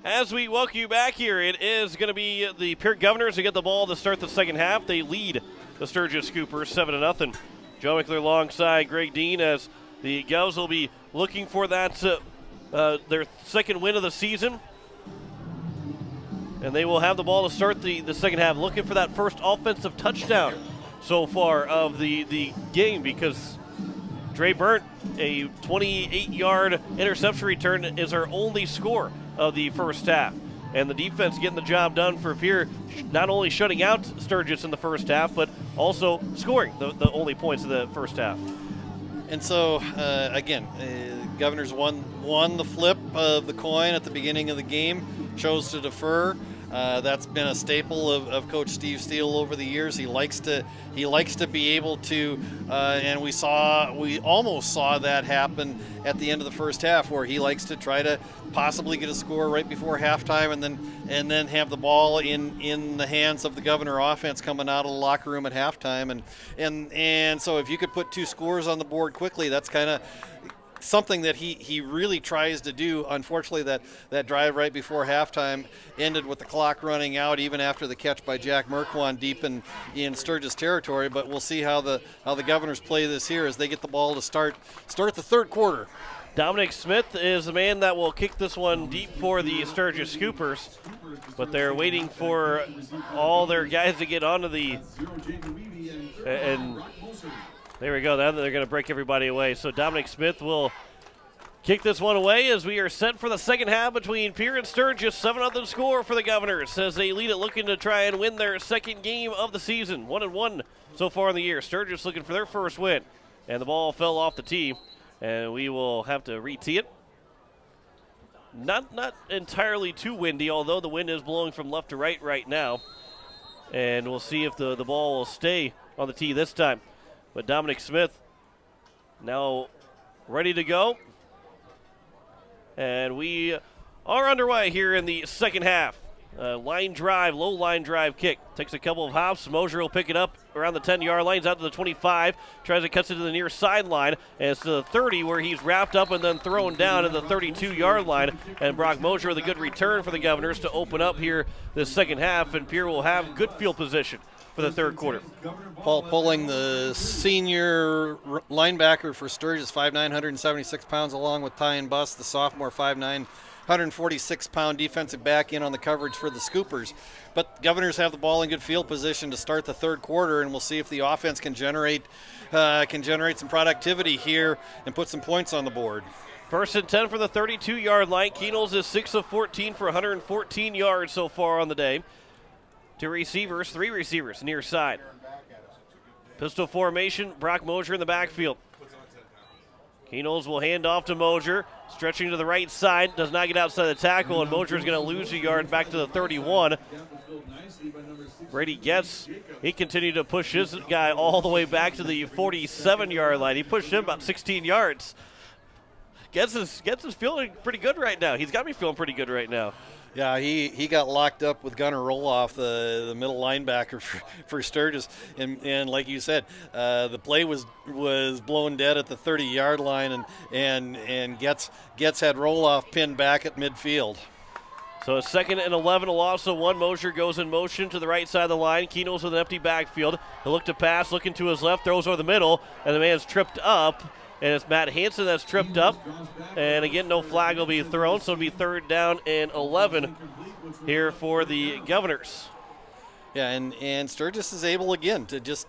As we welcome you back here, it is going to be the Pierre Governors who get the ball to start the second half. They lead the Sturgis Scoopers 7-0. Joe Mickler alongside Greg Dean as the Govs will be looking for that their second win of the season. And they will have the ball to start the second half, looking for that first offensive touchdown so far of the game, because Dre Burnt, a 28-yard interception return, is our only score of the first half. And the defense getting the job done for Pierre, not only shutting out Sturgis in the first half, but also scoring the only points of the first half. And so, again, Governors won the flip of the coin at the beginning of the game, chose to defer. That's been a staple of Coach Steve Steele over the years. He likes to be able to, and we almost saw that happen at the end of the first half, where he likes to try to possibly get a score right before halftime, and then have the ball in the hands of the Governor offense coming out of the locker room at halftime, and so if you could put two scores on the board quickly, that's kind of something that he really tries to do. Unfortunately, that drive right before halftime ended with the clock running out, even after the catch by Jack Merkwan deep in Sturgis territory. But we'll see how the Governors play this here as they get the ball to start the third quarter. Dominic Smith is the man that will kick this one deep for the Sturgis Scoopers, but they're waiting for all their guys to get onto the and there we go. Now they're going to break everybody away. So Dominic Smith will kick this one away as we are set for the second half between Pierre and Sturgis. 7-0 score for the Governors as they lead it, looking to try and win their second game of the season. 1-1 so far in the year. Sturgis looking for their first win. And the ball fell off the tee, and we will have to re-tee it. Not entirely too windy, although the wind is blowing from left to right now. And we'll see if the ball will stay on the tee this time. But Dominic Smith now ready to go. And we are underway here in the second half. Low line drive kick. Takes a couple of hops. Mosier will pick it up around the 10-yard line. He's out to the 25. Tries to cut it to the near sideline. And it's to the 30 where he's wrapped up and then thrown down at the 32-yard line. And Brock Mosier with a good return for the Governors to open up here this second half. And Pierre will have good field position for the third quarter. Paul Pulling, the senior linebacker for Sturgis, 5'9", 176 pounds, along with Tyan Buss, the sophomore, 5'9", 146-pound defensive back in on the coverage for the Scoopers. But Governors have the ball in good field position to start the third quarter, and we'll see if the offense can generate some productivity here and put some points on the board. First and 10 for the 32-yard line. Keenels is 6 of 14 for 114 yards so far on the day. Three receivers near side. Pistol formation, Brock Mosier in the backfield. Keenels will hand off to Mosier, stretching to the right side, does not get outside the tackle, and Mosier is going to lose a yard back to the 31. Brady he continued to push his guy all the way back to the 47-yard line. He pushed him about 16 yards. Getz is feeling pretty good right now. He's got me feeling pretty good right now. Yeah, he got locked up with Gunnar Roloff, the middle linebacker for Sturgis, and like you said, the play was blown dead at the 30-yard line, and Getz had Roloff pinned back at midfield. So a 2nd and 11, a loss of 1. Mosher goes in motion to the right side of the line. Keno's with an empty backfield. He'll look to pass, looking to his left, throws over the middle, and the man's tripped up. And it's Matt Hansen that's tripped up. And again, no flag will be thrown, so it'll be 3rd down and 11 here for the Governors. Yeah, and Sturgis is able again to just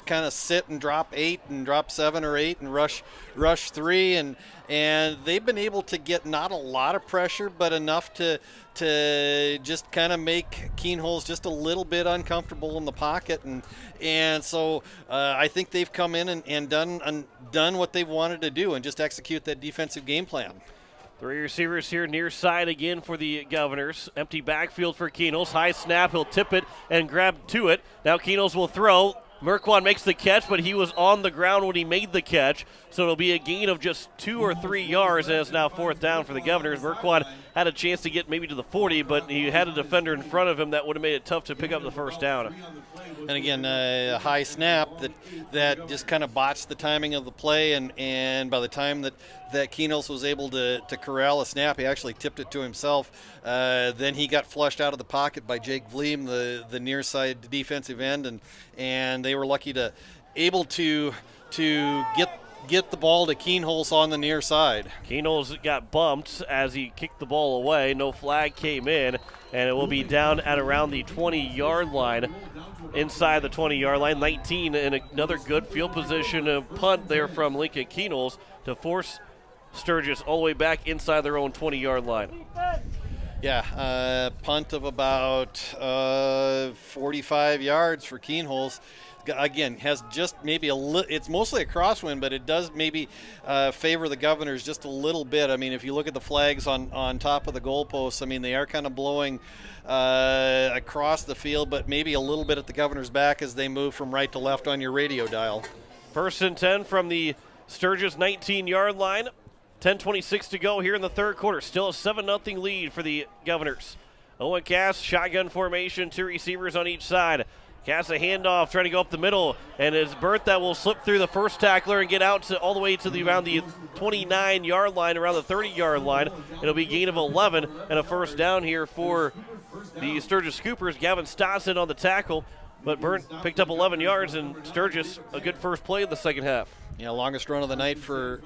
kind of sit and drop 8 and drop 7 or 8 and rush 3, and they've been able to get not a lot of pressure, but enough to just kind of make Keenholz just a little bit uncomfortable in the pocket, and so I think they've come in and done what they've wanted to do and just execute that defensive game plan. 3 receivers here near side again for the Governors. Empty backfield for Keenholz. High snap. He'll tip it and grab to it. Now Keenholz will throw. Merkwan makes the catch, but he was on the ground when he made the catch, so it'll be a gain of just 2 or 3 yards, and it's now 4th down for the Governors. Merkwan had a chance to get maybe to the 40, but he had a defender in front of him that would have made it tough to pick up the 1st down. And again, a high snap that just kind of botched the timing of the play, and by the time that Keenholz was able to corral a snap, he actually tipped it to himself. Then he got flushed out of the pocket by Jake Vleem, the near side defensive end, and they were lucky to able to get the ball to Keenholz on the near side. Keenholz got bumped as he kicked the ball away. No flag came in, and it will be down at around the 20-yard line. Inside the 20-yard line, 19, and another good field position, a punt there from Lincoln Keenholz to force Sturgis all the way back inside their own 20-yard line. Yeah, punt of about 45 yards for Keenholz. Again, has just maybe it's mostly a crosswind, but it does maybe favor the Governors just a little bit. I mean, if you look at the flags on top of the goalposts, I mean, they are kind of blowing across the field, but maybe a little bit at the Governors' back as they move from right to left on your radio dial. 1st and 10 from the Sturgis 19-yard line. 10:26 to go here in the 3rd quarter. Still a 7-0 lead for the Governors. Owen Cass, shotgun formation, 2 receivers on each side. Cass a handoff, trying to go up the middle, and it's Burt that will slip through the first tackler and get out to all the way to around the 29-yard line, around the 30-yard line. It'll be a gain of 11 and a 1st down here for the Sturgis Scoopers. Gavin Stosson on the tackle, but Burt picked up 11 yards, and Sturgis a good first play in the second half. Yeah, longest run of the night for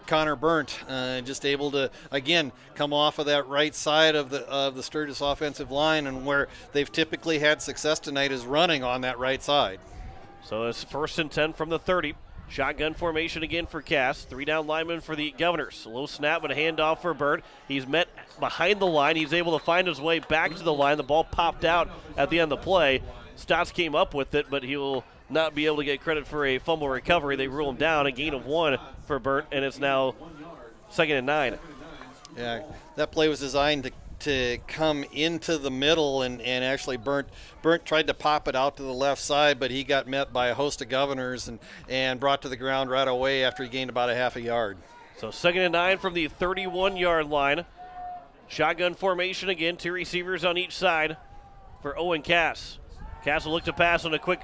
Connor Burnt, just able to again come off of that right side of the Sturgis offensive line, and where they've typically had success tonight is running on that right side. So it's 1st and 10 from the 30. Shotgun formation again for Cass. 3 down linemen for the Governors. Low snap and a handoff for Burnt. He's met behind the line. He's able to find his way back to the line. The ball popped out at the end of the play. Stotts came up with it, but he will not be able to get credit for a fumble recovery. They rule him down. A gain of 1 for Burnt, and it's now 2nd and 9. Yeah, that play was designed to come into the middle, and actually Burnt tried to pop it out to the left side, but he got met by a host of Governors and brought to the ground right away after he gained about a half a yard. So 2nd and 9 from the 31-yard line. Shotgun formation again, 2 receivers on each side for Owen Cass. Cass will look to pass on a quick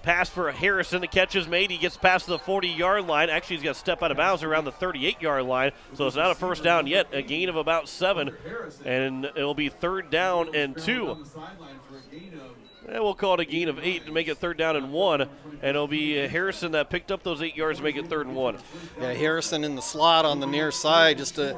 pass for Harrison. The catch is made. He gets past the 40-yard line. Actually, he's got to step out of bounds around the 38-yard line, so it's not a 1st down yet. A gain of about 7, and it will be 3rd down and 2. And we'll call it a gain of 8 to make it 3rd down and 1, and it'll be Harrison that picked up those 8 yards to make it 3rd and 1. Yeah, Harrison in the slot on the near side, just a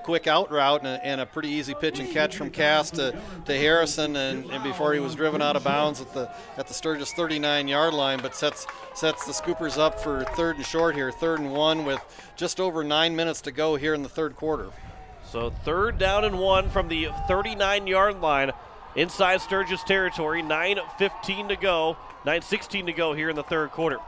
quick out route and a pretty easy pitch and catch from Cass to Harrison, and before he was driven out of bounds at the Sturgis 39-yard line, but sets the Scoopers up for 3rd and short here, 3rd and 1 with just over 9 minutes to go here in the 3rd quarter. So 3rd down and 1 from the 39-yard line. Inside Sturgis territory, 9:16 to go here in the 3rd quarter.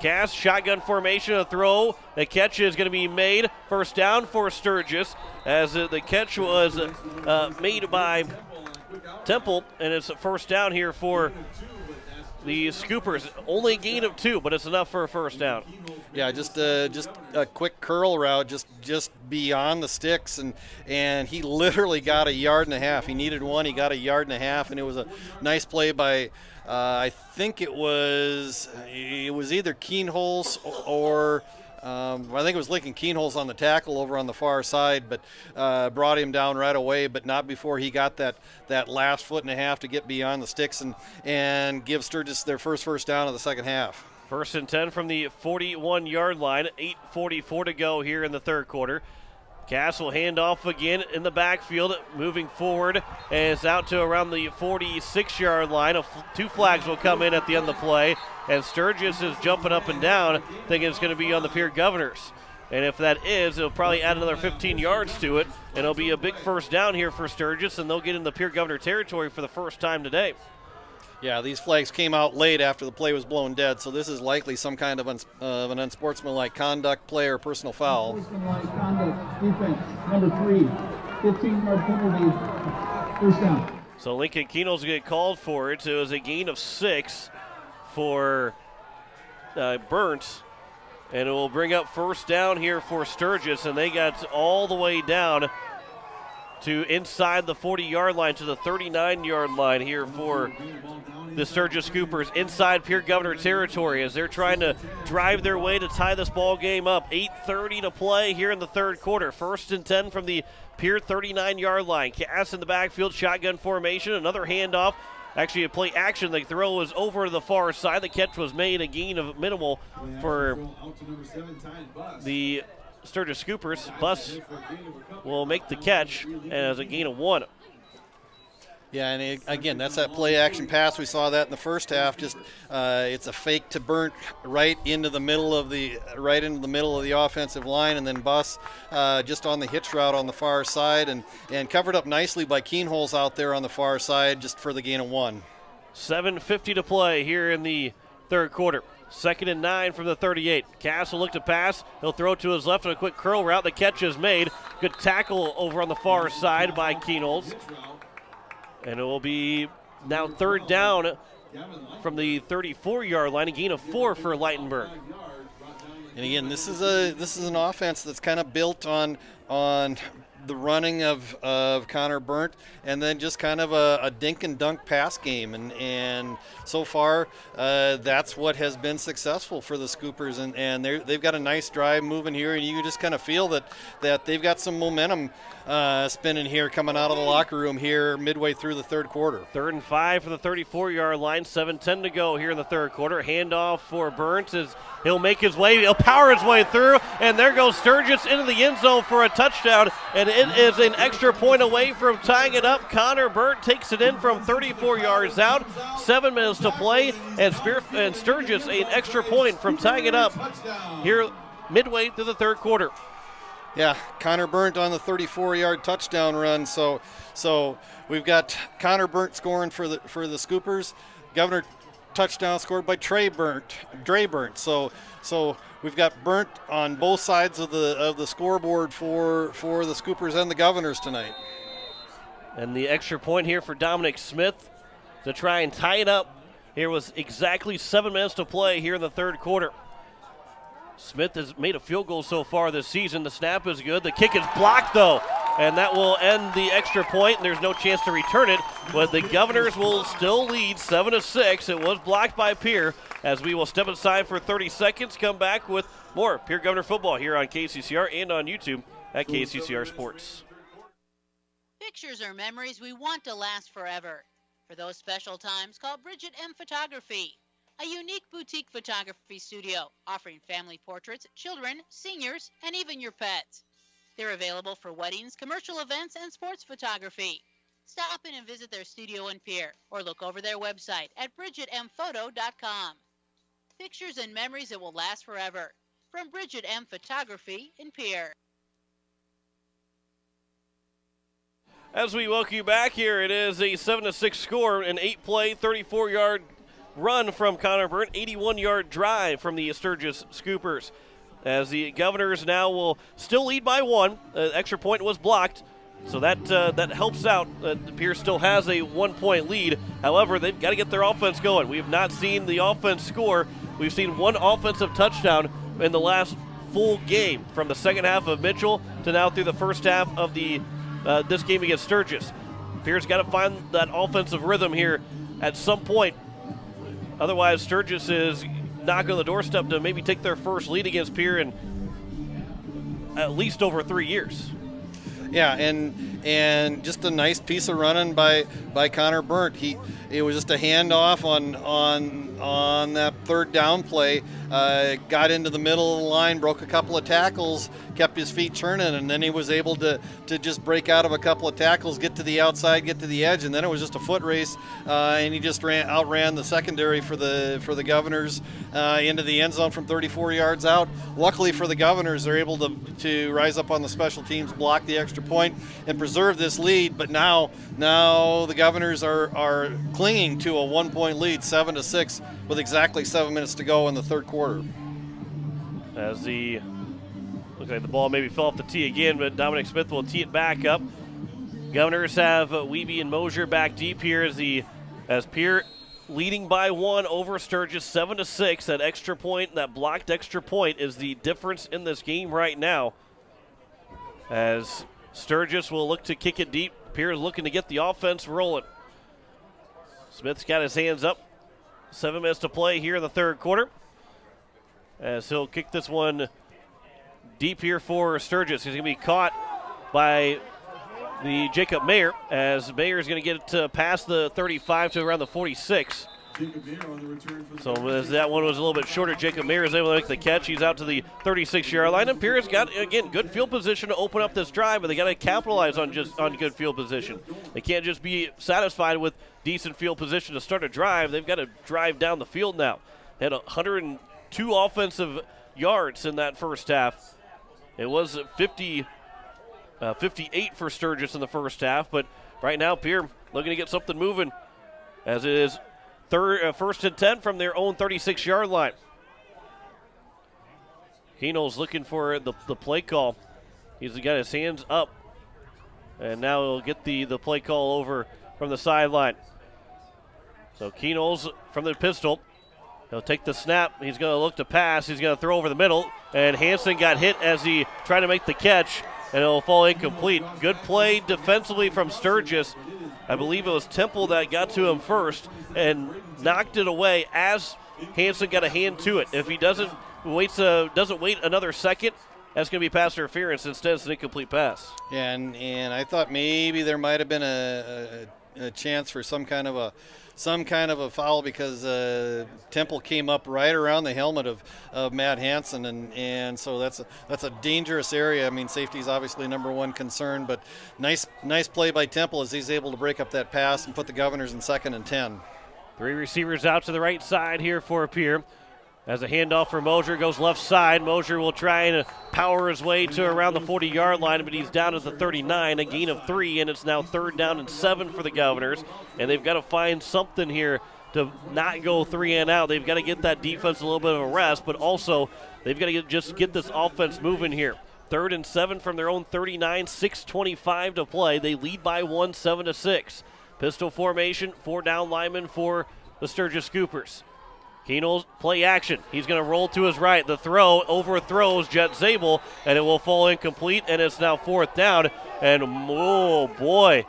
Cass, shotgun formation, a throw. The catch is going to be made. 1st down for Sturgis, as the catch was made by Temple, and it's a 1st down here for the Scoopers. Only a gain of 2, but it's enough for a 1st down. Yeah, just a quick curl route, just beyond the sticks, and he literally got 1.5 yards. He needed one, he got 1.5 yards, and it was a nice play by, I think it was either Keenholz or I think it was Lincoln Keenholz on the tackle over on the far side, but brought him down right away, but not before he got that last 1.5 feet to get beyond the sticks and give Sturgis their first down of the second half. 1st and 10 from the 41-yard line. 8:44 to go here in the third quarter. Castle hand off again in the backfield, moving forward, and it's out to around the 46-yard line. 2 flags will come in at the end of the play, and Sturgis is jumping up and down, thinking it's going to be on the Pierre Governors. And if that is, it'll probably add another 15 yards to it, and it'll be a big first down here for Sturgis, and they'll get in the Pierre Governor territory for the first time today. Yeah, these flags came out late after the play was blown dead, so this is likely some kind of an unsportsmanlike conduct play or personal foul. Unsportsmanlike conduct, defense, number 3, 15-yard penalty, first down. So Lincoln Keenholz will get called for it. So it was a gain of 6 for Burnt, and it will bring up first down here for Sturgis, and they got all the way down to inside the 40-yard line to the 39-yard line here for the Sturgis Scoopers inside Pierre Governor territory as they're trying to drive their way to tie this ball game up. 8:30 to play here in the third quarter. 1st and 10 from the Pierre 39-yard line. Cass in the backfield, shotgun formation, another handoff. Actually, a play action. The throw was over to the far side. The catch was made, a gain of minimal for the Sturgis Scoopers. Bus will make the catch as a gain of 1. Yeah, and again, that's that play action pass. We saw that in the first half. Just it's a fake to Burnt right into the middle of the offensive line, and then Bus just on the hitch route on the far side, and covered up nicely by Keenholz out there on the far side, just for the gain of 1. 7:50 to play here in the third quarter. 2nd and 9 from the 38. Cass will look to pass. He'll throw to his left on a quick curl route. The catch is made. Good tackle over on the far side by Keenholz. And it will be now 3rd down from the 34-yard line, a gain of 4 for Leitenberg. And again, this is an offense that's kind of built on the running of Connor Burnt, and then just kind of a dink and dunk pass game, and so far that's what has been successful for the Scoopers, and they've got a nice drive moving here, and you can just kind of feel that they've got some momentum spinning here coming out of the locker room here midway through the third quarter. 3rd and 5 for the 34-yard line, 7:10 to go here in the third quarter. Handoff for Burnt as he'll make his way, he'll power his way through, and there goes Sturgis into the end zone for a touchdown, and it is an extra point away from tying it up. Connor Burnt takes it in from 34 yards out, 7 minutes to play, and Sturgis an extra point from tying it up here midway through the third quarter. Yeah, Connor Burnt on the 34-yard touchdown run. So we've got Connor Burnt scoring for the Scoopers. Governor touchdown scored by Dre Burnt. So we've got Burnt on both sides of the scoreboard for the Scoopers and the Governors tonight. And the extra point here for Dominic Smith to try and tie it up. Here was exactly 7 minutes to play here in the third quarter. Smith has made a field goal so far this season. The snap is good. The kick is blocked, though, and that will end the extra point, and there's no chance to return it. But the Governors will still lead 7-6. It was blocked by Pierre, as we will step aside for 30 seconds, come back with more Pierre Governor football here on KCCR and on YouTube at KCCR Sports. Pictures are memories we want to last forever. For those special times, call Bridget M. Photography, a unique boutique photography studio offering family portraits, children, seniors, and even your pets. They're available for weddings, commercial events, and sports photography. Stop in and visit their studio in Pierre, or look over their website at bridgetmphoto.com. Pictures and memories that will last forever. From Bridget M. Photography in Pierre. As we welcome you back here, it is a 7-6 score, an 8-play, 34-yard run from Connor Burnt, 81-yard drive from the Sturgis Scoopers. As the Governors now will still lead by 1. Extra point was blocked, so that helps out. Pierce still has a 1-point lead. However, they've got to get their offense going. We have not seen the offense score. We've seen one offensive touchdown in the last full game, from the second half of Mitchell to now through the first half of this game against Sturgis. Pierre's got to find that offensive rhythm here at some point. Otherwise, Sturgis is knocking on the doorstep to maybe take their first lead against Pierre in at least over 3 years. Yeah, and just a nice piece of running by Connor Burnt. It was just a handoff on that third down play. Got into the middle of the line, broke a couple of tackles, kept his feet churning, and then he was able to just break out of a couple of tackles, get to the outside, get to the edge, and then it was just a foot race, and he just outran the secondary for the Governors into the end zone from 34 yards out. Luckily for the Governors, they're able to rise up on the special teams, block the extra point, and preserve this lead. But now the Governors are clinging to a 1-point lead, 7-6, with exactly 7 minutes to go in the third quarter. As looks like the ball maybe fell off the tee again, but Dominic Smith will tee it back up. Governors have Wiebe and Mosier back deep here as Pierre leading by 1 over Sturgis, 7-6. That extra point, that blocked extra point, is the difference in this game right now. As Sturgis will look to kick it deep, Pierre is looking to get the offense rolling. Smith's got his hands up. 7 minutes to play here in the third quarter, as he'll kick this one deep here for Sturgis. He's going to be caught by the Jacob Mayer, as Mayer is going to get it past the 35 to around the 46. So as that one was a little bit shorter, Jacob Mayer is able to make the catch. He's out to the 36-yard line, and Pierre's got, again, good field position to open up this drive, but they got to capitalize on good field position. They can't just be satisfied with decent field position to start a drive. They've got to drive down the field now. They had 102 offensive yards in that first half. It was 58 for Sturgis in the first half, but right now Pierre looking to get something moving, as it is first and 10 from their own 36-yard line. Keno's looking for the play call. He's got his hands up, and now he'll get the play call over from the sideline. So Keno's from the pistol. He'll take the snap. He's going to look to pass. He's going to throw over the middle, and Hansen got hit as he tried to make the catch, and it'll fall incomplete. Good play defensively from Sturgis. I believe it was Temple that got to him first and knocked it away as Hansen got a hand to it. If he doesn't wait another second, that's going to be pass interference. Instead, it's an incomplete pass. Yeah, and I thought maybe there might have been a chance for some kind of a foul, because Temple came up right around the helmet of Matt Hansen, and so that's a dangerous area. I mean, safety is obviously number one concern, but nice play by Temple as he's able to break up that pass and put the Governors in 2nd and 10. 3 receivers out to the right side here for Pierre. As a handoff for Mosier goes left side. Mosier will try and power his way to around the 40-yard line, but he's down at the 39, a gain of 3, and it's now 3rd down and 7 for the Governors. And they've got to find something here to not go 3 and out. They've got to get that defense a little bit of a rest, but also they've got to get this offense moving here. 3rd and 7 from their own 39, 6:25 to play. They lead by 1, 7-6. Pistol formation, 4 down linemen for the Sturgis Scoopers. Keno's play action. He's going to roll to his right. The throw overthrows Jet Zabel, and it will fall incomplete, and it's now 4th down. And, oh, boy,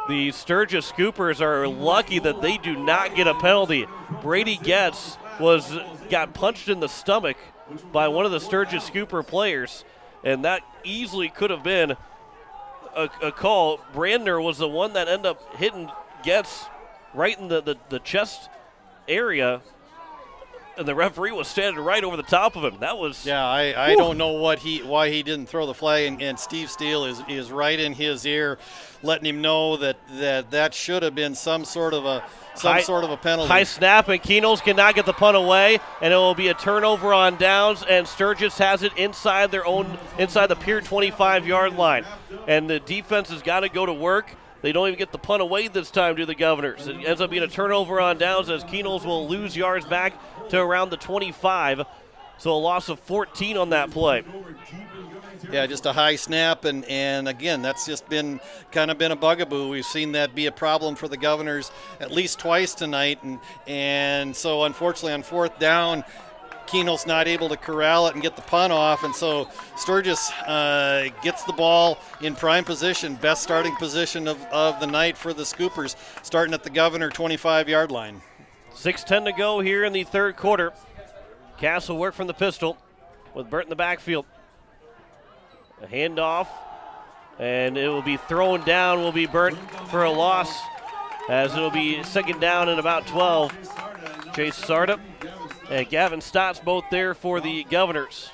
the Sturgis Scoopers are lucky that they do not get a penalty. Brady Getz got punched in the stomach by one of the Sturgis Scooper players, and that easily could have been a call. Brandner was the one that ended up hitting Getz right in the chest area, and the referee was standing right over the top of him. That was I don't know why he didn't throw the flag, and Steve Steele is right in his ear, letting him know that should have been some sort of a penalty. High snap, and Keno's cannot get the punt away, and it will be a turnover on downs, and Sturgis has it inside the Pierre 25-yard line, and the defense has got to go to work. They don't even get the punt away this time, do the Governors. It ends up being a turnover on downs, as Keno's will lose yards back to around the 25. So a loss of 14 on that play. Yeah, just a high snap, and again, that's just been a bugaboo. We've seen that be a problem for the Governors at least twice tonight, and so unfortunately on 4th down, Keno's not able to corral it and get the punt off, and so Sturgis gets the ball in prime position, best starting position of the night for the Scoopers, starting at the Governor 25-yard line. 6:10 to go here in the third quarter. Cass will work from the pistol with Burt in the backfield. A handoff, and it will be thrown down, will be Burt for a loss, as it will be second down and about 12. Chase Sarda and Gavin Stotts both there for the Governors.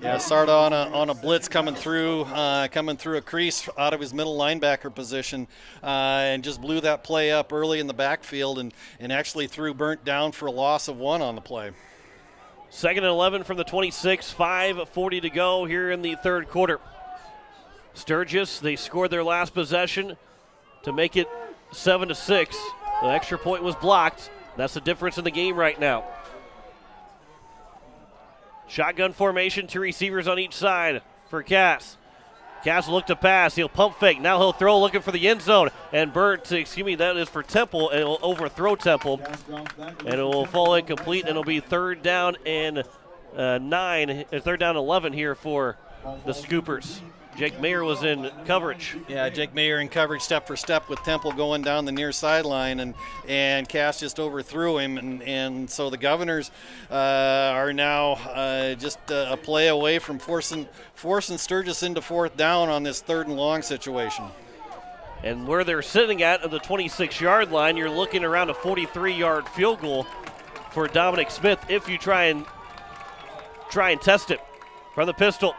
Yeah, Sarda on a blitz coming through a crease out of his middle linebacker position, and just blew that play up early in the backfield and actually threw Burnt down for a loss of 1 on the play. Second and 11 from the 26, 5:40 to go here in the third quarter. Sturgis, they scored their last possession to make it 7-6. The extra point was blocked. That's the difference in the game right now. Shotgun formation, 2 receivers on each side for Cass. Cass will look to pass. He'll pump fake. Now he'll throw looking for the end zone. And that is for Temple, and it will overthrow Temple. And it will fall incomplete, and it'll be third down and 11 here for the Scoopers. Jake Mayer was in coverage. Yeah, Jake Mayer in coverage step for step with Temple going down the near sideline, and Cass just overthrew him. And so the Governors are now just a play away from forcing Sturgis into fourth down on this 3rd and long situation. And where they're sitting at the 26-yard line, you're looking around a 43-yard field goal for Dominic Smith if you try and test it. From the pistol,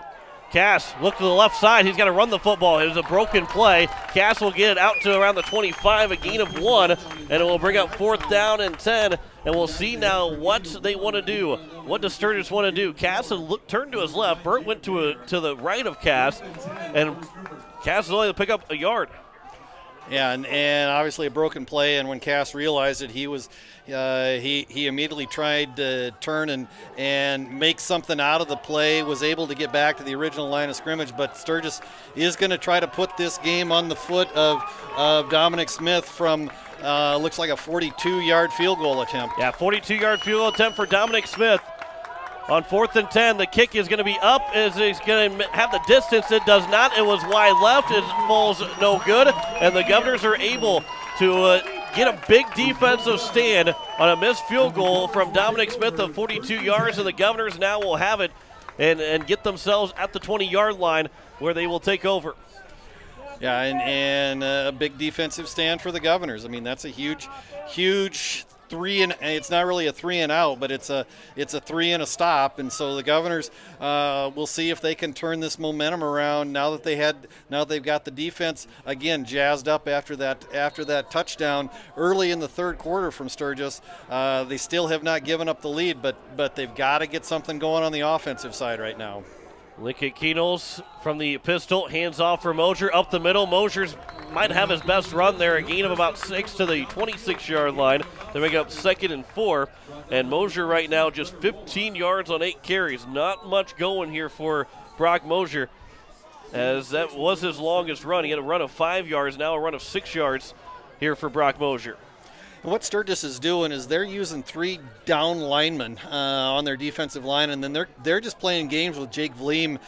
Cass, look to the left side. He's got to run the football. It was a broken play. Cass will get it out to around the 25, a gain of 1, and it will bring up 4th down and 10. And we'll see now what they want to do. What does Sturgis want to do? Cass turned to his left. Burt went to the right of Cass, and Cass is only to pick up a yard. Yeah, and obviously a broken play. And when Cass realized it, he immediately tried to turn and make something out of the play. Was able to get back to the original line of scrimmage. But Sturgis is going to try to put this game on the foot of Dominic Smith from looks like a 42-yard field goal attempt. Yeah, 42-yard field goal attempt for Dominic Smith. On 4th and 10, the kick is going to be up. Is he's going to have the distance? It does not. It was wide left. It falls no good. And the Governors are able to get a big defensive stand on a missed field goal from Dominic Smith of 42 yards. And the Governors now will have it and get themselves at the 20-yard line where they will take over. Yeah, and a big defensive stand for the Governors. I mean, that's a huge 3 and it's not really a 3 and out, but it's a 3 and a stop. And so the Governors will see if they can turn this momentum around now that they've got the defense again jazzed up after that touchdown early in the third quarter from Sturgis. They still have not given up the lead, but they've got to get something going on the offensive side right now. Linkett Keenels from the pistol, hands off for Mosier up the middle. Mosier's might have his best run there, a gain of about 6 to the 26-yard line. They make up 2nd and 4, and Mosier right now just 15 yards on 8 carries. Not much going here for Brock Mosier, as that was his longest run. He had a run of 5 yards, now a run of 6 yards here for Brock Mosier. And what Sturgis is doing is they're using 3 down linemen on their defensive line, and then they're just playing games with Jake Vleem,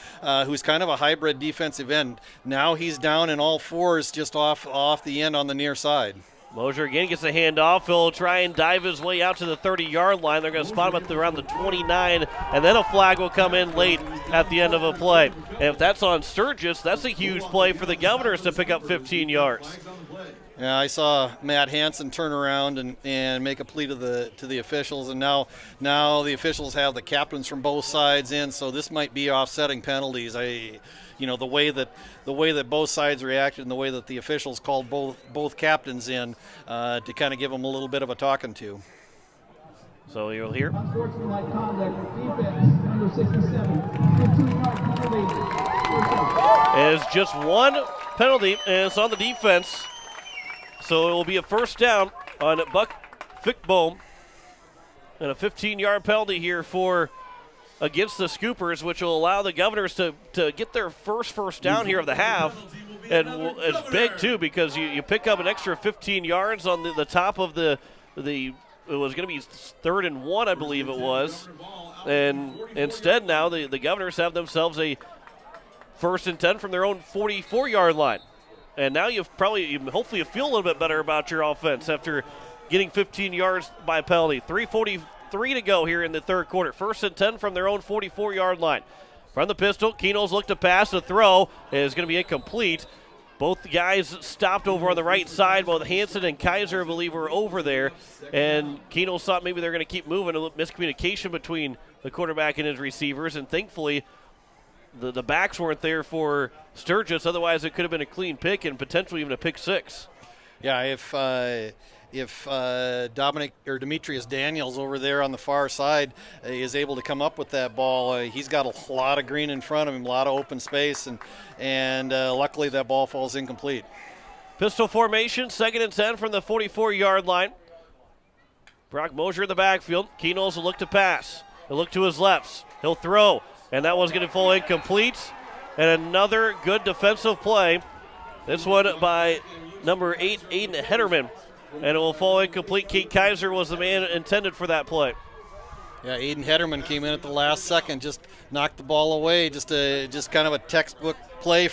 who's kind of a hybrid defensive end. Now he's down in all 4s just off the end on the near side. Mosier again gets a handoff. He'll try and dive his way out to the 30-yard line. They're going to spot him around the 29, and then a flag will come in late at the end of a play. And if that's on Sturgis, that's a huge play for the Governors to pick up 15 yards. Yeah, I saw Matt Hansen turn around and make a plea to the officials, and now the officials have the captains from both sides in, so this might be offsetting penalties. The way that both sides reacted and the way that the officials called both captains in to kind of give them a little bit of a talking to. So you'll hear. Unsportsmanlike conduct, defense, number 67, 15-yard penalty. It is just one penalty, and it's on the defense. So it will be a first down on Buck Fickbohm, and a 15-yard penalty here against the Scoopers, which will allow the Governors to get their first down here of the half. And it's big, too, because you pick up an extra 15 yards on the top of it was going to be 3rd and 1, I believe it was. And instead now the Governors have themselves a 1st and 10 from their own 44-yard line. And now hopefully you feel a little bit better about your offense after getting 15 yards by penalty. 3:43 to go here in the third quarter. 1st and 10 from their own 44-yard line. From the pistol, Keno's look to pass. The throw is going to be incomplete. Both guys stopped over on the right side. Both Hansen and Kaiser, I believe, were over there. And Keno thought maybe they're going to keep moving. A little miscommunication between the quarterback and his receivers. And thankfully, the backs weren't there for Sturgis. Otherwise, it could have been a clean pick and potentially even a pick six. Yeah, if Dominic or Demetrius Daniels over there on the far side is able to come up with that ball, he's got a lot of green in front of him, a lot of open space, and luckily that ball falls incomplete. Pistol formation, 2nd and 10 from the 44-yard line. Brock Mosier in the backfield. Keno's will look to pass. He'll look to his left. He'll throw, and that one's going to fall incomplete. And another good defensive play. This one by number 8, Aiden Hederman. And it will fall incomplete. Kate Kaiser was the man intended for that play. Yeah, Aiden Hederman came in at the last second, just knocked the ball away. Just kind of a textbook play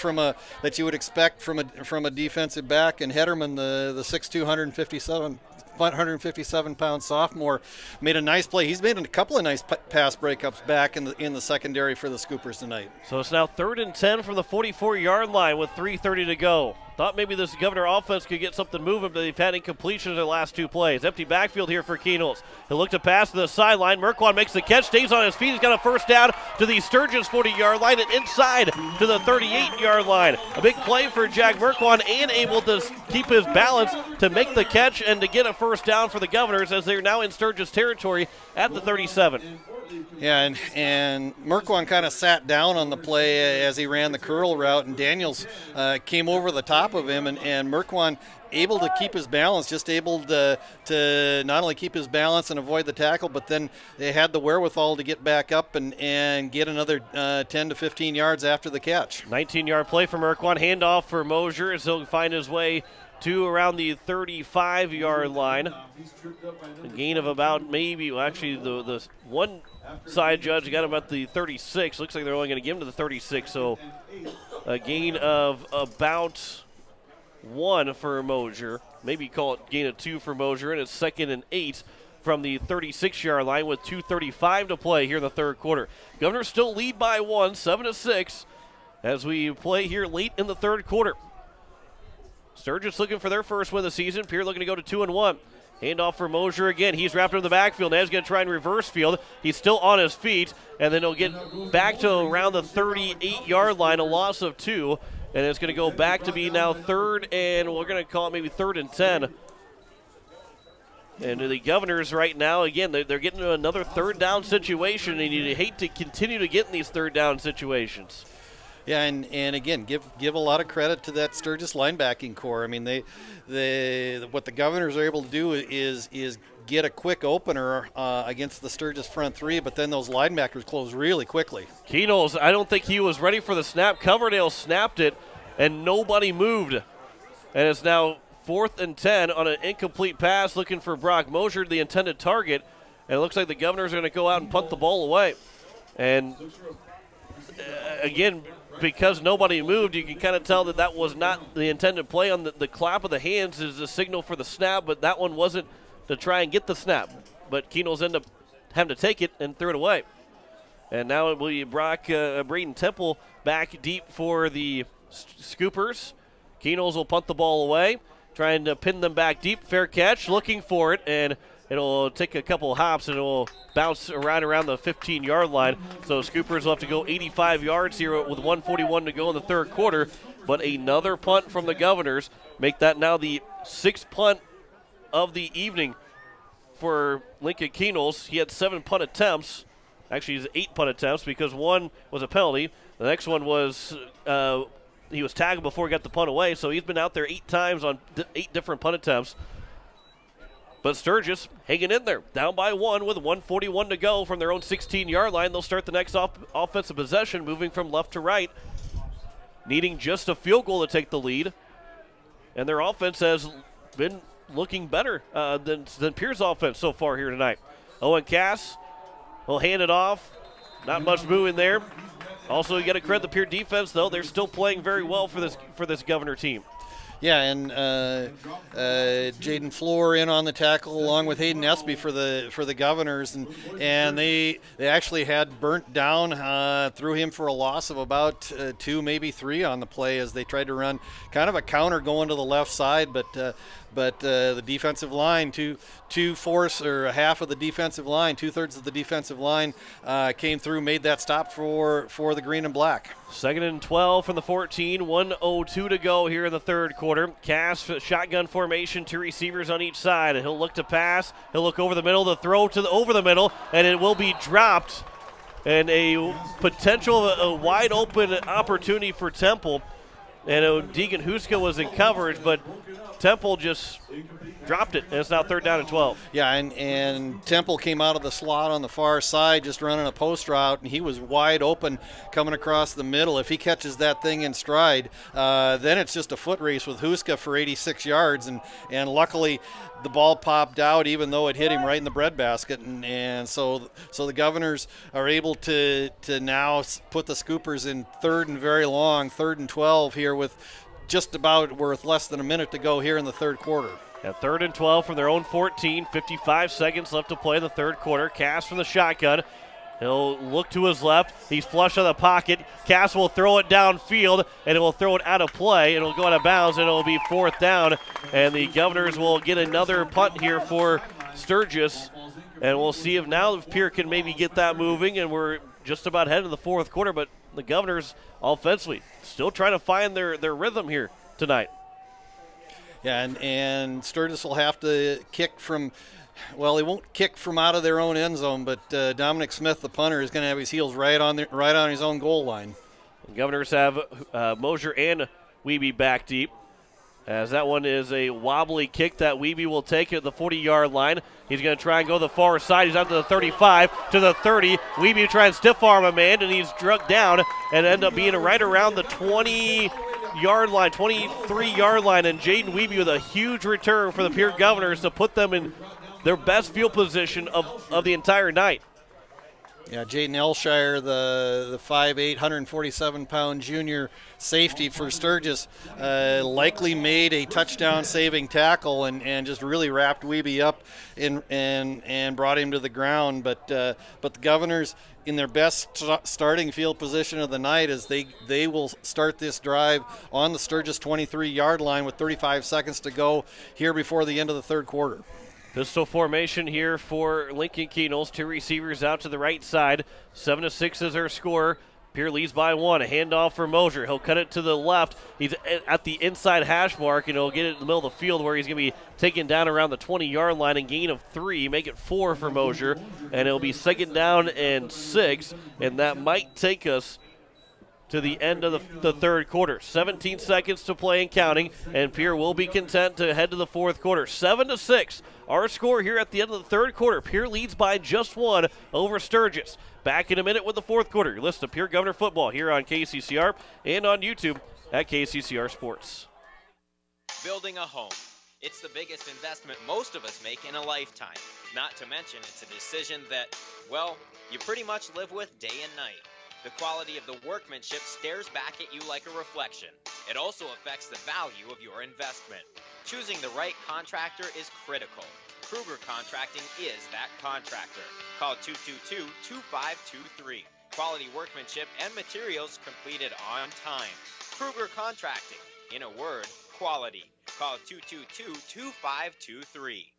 that you would expect from a defensive back. And Hederman, the 6'2", 157-pound sophomore, made a nice play. He's made a couple of nice pass breakups back in the secondary for the Scoopers tonight. So it's now 3rd and 10 from the 44-yard line with 3:30 to go. Thought maybe this Governor offense could get something moving, but they've had incompletions in their last 2 plays. Empty backfield here for Keno's. He'll look to pass to the sideline. Merkwan makes the catch, stays on his feet. He's got a first down to the Sturgis 40-yard line and inside to the 38-yard line. A big play for Jack Merkwan and able to keep his balance to make the catch and to get a first down for the Governors as they're now in Sturgis territory at the 37. Yeah, and Merkwan kind of sat down on the play as he ran the curl route, and Daniels came over the top of him, and Merkwan able to keep his balance, just able to not only keep his balance and avoid the tackle, but then they had the wherewithal to get back up and get another 10 to 15 yards after the catch. 19-yard play for Merkwan, handoff for Mosier as he'll find his way to around the 35-yard line. A gain of about the one side judge got him at the 36. Looks like they're only going to give him to the 36, so a gain of about 1 for Mosier. Maybe call it gain of 2 for Mosier, and it's 2nd and 8 from the 36-yard line with 2:35 to play here in the third quarter. Governors still lead by 1, 7-6, as we play here late in the third quarter. Sturgis looking for their first win of the season. Pierre looking to go to 2-1. Handoff for Mosier again. He's wrapped in the backfield. Now he's going to try and reverse field. He's still on his feet, and then he'll get back to around the 38-yard line, a loss of 2, and it's going to go back to be now 3rd, and we're going to call it maybe 3rd and 10. And the Governors right now, again, they're getting into another 3rd down situation, and you hate to continue to get in these 3rd down situations. Yeah, and again, give a lot of credit to that Sturgis linebacking core. I mean, what the Governors are able to do is get a quick opener against the Sturgis front 3, but then those linebackers close really quickly. Keno's, I don't think he was ready for the snap. Coverdale snapped it, and nobody moved. And it's now 4th and 10 on an incomplete pass, looking for Brock Mosier, the intended target. And it looks like the Governors are going to go out and punt the ball away. And again, because nobody moved, you can kind of tell that was not the intended play. On the clap of the hands is the signal for the snap, but that one wasn't to try and get the snap. But Keno's end up having to take it and threw it away. And now it will be Braden Temple back deep for the Scoopers. Keno's will punt the ball away, trying to pin them back deep. Fair catch, looking for it, and it'll take a couple hops, and it will bounce around the 15-yard line. So Scoopers will have to go 85 yards here with 1:41 to go in the third quarter. But another punt from the Governors. Make that now the 6th punt of the evening for Lincoln Keno's. He had 7 punt attempts. Actually, he's 8 punt attempts because 1 was a penalty. The next one was he was tagged before he got the punt away. So he's been out there 8 times on 8 different punt attempts. But Sturgis hanging in there, down by 1 with 1:41 to go from their own 16-yard line. They'll start the next offensive possession, moving from left to right, needing just a field goal to take the lead. And their offense has been looking better than Pierre's offense so far here tonight. Owen Cass will hand it off. Not much moving there. Also, you got to credit the Pierre defense, though. They're still playing very well for this Governor team. Yeah, and Jaden Floor in on the tackle along with Hayden Espy for the Governors, and they actually had burnt down, threw him for a loss of about 2, maybe 3 on the play as they tried to run kind of a counter going to the left side, but the defensive line, half of the defensive line, 2/3 of the defensive line came through, made that stop for the green and black. 2nd and 12 from the 14, 1:02 to go here in the third quarter. Cass shotgun formation, 2 receivers on each side, and he'll look to pass. He'll look over the middle, the throw over the middle, and it will be dropped. And a potential a wide open opportunity for Temple. And Deegan Huska was in coverage, but Temple just dropped it, and it's now 3rd down and 12. Yeah, and Temple came out of the slot on the far side just running a post route, and he was wide open coming across the middle. If he catches that thing in stride, then it's just a foot race with Huska for 86 yards, and luckily the ball popped out even though it hit him right in the breadbasket, and so the Governors are able to now put the Scoopers in 3rd and very long, 3rd and 12 here with just about worth less than a minute to go here in the third quarter. At 3rd and 12 from their own 14, 55 seconds left to play in the third quarter. Cass from the shotgun. He'll look to his left. He's flush on the pocket. Cass will throw it downfield, and it will throw it out of play. It'll go out of bounds, and it'll be 4th down. And the Governors will get another punt here for Sturgis. And we'll see if Pierre can maybe get that moving, and we're just about headed to the fourth quarter, but the Governors offensively still trying to find their rhythm here tonight. Yeah, and Sturgis will have to kick from, well, they won't kick from out of their own end zone, but Dominic Smith, the punter, is going to have his heels right on his own goal line. The Governors have Mosier and Wiebe back deep, as that one is a wobbly kick that Wiebe will take at the 40-yard line. He's going to try and go to the far side. He's out to the 35, to the 30. Wiebe trying to stiff arm a man, and he's struck down and end up being right around the 20-yard line, 23-yard line, and Jaden Wiebe with a huge return for the Pierre Governors to put them in their best field position of the entire night. Yeah, Jaden Elshire, the 5'8", 147-pound junior safety for Sturgis, likely made a touchdown-saving tackle and just really wrapped Wiebe up and brought him to the ground. But the Governors, in their best starting field position of the night, as they will start this drive on the Sturgis 23-yard line with 35 seconds to go here before the end of the third quarter. Pistol formation here for Lincoln Keenels. 2 receivers out to the right side. 7-6 is their score. Pierre leads by 1. A handoff for Mosier. He'll cut it to the left. He's at the inside hash mark, and he'll get it in the middle of the field where he's going to be taken down around the 20-yard line and gain of 3. Make it 4 for Mosier. And it'll be 2nd down and 6, and that might take us to the end of the third quarter. 17 seconds to play and counting, and Pierre will be content to head to the fourth quarter. 7-6, our score here at the end of the third quarter. Pierre leads by just 1 over Sturgis. Back in a minute with the fourth quarter. You're listening to Pierre Governor Football here on KCCR and on YouTube at KCCR Sports. Building a home. It's the biggest investment most of us make in a lifetime. Not to mention it's a decision that, well, you pretty much live with day and night. The quality of the workmanship stares back at you like a reflection. It also affects the value of your investment. Choosing the right contractor is critical. Kruger Contracting is that contractor. Call 222-2523. Quality workmanship and materials completed on time. Kruger Contracting. In a word, quality. Call 222-2523.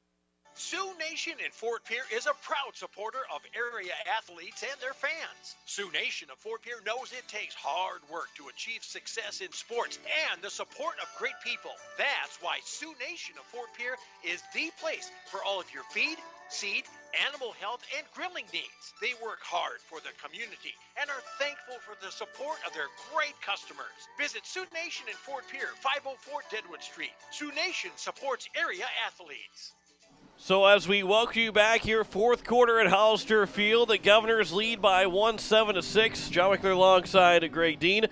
Sioux Nation in Fort Pierre is a proud supporter of area athletes and their fans. Sioux Nation of Fort Pierre knows it takes hard work to achieve success in sports and the support of great people. That's why Sioux Nation of Fort Pierre is the place for all of your feed, seed, animal health, and grilling needs. They work hard for the community and are thankful for the support of their great customers. Visit Sioux Nation in Fort Pierre, 504 Deadwood Street. Sioux Nation supports area athletes. So as we welcome you back here, fourth quarter at Hollister Field, the Governors lead by 1, 7-6. John McClure alongside Greg Dean.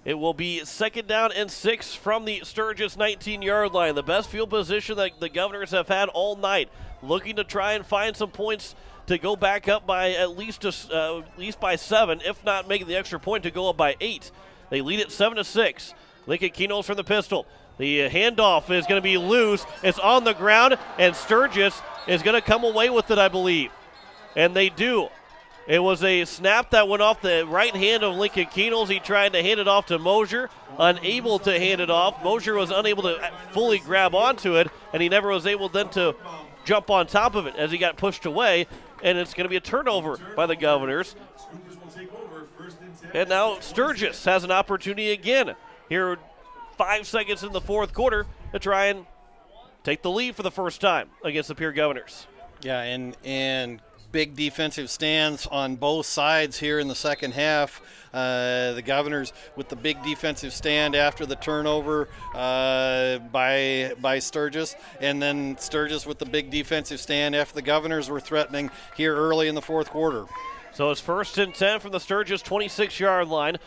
It will be 2nd down and 6 from the Sturgis 19-yard line. The best field position that the Governors have had all night. Looking to try and find some points to go back up by at least by 7, if not making the extra point to go up by 8. They lead it 7-6. Lincoln Keno's from the pistol. The handoff is going to be loose. It's on the ground, and Sturgis is going to come away with it, I believe. And they do. It was a snap that went off the right hand of Lincoln Keno's. He tried to hand it off to Mosier, unable to hand it off. Mosier was unable to fully grab onto it, and he never was able then to jump on top of it as he got pushed away, and it's going to be a turnover by the Governors. And now Sturgis has an opportunity again here 5 seconds in the fourth quarter to try and take the lead for the first time against the Pierre Governors. Yeah, and big defensive stands on both sides here in the second half. The Governors with the big defensive stand after the turnover by Sturgis, and then Sturgis with the big defensive stand after the Governors were threatening here early in the fourth quarter. So it's 1st and 10 from the Sturgis 26-yard line.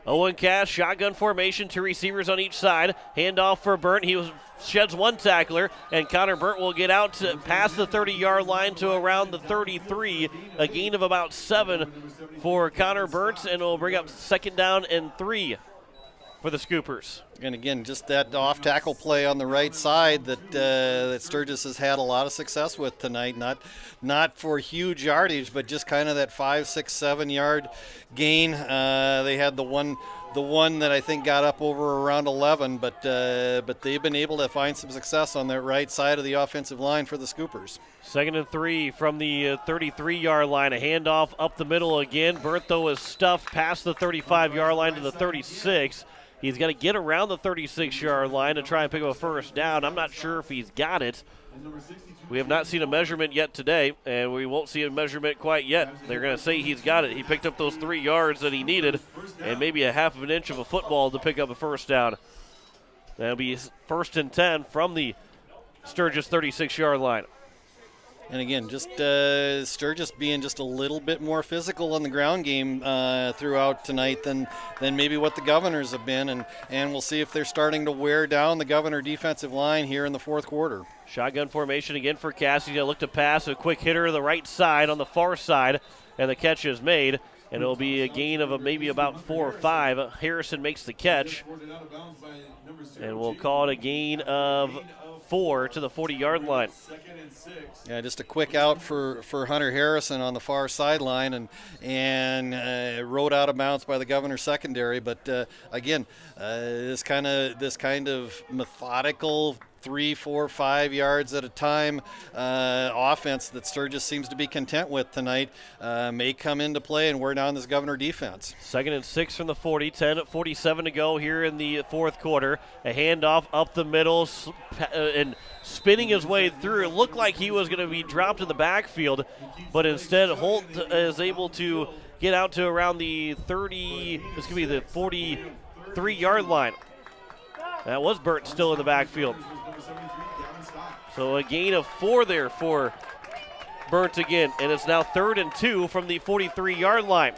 Owen Cass, shotgun formation, 2 receivers on each side. Handoff for Burnt. He sheds 1 tackler, and Connor Burnt will get out to past the 30-yard line to around the 33. A gain of about 7 for Connor Burnt, and will bring up 2nd down and 3 for the Scoopers. And again, just that off-tackle play on the right side that Sturgis has had a lot of success with tonight. Not for huge yardage, but just kind of that 5, 6, 7 yard gain. They had the one that I think got up over around 11, but they've been able to find some success on that right side of the offensive line for the Scoopers. 2nd and 3 from the 33-yard line. A handoff up the middle again. Burnt, though, is stuffed past the 35-yard line to the 36. He's got to get around the 36-yard line to try and pick up a first down. I'm not sure if he's got it. We have not seen a measurement yet today, and we won't see a measurement quite yet. They're going to say he's got it. He picked up those 3 yards that he needed and maybe a half of an inch of a football to pick up a first down. That'll be 1st and 10 from the Sturgis 36-yard line. And again, just Sturgis being just a little bit more physical on the ground game throughout tonight than maybe what the Governors have been, and we'll see if they're starting to wear down the Governor defensive line here in the fourth quarter. Shotgun formation again for Cass. He's going to look to pass. A quick hitter to the right side on the far side, and the catch is made. And it'll be a gain of maybe about 4 or 5. Harrison makes the catch, and we'll call it a gain of 4 to the 40-yard line. Yeah, just a quick out for Hunter Harrison on the far sideline, and rode out of bounds by the Governor secondary. But again, this kind of methodical 3, 4, 5 yards at a time offense that Sturgis seems to be content with tonight may come into play and wear down this Governor defense. 2nd and 6 from the 40, 10:47 to go here in the fourth quarter. A handoff up the middle and spinning his way through. It looked like he was going to be dropped in the backfield, but instead Holt is able to get out to around the 43-yard line. That was Burton still in the backfield. So a gain of 4 there for Burnt again, and it's now 3rd and 2 from the 43-yard line.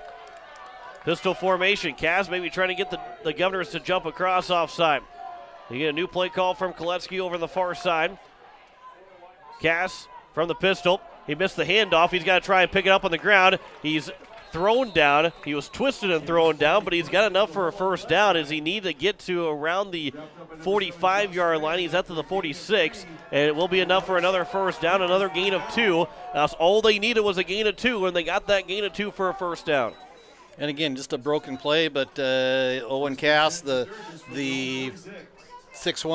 Pistol formation. Cass maybe trying to get the Governors to jump across offside. You get a new play call from Koletsky over the far side. Cass from the pistol. He missed the handoff. He's got to try and pick it up on the ground. He's thrown down. He was twisted and thrown down, but he's got enough for a first down as he needs to get to around the 45-yard line. He's up to the 46, and it will be enough for another first down, another gain of 2. That's all they needed was a gain of 2, and they got that gain of 2 for a first down. And again, just a broken play, but Owen Cass, the 6'1",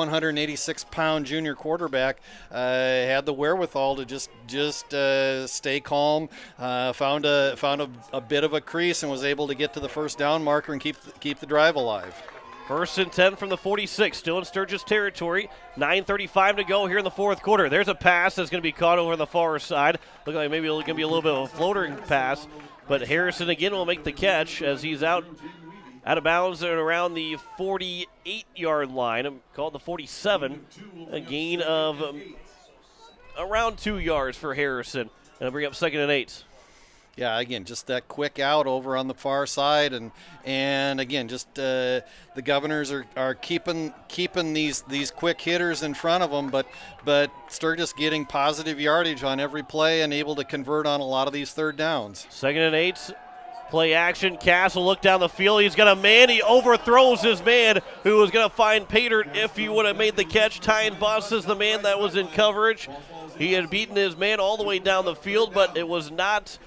186-pound junior quarterback, had the wherewithal to just stay calm, found a bit of a crease, and was able to get to the first down marker and keep the drive alive. 1st and 10 from the 46, still in Sturgis territory. 9:35 to go here in the fourth quarter. There's a pass that's going to be caught over on the far side. Looks like maybe it's going to be a little bit of a floating pass, but Harrison again will make the catch as he's out of bounds at around the 48-yard line. Called the 47. A gain of around 2 yards for Harrison. And bring up 2nd and 8. Yeah, again, just that quick out over on the far side, and again, just the Governors are keeping these quick hitters in front of them, but Sturgis getting positive yardage on every play and able to convert on a lot of these third downs. 2nd and 8. Play action. Castle look down the field. He's got a man. He overthrows his man who was going to find Patert if he would have made the catch. Tying Buss is the man that was in coverage. He had beaten his man all the way down the field, but it was not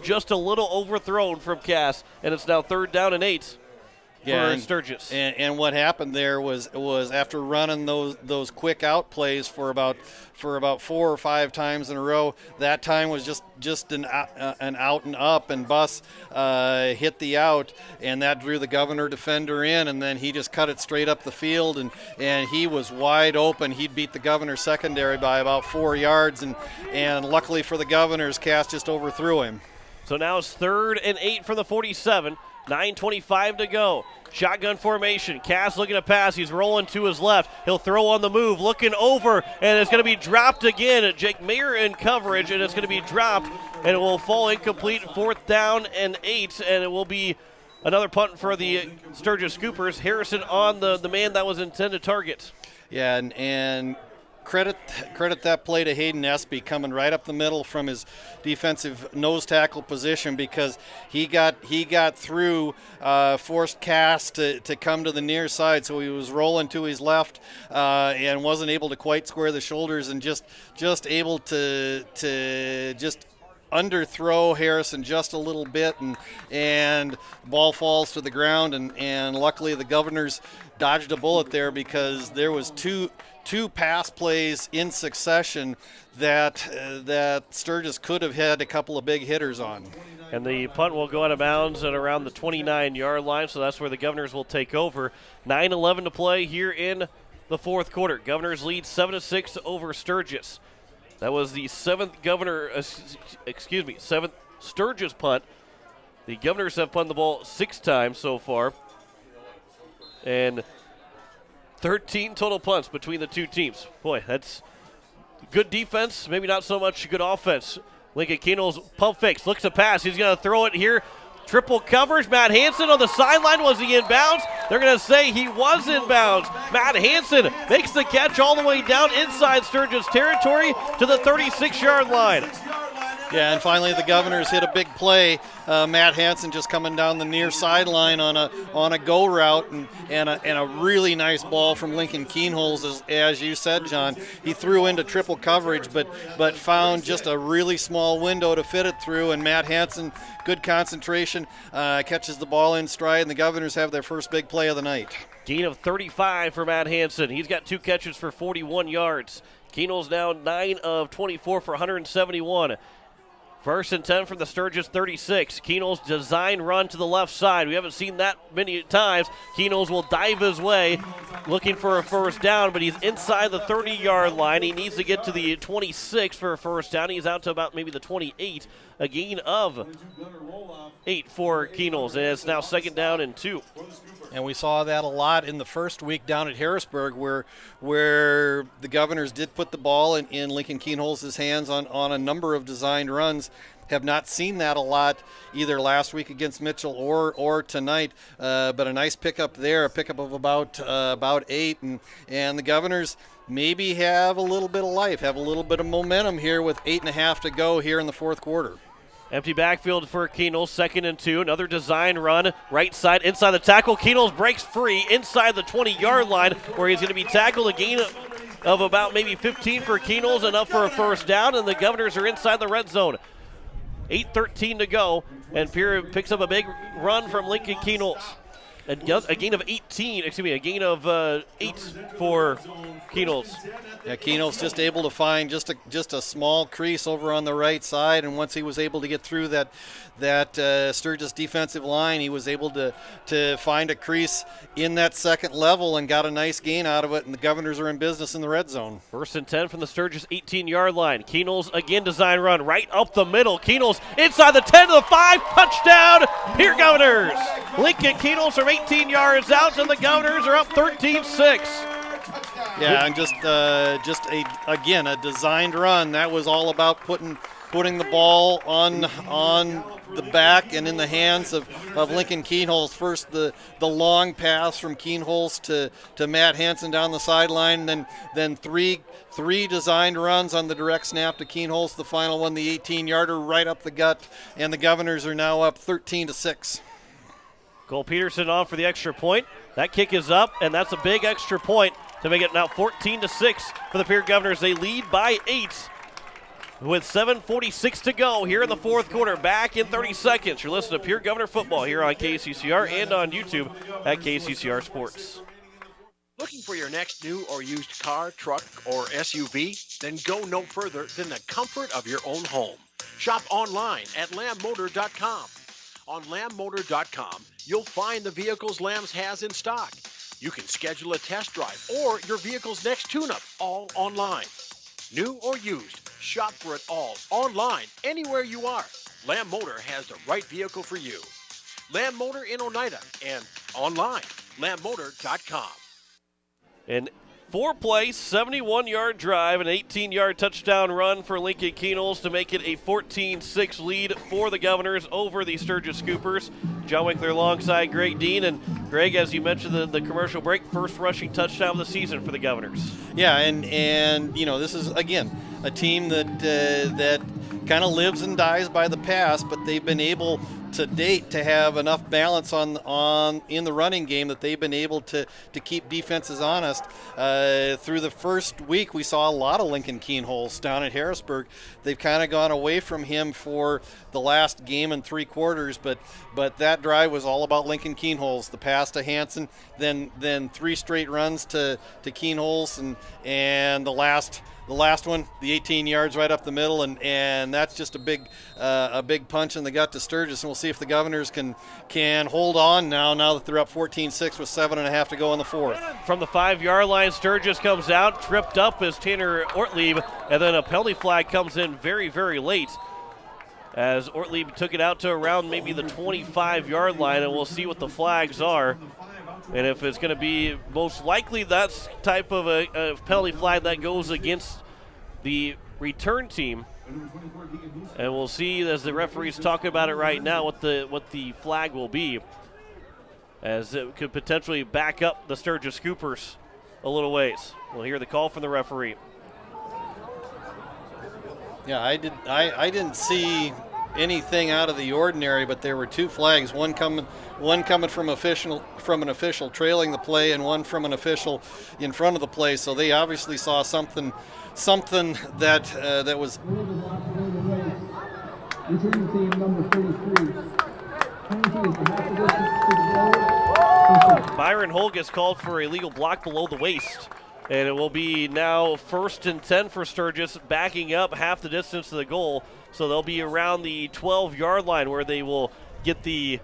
just a little overthrown from Cass. And it's now 3rd down and 8 for Sturgis. And what happened there was after running those quick out plays for about 4 or 5 times in a row, that time was just an out and up, and Buss hit the out, and that drew the Governor defender in, and then he just cut it straight up the field, and he was wide open. He'd beat the Governor secondary by about 4 yards, and luckily for the Governors, Cass just overthrew him. So now it's 3rd and 8 from the 47. 9:25 to go. Shotgun formation. Cass looking to pass. He's rolling to his left. He'll throw on the move, looking over, and it's going to be dropped again. Jake Mayer in coverage, and it's going to be dropped, and it will fall incomplete. 4th down and 8, and it will be another punt for the Sturgis Scoopers. Harrison on the man that was intended target. Yeah, and credit that play to Hayden Espy, coming right up the middle from his defensive nose tackle position, because he got through, forced Cass to come to the near side, so he was rolling to his left and wasn't able to quite square the shoulders, and just able to just underthrow Harrison just a little bit, and the ball falls to the ground, and luckily the Governors dodged a bullet there, because there was two pass plays in succession that Sturgis could have had a couple of big hitters on. And the punt will go out of bounds at around the 29-yard line, so that's where the Governors will take over. 9:11 to play here in the 4th quarter. Governors lead 7-6 over Sturgis. That was the 7th Sturgis punt. The Governors have punted the ball 6 times so far, and 13 total punts between the two teams. Boy, that's good defense, maybe not so much good offense. Lincoln Keno's pump fakes, looks to pass. He's going to throw it here. Triple coverage. Matt Hansen on the sideline. Was he in bounds? They're going to say he was in bounds. Matt Hansen makes the catch all the way down inside Sturgis territory to the 36-yard line. Yeah, and finally the Governors hit a big play. Matt Hansen just coming down the near sideline on a go route, and a really nice ball from Lincoln Keenholz, as you said, John. He threw into triple coverage, but found just a really small window to fit it through, and Matt Hansen, good concentration, catches the ball in stride, and the Governors have their first big play of the night. Gain of 35 for Matt Hansen. He's got 2 catches for 41 yards. Keenholz now 9 of 24 for 171. 1st and 10 from the Sturgis 36. Keenholz design run to the left side. We haven't seen that many times. Keenholz will dive his way, looking for a first down, but he's inside the 30-yard line. He needs to get to the 26 for a first down. He's out to about maybe the 28. A gain of 8 for Keenholz, and it's now 2nd down and 2. And we saw that a lot in the first week down at Harrisburg, where the Governors did put the ball in Lincoln Keenholz's hands on a number of designed runs. Have not seen that a lot either last week against Mitchell or tonight, but a nice pickup there, a pickup of about 8, and the Governors maybe have a little bit of life, have a little bit of momentum here with 8.5 to go here in the 4th quarter. Empty backfield for Keenholz, 2nd and 2. Another design run, right side, inside the tackle. Keenholz breaks free inside the 20-yard line, where he's going to be tackled. A gain of about maybe 15 for Keenholz, enough for a first down, and the Governors are inside the red zone. 8:13 to go, and Pierre picks up a big run from Lincoln Keenholz. A gain of 8 for Keenholz. Yeah, Keenholz just able to find just a small crease over on the right side, and once he was able to get through that Sturgis defensive line, he was able to find a crease in that second level and got a nice gain out of it, and the Governors are in business in the red zone. 1st and 10 from the Sturgis 18-yard line. Keenholz again design run right up the middle. Keenholz inside the 10 to the 5, touchdown, Pierre Governors. Lincoln Keenholz from 18 yards out, and the Governors are up 13-6. Yeah, and just a designed run. That was all about putting putting the ball on the back and in the hands of Lincoln Keenholz. First, the long pass from Keenholz to Matt Hansen down the sideline, then three designed runs on the direct snap to Keenholz. The final one, the 18-yarder, right up the gut, and the Governors are now up 13-6. Cole Peterson on for the extra point. That kick is up, and that's a big extra point to make it now 14-6 for the Pierre Governors. They lead by 8 with 7:46 to go here in the fourth quarter. Back in 30 seconds. You're listening to Pierre Governor Football here on KCCR and on YouTube at KCCR Sports. Looking for your next new or used car, truck, or SUV? Then go no further than the comfort of your own home. Shop online at lambmotor.com. On lambmotor.com, you'll find the vehicles Lambs has in stock. You can schedule a test drive or your vehicle's next tune-up, all online. New or used, shop for it all online, anywhere you are. Lamb Motor has the right vehicle for you. Lamb Motor in Oneida and online, lambmotor.com. An 4-play, 71-yard drive, an 18-yard touchdown run for Lincoln Keenholz to make it a 14-6 lead for the Governors over the Sturgis Scoopers. John Winkler alongside Greg Dean. And Greg, as you mentioned the commercial break, first rushing touchdown of the season for the Governors. Yeah, and you know, this is, again, a team that kind of lives and dies by the pass, but they've been able to date to have enough balance on in the running game that they've been able to keep defenses honest. Through the first week, we saw a lot of Lincoln Keenholz down at Harrisburg. They've kind of gone away from him for the last game and 3 quarters, but that drive was all about Lincoln Keenholz. The pass to Hansen, then 3 straight runs to Keenholz, and the last one, the 18 yards right up the middle, and that's just a big punch in the gut to Sturgis. And we'll see if the Governors can hold on now that they're up 14-6 with 7.5 to go in the fourth. From the 5-yard line, Sturgis comes out, tripped up as Tanner Ortlieb, and then a penalty flag comes in very, very late as Ortlieb took it out to around maybe the 25-yard line, and we'll see what the flags are. And if it's going to be, most likely that's type of a penalty flag that goes against the return team. And we'll see as the referees talk about it right now what the flag will be, as it could potentially back up the Sturgis Scoopers a little ways. We'll hear the call from the referee. Yeah, I didn't see anything out of the ordinary, but there were 2 flags, one coming from an official trailing the play, and one from an official in front of the play. So they obviously saw something that was. Returning team number 33. Byron Holgis called for a legal block below the waist. And it will be now 1st and 10 for Sturgis, backing up half the distance to the goal. So they'll be around the 12-yard line where they will get the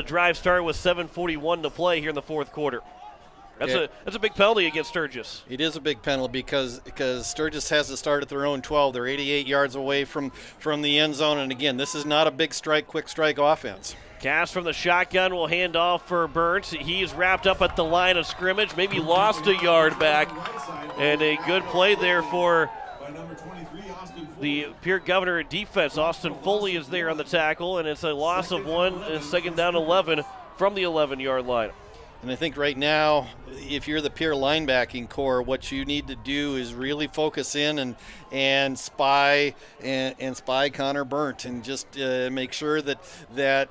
drive started with 7:41 to play here in the fourth quarter. That's a big penalty against Sturgis. It is a big penalty because Sturgis has to start at their own 12. They're 88 yards away from the end zone. And again, this is not a big strike, quick strike offense. Cass from the shotgun will hand off for Burns. He's wrapped up at the line of scrimmage, maybe lost a yard back. And a good play there for the Pierre Governor defense. Austin Foley is there on the tackle, and it's a loss of 1 and 2nd down 11 from the 11-yard line. And I think right now, if you're the Pierre linebacking core, what you need to do is really focus in and spy Connor Burnt, and just make sure that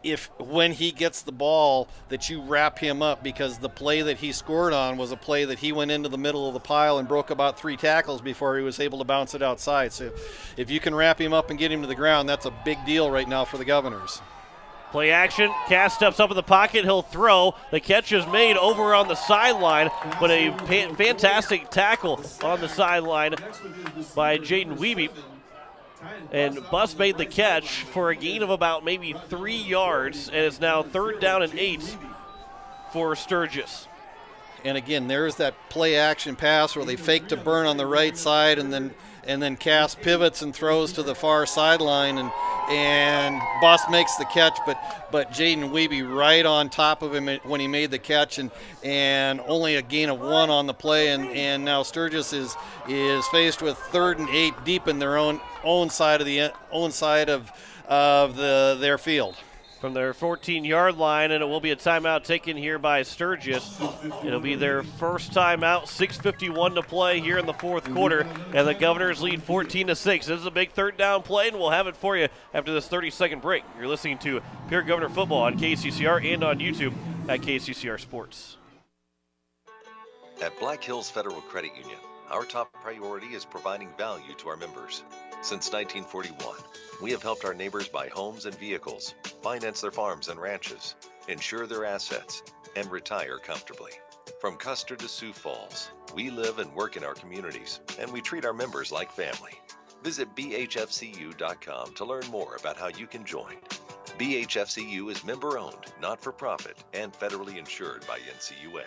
if when he gets the ball that you wrap him up, because the play that he scored on was a play that he went into the middle of the pile and broke about 3 tackles before he was able to bounce it outside. So if you can wrap him up and get him to the ground, that's a big deal right now for the Governors. Play action. Cass steps up in the pocket. He'll throw. The catch is made over on the sideline, but a fantastic tackle on the sideline by Jaden Wiebe. And Bus made the catch for a gain of about maybe 3 yards, and it's now 3rd down and 8 for Sturgis. And again, there's that play action pass where they fake to Burn on the right side, and then Cass pivots and throws to the far sideline, and Boss makes the catch, but Jaden Weeby right on top of him when he made the catch, and only a gain of 1 on the play, and now Sturgis is faced with 3rd and 8 deep in their own side of their field. From their 14-yard line, and it will be a timeout taken here by Sturgis. It'll be their first timeout, 6:51 to play here in the fourth quarter, and the Governors lead 14-6. This is a big third down play, and we'll have it for you after this 30-second break. You're listening to Pierre Governor Football on KCCR and on YouTube at KCCR Sports. At Black Hills Federal Credit Union, our top priority is providing value to our members. Since 1941, we have helped our neighbors buy homes and vehicles, finance their farms and ranches, insure their assets, and retire comfortably. From Custer to Sioux Falls, we live and work in our communities, and we treat our members like family. Visit bhfcu.com to learn more about how you can join. BHFCU is member-owned, not-for-profit, and federally insured by NCUA.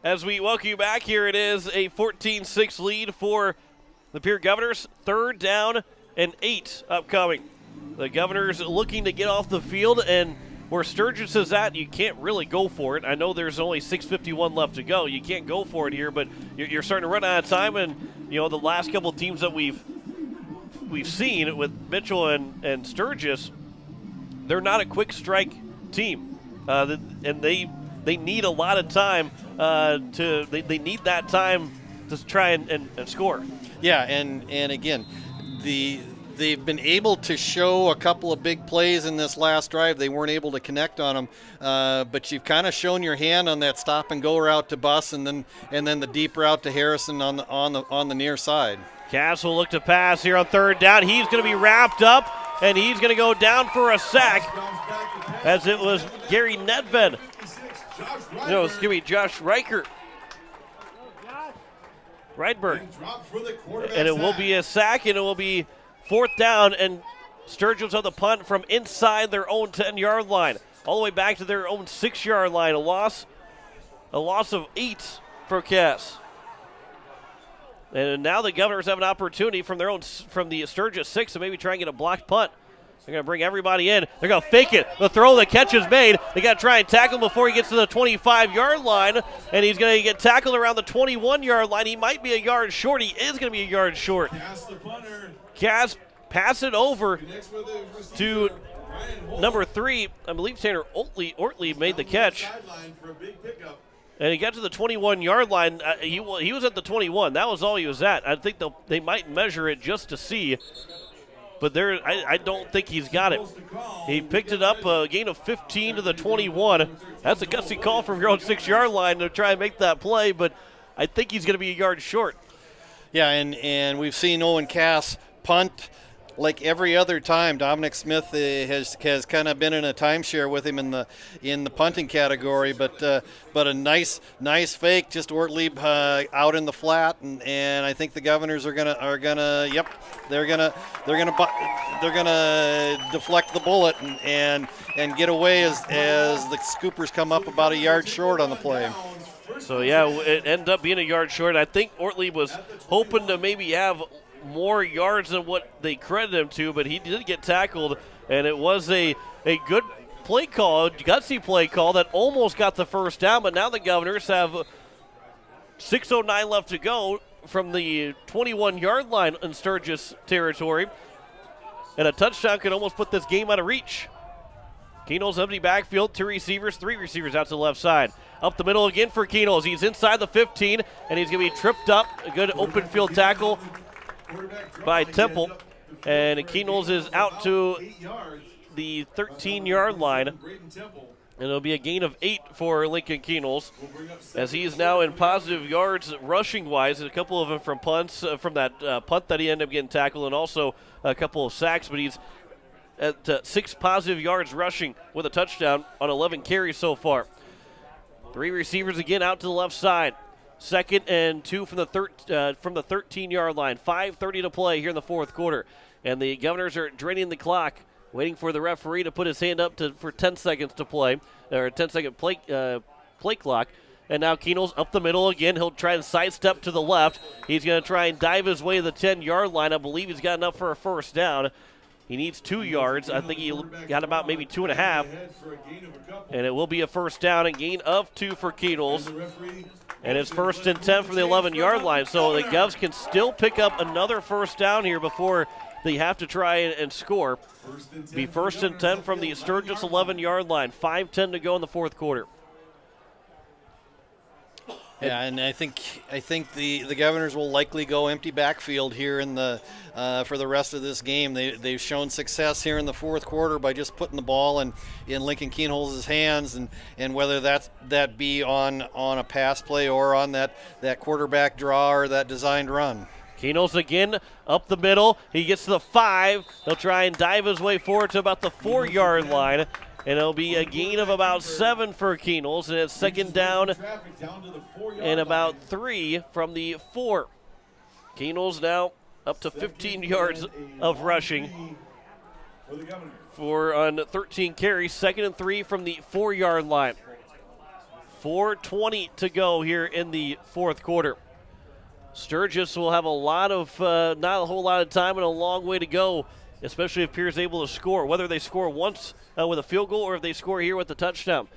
As we welcome you back, here it is a 14-6 lead for the Pierre Governors. 3rd down and 8 upcoming. The Governors looking to get off the field, and where Sturgis is at, you can't really go for it. I know there's only 6:51 left to go. You can't go for it here, but you're starting to run out of time, and the last couple of teams that we've seen with Mitchell and Sturgis, they're not a quick strike team, and they need a lot of time they need that time to try and score. Yeah, and again, they've been able to show a couple of big plays in this last drive. They weren't able to connect on them, but you've kind of shown your hand on that stop and go route to Buss, and then the deep route to Harrison on the near side. Cass will look to pass here on 3rd down. He's going to be wrapped up, and he's going to go down for a sack, as it was Gary Nedved. No, it's going to be Josh Reichert. Rydberg. And it will be a sack, and it will be 4th down, and Sturgis on the punt from inside their own 10-yard line, all the way back to their own 6-yard line. A loss of 8 for Cass. And now the Governors have an opportunity from the Sturgis 6 to maybe try and get a blocked punt. They're going to bring everybody in. They're going to fake it. The throw, the catch is made. They got to try and tackle him before he gets to the 25-yard line, and he's going to get tackled around the 21-yard line. He might be a yard short. He is going to be a yard short. Cass pass it over to number 3. I believe Tanner Ortley made the catch. And he got to the 21-yard line. He was at the 21. That was all he was at. I think they might measure it just to see. But I don't think he's got it. He picked it up, a gain of 15 to the 21. That's a gutsy call from your own 6-yard line to try and make that play, but I think he's going to be a yard short. Yeah, and we've seen Owen Cass punt like every other time. Dominic Smith has kind of been in a timeshare with him in the punting category, but a nice fake, just Ortley out in the flat, and I think the Governors are gonna deflect the bullet and get away as the Scoopers come up about a yard short on the play. So yeah, it ended up being a yard short. I think Ortley was hoping to maybe have more yards than what they credited him to, but he did get tackled, and it was a good play call, gutsy play call that almost got the first down, but now the Governors have 6:09 left to go from the 21-yard line in Sturgis territory, and a touchdown could almost put this game out of reach. Keenol's empty backfield, 2 receivers, 3 receivers out to the left side. Up the middle again for Keenol's. He's inside the 15, and he's going to be tripped up. A good open field tackle by Temple, and Keenol's is out to the 13-yard line, and it'll be a gain of 8 for Lincoln Keenol's, as he is now in positive yards rushing-wise. A couple of them from punts, from that punt that he ended up getting tackled, and also a couple of sacks, but he's at 6 positive yards rushing with a touchdown on 11 carries so far. 3 receivers again out to the left side. 2nd and 2 from the 13-yard line. 5:30 to play here in the fourth quarter. And the Governors are draining the clock, waiting for the referee to put his hand up for 10 seconds to play, or a 10-second play clock. And now Keenol's up the middle again. He'll try and sidestep to the left. He's going to try and dive his way to the 10-yard line. I believe he's got enough for a first down. He needs 2 yards. I think he got about maybe 2.5. And it will be a first down and gain of 2 for Keatles. And it's 1st and 10 from the 11-yard line. So the Govs can still pick up another first down here before they have to try and score. Be 1st and 10 from the Sturgis 11-yard line. 5:10 to go in the fourth quarter. Yeah, and I think the Governors will likely go empty backfield here in the for the rest of this game. They've shown success here in the fourth quarter by just putting the ball in Lincoln Keenholz's hands, and whether that be on a pass play or on that quarterback draw or that designed run. Keenholz again up the middle. He gets to the 5. He'll try and dive his way forward to about the 4-yard line. And it'll be a gain of about 7 for Keenholz, and it's 2nd down and about 3 from the 4. Keenholz now up to 15 yards of rushing on 13 carries. 2nd and 3 from the 4-yard line. 4:20 to go here in the fourth quarter. Sturgis will have not a whole lot of time and a long way to go, especially if Pierre's able to score, whether they score once with a field goal or if they score here with the touchdown.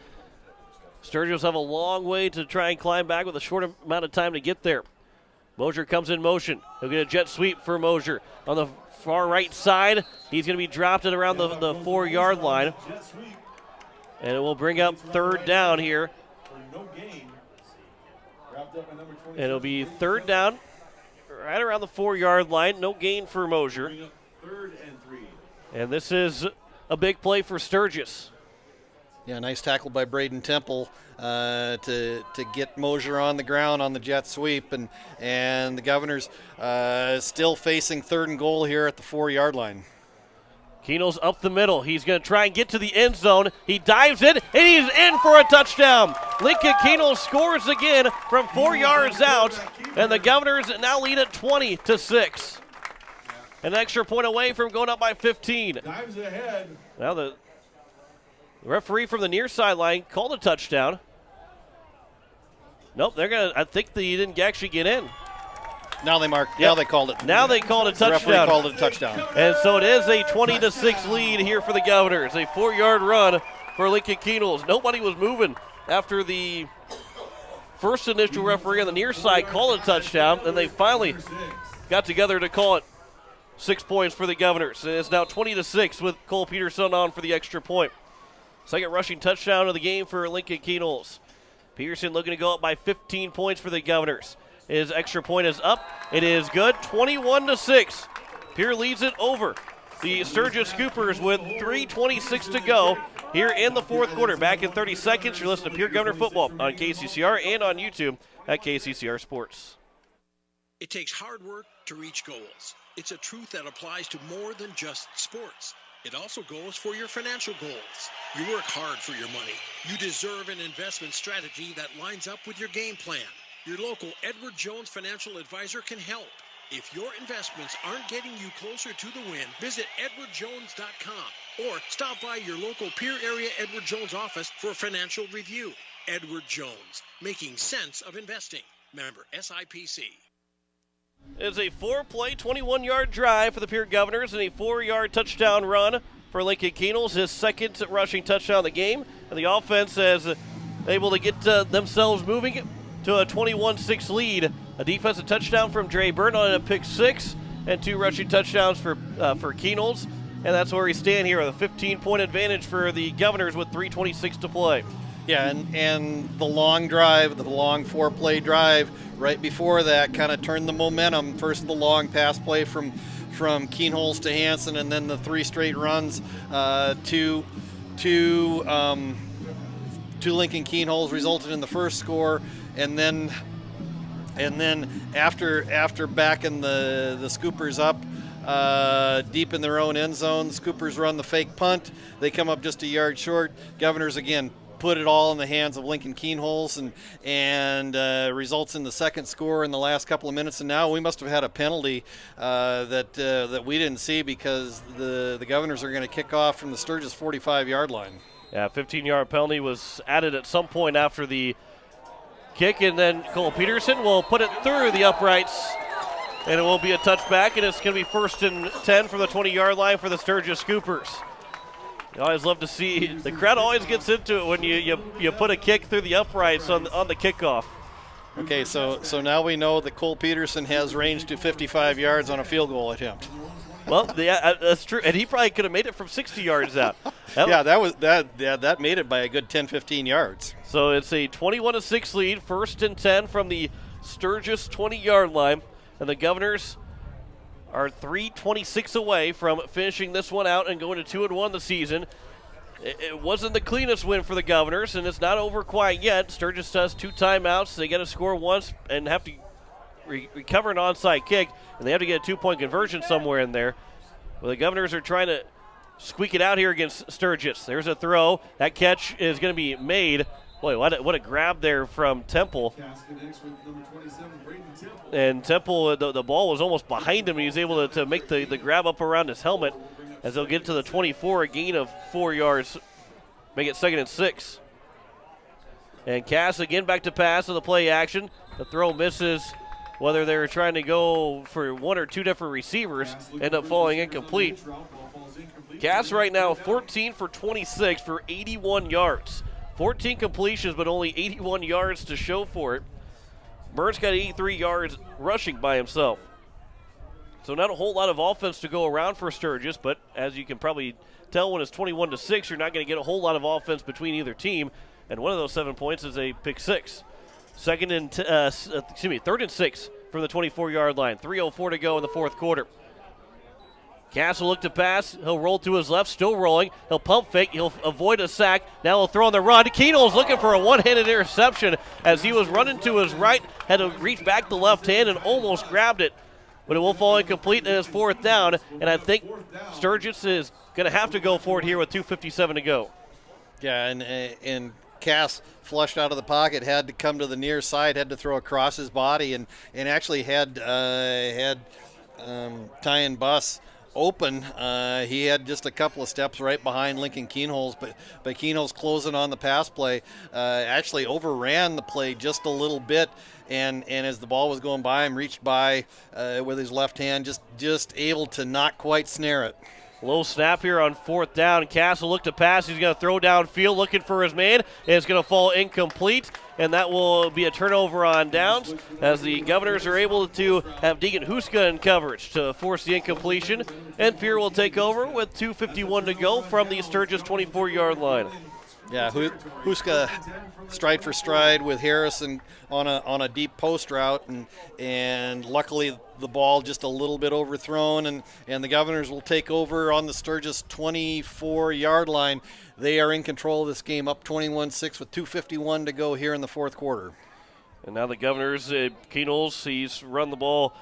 Sturgis have a long way to try and climb back with a short amount of time to get there. Mosier comes in motion. He'll get a jet sweep for Mosier. On the far right side, he's going to be dropped at around the 4-yard line. And it will bring up 3rd down here. And it'll be 3rd down right around the 4-yard line. No gain for Mosier. And this is a big play for Sturgis. Yeah, nice tackle by Braden Temple to get Mosier on the ground on the jet sweep, and the Governors still facing 3rd and goal here at the 4-yard line. Keenholz up the middle. He's going to try and get to the end zone. He dives in, and he's in for a touchdown. Lincoln Keenholz scores again from 4 yards out, and the Governors now lead at 20-6. An extra point away from going up by 15. Time's ahead. Now the referee from the near sideline called a touchdown. Nope, I think he didn't actually get in. Now they marked. Yep. Now they called it. Now they called a touchdown. The referee called it a touchdown. And so it is a 20-6 lead here for the Governors. A 4-yard run for Lincoln Keenholz. Nobody was moving after the first initial referee on the near side called a touchdown, and they finally got together to call it. 6 points for the Governors. And it's now 20-6 with Cole Peterson on for the extra point. Second rushing touchdown of the game for Lincoln Keenholz. Peterson looking to go up by 15 points for the Governors. His extra point is up. It is good. 21-6. Pierre leads it over the Sturgis Scoopers with 3:26 to go here in the fourth quarter. Back in 30 seconds. You're listening to Pierre Governor Football on KCCR and on YouTube at KCCR Sports. It takes hard work to reach goals. It's a truth that applies to more than just sports. It also goes for your financial goals. You work hard for your money. You deserve an investment strategy that lines up with your game plan. Your local Edward Jones financial advisor can help. If your investments aren't getting you closer to the win, visit edwardjones.com or stop by your local Pierre area Edward Jones office for a financial review. Edward Jones, making sense of investing. Member SIPC. It's a 4-play, 21-yard drive for the Pierre Governors and a 4-yard touchdown run for Lincoln Keenholz, his second rushing touchdown of the game. And the offense is able to get themselves moving to a 21-6 lead. A defensive touchdown from Dre Burton on a pick 6 and 2 rushing touchdowns for Keenholz. And that's where we stand here with a 15-point advantage for the Governors with 3:26 to play. Yeah, and the long drive, the long 4-play drive right before that kind of turned the momentum. First the long pass play from Keenholz to Hansen, and then the 3 straight runs to Lincoln Keenholz resulted in the first score, and then after backing the Scoopers up deep in their own end zone, the Scoopers run the fake punt. They come up just a yard short. Governors again put it all in the hands of Lincoln Keenholz and results in the second score in the last couple of minutes. And now we must have had a penalty that we didn't see, because the Governors are going to kick off from the Sturgis 45-yard line. Yeah, 15-yard penalty was added at some point after the kick, and then Cole Peterson will put it through the uprights And it will be a touchback, and it's going to be 1st and 10 from the 20-yard line for the Sturgis Scoopers. You always love to see, the crowd always gets into it when you put a kick through the uprights on the kickoff. Okay, so now we know that Cole Peterson has range to 55 yards on a field goal attempt. Well, yeah, that's true, and he probably could have made it from 60 yards out. That made it by a good 10-15 yards. So it's a 21-6 lead, 1st and 10 from the Sturgis 20-yard line, and the Governors are 3:26 away from finishing this one out and going to 2-1 the season. It wasn't the cleanest win for the Governors, and it's not over quite yet. Sturgis has 2 timeouts. They got to score once and have to recover an onside kick, and they have to get a 2-point conversion somewhere in there. Well, the Governors are trying to squeak it out here against Sturgis. There's a throw. That catch is going to be made. Boy, what a grab there from Temple. And Temple, the ball was almost behind him. He was able to make the grab up around his helmet as they'll get to the 24, a gain of 4 yards, make it 2nd and 6. And Cass again back to pass on the play action. The throw misses. Whether they were trying to go for 1 or 2 different receivers, end up falling incomplete. Cass right now 14 for 26 for 81 yards. 14 completions, but only 81 yards to show for it. Burns got 83 yards rushing by himself. So not a whole lot of offense to go around for Sturgis, but as you can probably tell when it's 21-6, you're not going to get a whole lot of offense between either team, and one of those 7 points is a pick 6. 3rd and 6 from the 24-yard line. 3:04 to go in the 4th quarter. Cass will look to pass. He'll roll to his left, still rolling. He'll pump fake. He'll avoid a sack. Now he'll throw on the run. Keenel's looking for a one-handed interception as he was running to his right, had to reach back the left hand and almost grabbed it. But it will fall incomplete and it's 4th down, and I think Sturgis is going to have to go for it here with 2:57 to go. Yeah, and Cass flushed out of the pocket, had to come to the near side, had to throw across his body, and actually had Tyan Buss open. He had just a couple of steps right behind Lincoln Keenholz, but Keenholz closing on the pass play actually overran the play just a little bit, and as the ball was going by him, reached by with his left hand, just able to not quite snare it. Low snap here on 4th down. Cass will look to pass. He's going to throw downfield looking for his man. It's going to fall incomplete, and that will be a turnover on downs as the Governors are able to have Deegan Huska in coverage to force the incompletion, and Pierre will take over with 2:51 to go from the Sturgis 24-yard line. Yeah, Huska stride for stride with Harrison on a deep post route, and luckily the ball just a little bit overthrown, and the Governors will take over on the Sturgis 24-yard line. They are in control of this game, up 21-6 with 2:51 to go here in the 4th quarter. And now the Governors, Keenholz, he's run the ball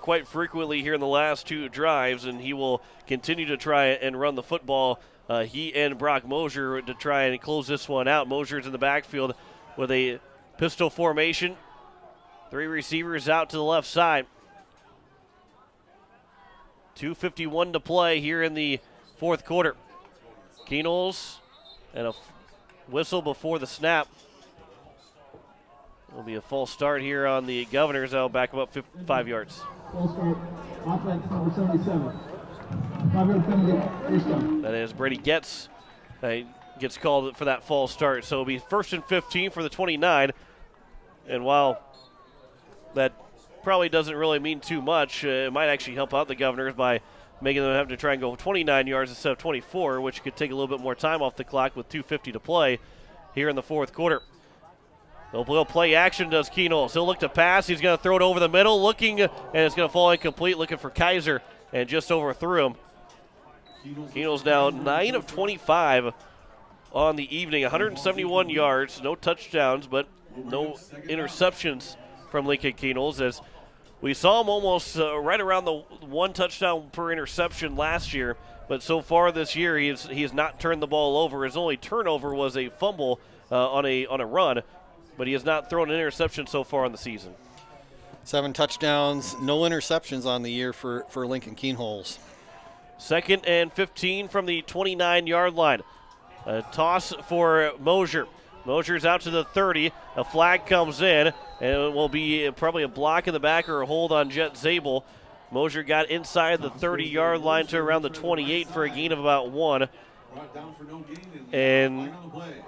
quite frequently here in the last 2 drives, and he will continue to try and run the football. He and Brock Mosier to try and close this one out. Mosier's in the backfield with a pistol formation. 3 receivers out to the left side. 2:51 to play here in the 4th quarter. Keenholz and a whistle before the snap. It'll be a false start here on the Governors. That'll back them up 5 yards. False start, offense number 77. 5-yard penalty, that is Brady gets called for that false start. So it'll be 1st and 15 for the 29. And while that probably doesn't really mean too much, it might actually help out the Governors by making them have to try and go 29 yards instead of 24, which could take a little bit more time off the clock with 2:50 to play here in the 4th quarter. They'll play action, does Keenholz. He'll look to pass. He's going to throw it over the middle, looking, and it's going to fall incomplete, looking for Kaiser, and just overthrew him. Keenholz now 9 of 25 on the evening, 171 yards, no touchdowns, but no interceptions from Lincoln Keenholz, as we saw him almost right around the 1 touchdown per interception last year, but so far this year he has not turned the ball over. His only turnover was a fumble on a run, but he has not thrown an interception so far in the season. 7 touchdowns, no interceptions on the year for Lincoln Keenholz. 2nd and 15 from the 29-yard line. A toss for Mosier. Mosier's out to the 30. A flag comes in, and it will be probably a block in the back or a hold on Jet Zabel. Mosier got inside the 30-yard line to around the 28 for a gain of about 1. And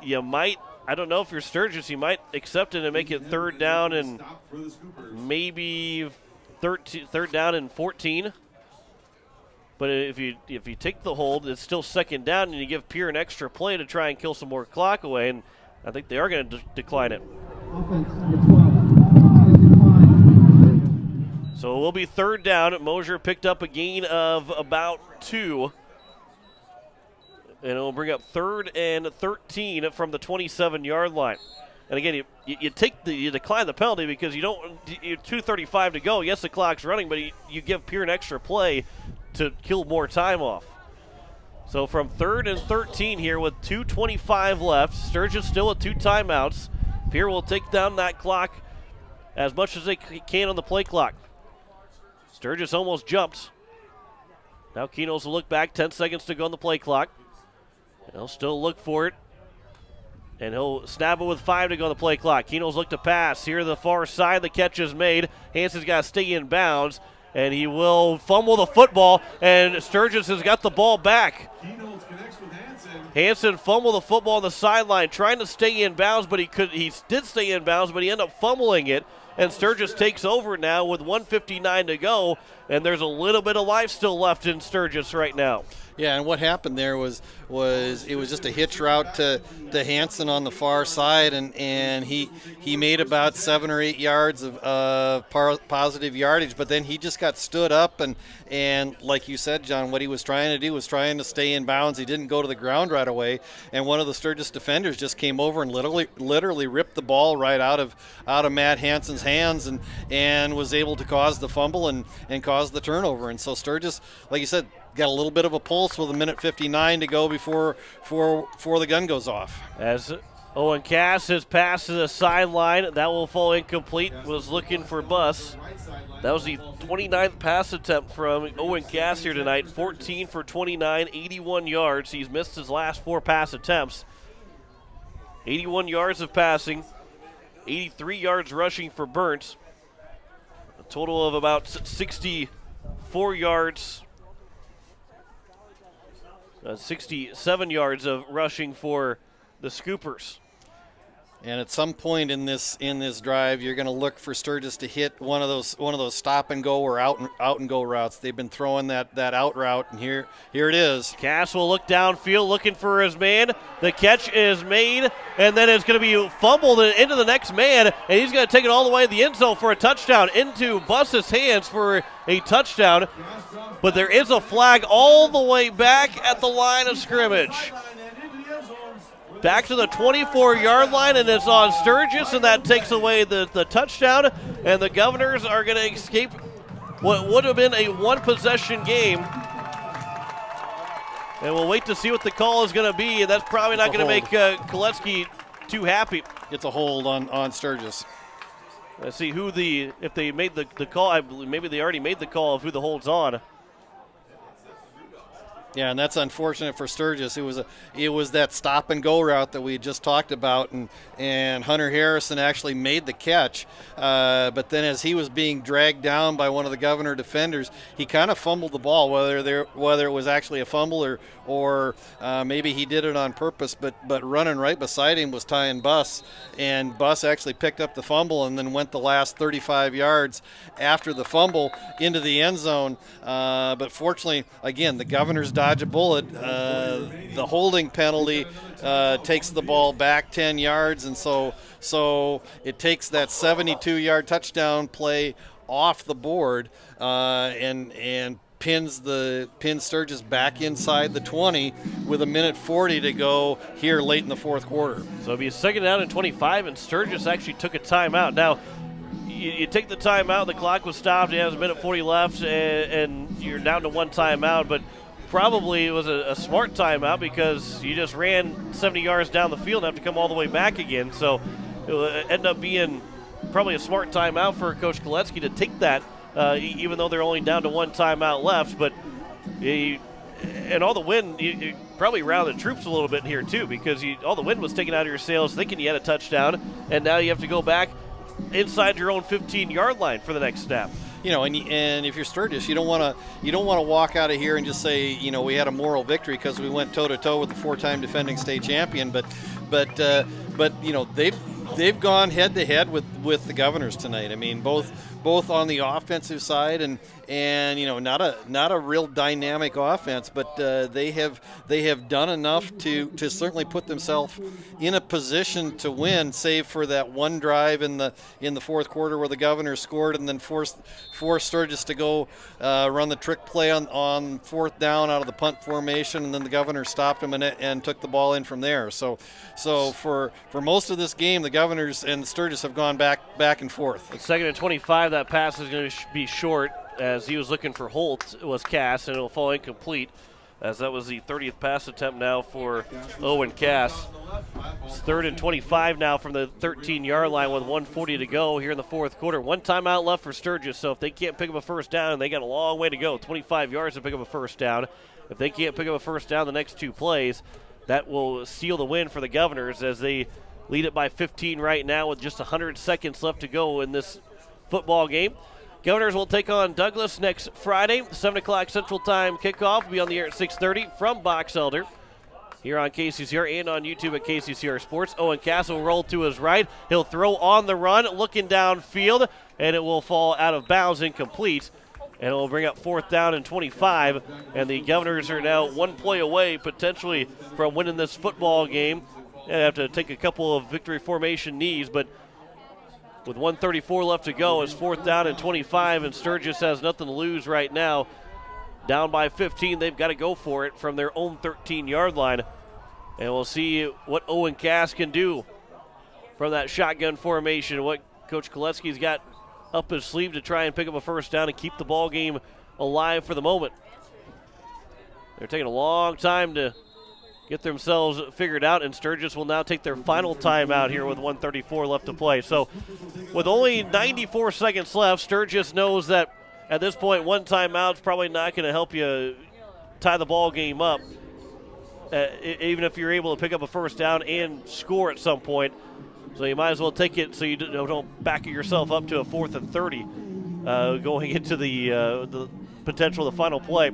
you might, I don't know if you're Sturgis, you might accept it and make it third down and maybe third down and 14. But if you take the hold, it's still second down, and you give Pierre an extra play to try and kill some more clock away, and I think they are going to decline it. So it will be third down. Mosier picked up a gain of about 2. And it will bring up 3rd and 13 from the 27-yard line. And again, you decline the penalty because you're 2:35 to go. Yes, the clock's running, but you give Pierre an extra play to kill more time off. So from 3rd and 13 here with 2:25 left, Sturgis still with 2 timeouts. Pierre will take down that clock as much as they can on the play clock. Sturgis almost jumped. Now Keno's will look back, 10 seconds to go on the play clock. And he'll still look for it. And he'll snap it with 5 to go on the play clock. Keno's look to pass. Here to the far side, the catch is made. Hansen's got to stay in bounds. And he will fumble the football, and Sturgis has got the ball back. Hansen fumbled the football on the sideline, trying to stay in bounds, but he did stay in bounds, but he ended up fumbling it. And Sturgis takes over now with 1:59 to go, and there's a little bit of life still left in Sturgis right now. Yeah, and what happened there was it was just a hitch route to Hansen on the far side, and he made about 7 or 8 yards of positive yardage, but then he just got stood up, and like you said, John, what he was trying to do was trying to stay in bounds. He didn't go to the ground right away, and one of the Sturgis defenders just came over and literally ripped the ball right out of Matt Hansen's hands and was able to cause the fumble and cause the turnover. And so Sturgis, like you said, got a little bit of a pulse with 1:59 to go before the gun goes off. As Owen Cass has passed to the sideline, that will fall incomplete. Was looking for Buss. That was the 29th pass attempt from Owen Cass here tonight. 14 for 29, 81 yards. He's missed his last 4 pass attempts. 81 yards of passing, 83 yards rushing for Burns. A total of about 64 yards. 67 yards of rushing for the Scoopers. And at some point in this drive, you're going to look for Sturgis to hit one of those stop and go or out and go routes. They've been throwing that out route, and here it is. Cass will look downfield, looking for his man. The catch is made, and then it's going to be fumbled into the next man, and he's going to take it all the way to the end zone for a touchdown, into Buss's hands for a touchdown. But there is a flag all the way back at the line of scrimmage. Back to the 24-yard line, and it's on Sturgis, and that takes away the touchdown. And the Governors are going to escape what would have been a one-possession game. And we'll wait to see what the call is going to be, and that's probably not going to make Kolecki too happy. It's a hold on Sturgis. Let's see if they made the call. I believe maybe they already made the call of who the hold's on. Yeah, and that's unfortunate for Sturgis. It was that stop and go route that we just talked about, and Hunter Harrison actually made the catch. But then as he was being dragged down by one of the Governor defenders, he kind of fumbled the ball, whether it was actually a fumble or maybe he did it on purpose. But running right beside him was Ty and Buss, and Buss actually picked up the fumble and then went the last 35 yards after the fumble into the end zone. But fortunately, again, the Governors dodge a bullet. The holding penalty takes the ball back 10 yards, and so it takes that 72-yard touchdown play off the board and pins Sturgis back inside the 20 with 1:40 to go here late in the fourth quarter. So it'll be a second down and 25, and Sturgis actually took a timeout. Now, you take the timeout, the clock was stopped, it has 1:40 left, and you're down to one timeout, but probably it was a smart timeout because you just ran 70 yards down the field and have to come all the way back again. So it will end up being probably a smart timeout for Coach Kolecki to take that, even though they're only down to one timeout left. But and all the wind, probably rally the troops a little bit here too, because all the wind was taken out of your sails thinking you had a touchdown, and now you have to go back inside your own 15-yard line for the next snap. And if you're Sturgis, you don't want to walk out of here and just say, we had a moral victory because we went toe-to-toe with the 4-time defending state champion. But they've gone head-to-head with the Governors tonight. I mean, both on the offensive side and not a real dynamic offense, but they have done enough to certainly put themselves in a position to win, save for that one drive in the fourth quarter where the Governors scored and then forced Sturgis to go run the trick play on fourth down out of the punt formation, and then the Governors stopped them and took the ball in from there. So for most of this game, the Governors and Sturgis have gone back and forth. It's 2nd and 25. That pass is going to be short, as he was looking for Holt. It was Cass, and it will fall incomplete, as that was the 30th pass attempt now for Owen Cass. It's 3rd and 25 now from the 13-yard line with 1:40 to go here in the fourth quarter. One timeout left for Sturgis, so if they can't pick up a first down, they got a long way to go, 25 yards to pick up a first down. If they can't pick up a first down the next two plays, that will seal the win for the Governors, as they lead it by 15 right now with just 100 seconds left to go in this football game. Governors will take on Douglas next Friday, 7 o'clock Central Time kickoff. Will be on the air at 6:30 from Box Elder here on KCCR and on YouTube at KCCR Sports. Owen Cass will roll to his right. He'll throw on the run, looking downfield, and it will fall out of bounds, incomplete. And it will bring up 4th down and 25. And the Governors are now one play away potentially from winning this football game. They have to take a couple of victory formation knees, but with 1:34 left to go, it's 4th down and 25, and Sturgis has nothing to lose right now. Down by 15, they've got to go for it from their own 13-yard line. And we'll see what Owen Cass can do from that shotgun formation, what Coach Koletzki's got up his sleeve to try and pick up a first down and keep the ball game alive for the moment. They're taking a long time to get themselves figured out, and Sturgis will now take their final timeout here with 1:34 left to play. So with only 94 seconds left, Sturgis knows that at this point one timeout is probably not going to help you tie the ball game up, even if you're able to pick up a first down and score at some point. So you might as well take it so you don't back yourself up to a 4th and 30 going into the potential of the final play.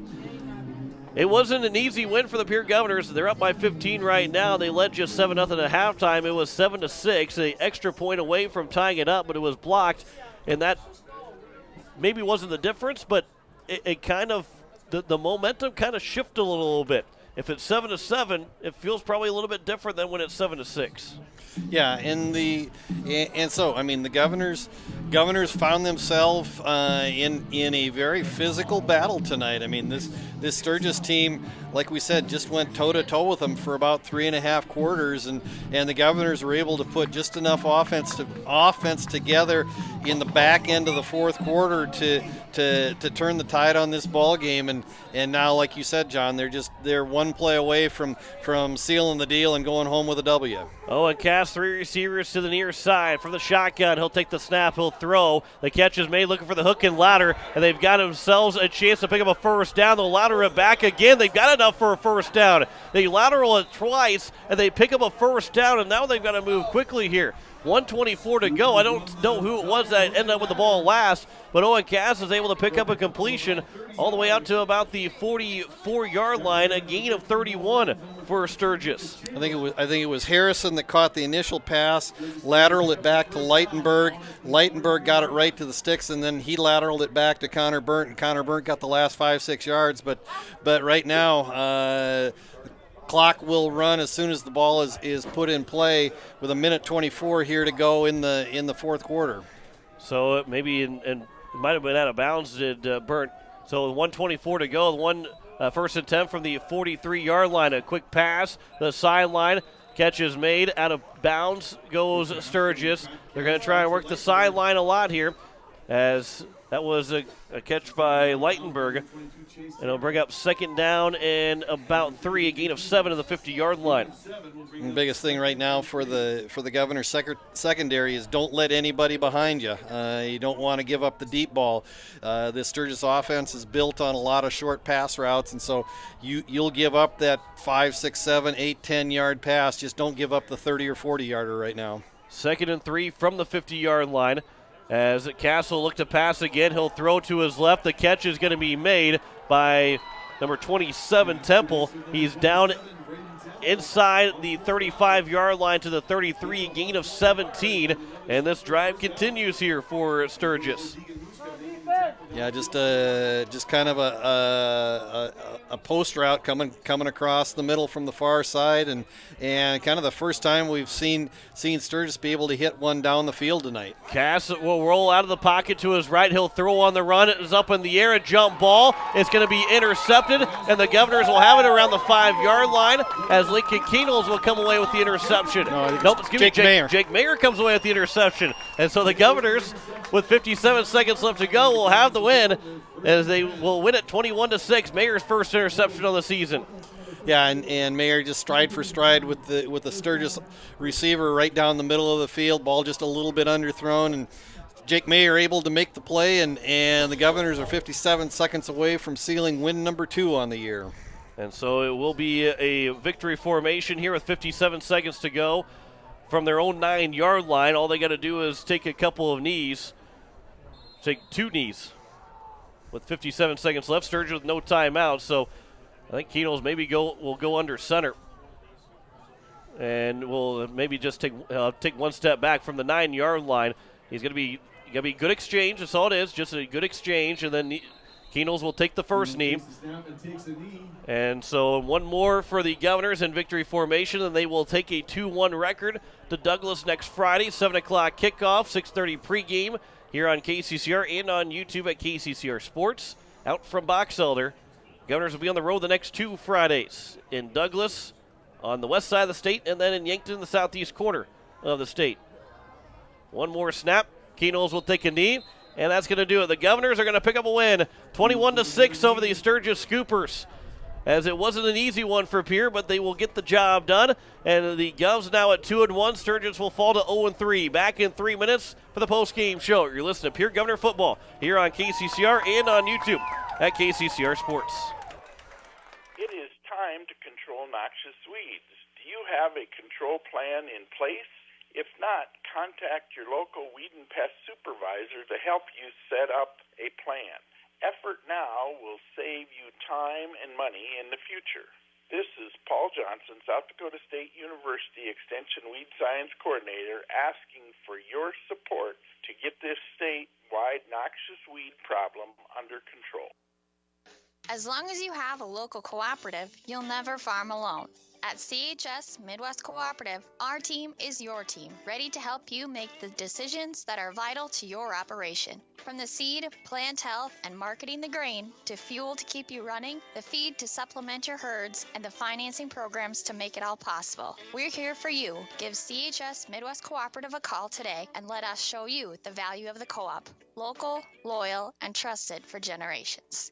It wasn't an easy win for the Pierre Governors. They're up by 15 right now. They led just 7-0 at halftime. It was 7-6, an extra point away from tying it up, but it was blocked, and that maybe wasn't the difference, but it kind of, the momentum kind of shifted a little bit. If it's 7-7, it feels probably a little bit different than when it's 7-6. Yeah, and so I mean the Governors found themselves in a very physical battle tonight. I mean this Sturgis team, like we said, just went toe-to-toe with them for about 3.5 quarters, and the Governors were able to put just enough offense together in the back end of the fourth quarter to turn the tide on this ball game, and now, like you said, John, they're one play away from sealing the deal and going home with a W. Owen Cass, 3 receivers to the near side from the shotgun. He'll take the snap, he'll throw. The catch is made, looking for the hook and ladder, and they've got themselves a chance to pick up a first down. They'll ladder it back again. They've got enough for a first down. They lateral it twice, and they pick up a first down, and now they've got to move quickly here. 1:24 to go. I don't know who it was that ended up with the ball last, but Owen Cass is able to pick up a completion all the way out to about the 44-yard line, a gain of 31 for Sturgis. I think it was Harrison that caught the initial pass, lateraled it back to Leitenberg. Leitenberg got it right to the sticks, and then he lateraled it back to Connor Burnt, and Connor Burnt got the last 5-6 yards. But right now, clock will run as soon as the ball is put in play, with 1:24 here to go in the fourth quarter. So maybe and it might have been out of bounds, did Burnt. So 1:24 to go, one first and 10 from the 43-yard line. A quick pass, the sideline, catch is made, out of bounds goes Sturgis. They're going to try and work the sideline a lot here, as That was a catch by Leitenberg. And it'll bring up second down and about 3, a gain of 7 to the 50-yard line. And the biggest thing right now for the Governor's secondary is don't let anybody behind you. You don't want to give up the deep ball. This Sturgis offense is built on a lot of short pass routes, and so you'll give up that 5, 6, 7, 8, 10-yard pass. Just don't give up the 30 or 40-yarder right now. 2nd and 3 from the 50-yard line. As Castle looked to pass again, he'll throw to his left. The catch is going to be made by number 27, Temple. He's down inside the 35-yard line to the 33, gain of 17. And this drive continues here for Sturgis. Yeah, just kind of a post route coming across the middle from the far side, and kind of the first time we've seen Sturgis be able to hit one down the field tonight. Cass will roll out of the pocket to his right. He'll throw on the run. It is up in the air. A jump ball. It's going to be intercepted, and the Governors will have it around the 5-yard line as Lincoln Keenels will come away with the interception. Nope, it's Jake Mayer. Jake Mayer comes away with the interception, and so the Governors, with 57 seconds left to go, will have the win as they will win it 21-6. Mayer's first interception of the season. Yeah, and Mayer just stride for stride with the Sturgis receiver right down the middle of the field. Ball just a little bit underthrown, and Jake Mayer able to make the play, and the Governors are 57 seconds away from sealing win number 2 on the year. And so it will be a victory formation here with 57 seconds to go from their own 9-yard line. All they got to do is take a couple of knees, take 2 knees. With 57 seconds left, Sturgis with no timeout, so I think Keenels maybe will go under center, and will maybe just take one step back from the 9-yard line. He's going to be good exchange. That's all it is, just a good exchange, and then Keenels will take the first knee. And so one more for the Governors in victory formation, and they will take a 2-1 record to Douglas next Friday, 7 o'clock kickoff, 6:30 pregame. Here on KCCR and on YouTube at KCCR Sports. Out from Box Elder, Governors will be on the road the next 2 Fridays in Douglas on the west side of the state, and then in Yankton, the southeast corner of the state. One more snap. Keenels will take a knee, and that's going to do it. The Governors are going to pick up a win, 21-6 over the Sturgis Scoopers. As it wasn't an easy one for Pierre, but they will get the job done. And the Govs now at 2-1. Sturgis will fall to 0-3. Back in 3 minutes for the post-game show. You're listening to Pierre Governor Football here on KCCR and on YouTube at KCCR Sports. It is time to control noxious weeds. Do you have a control plan in place? If not, contact your local weed and pest supervisor to help you set up a plan. Effort now will save you time and money in the future. This is Paul Johnson, South Dakota State University Extension Weed Science Coordinator, asking for your support to get this statewide noxious weed problem under control. As long as you have a local cooperative, you'll never farm alone. At CHS Midwest Cooperative, our team is your team, ready to help you make the decisions that are vital to your operation. From the seed, plant health, and marketing the grain, to fuel to keep you running, the feed to supplement your herds, and the financing programs to make it all possible. We're here for you. Give CHS Midwest Cooperative a call today and let us show you the value of the co-op. Local, loyal, and trusted for generations.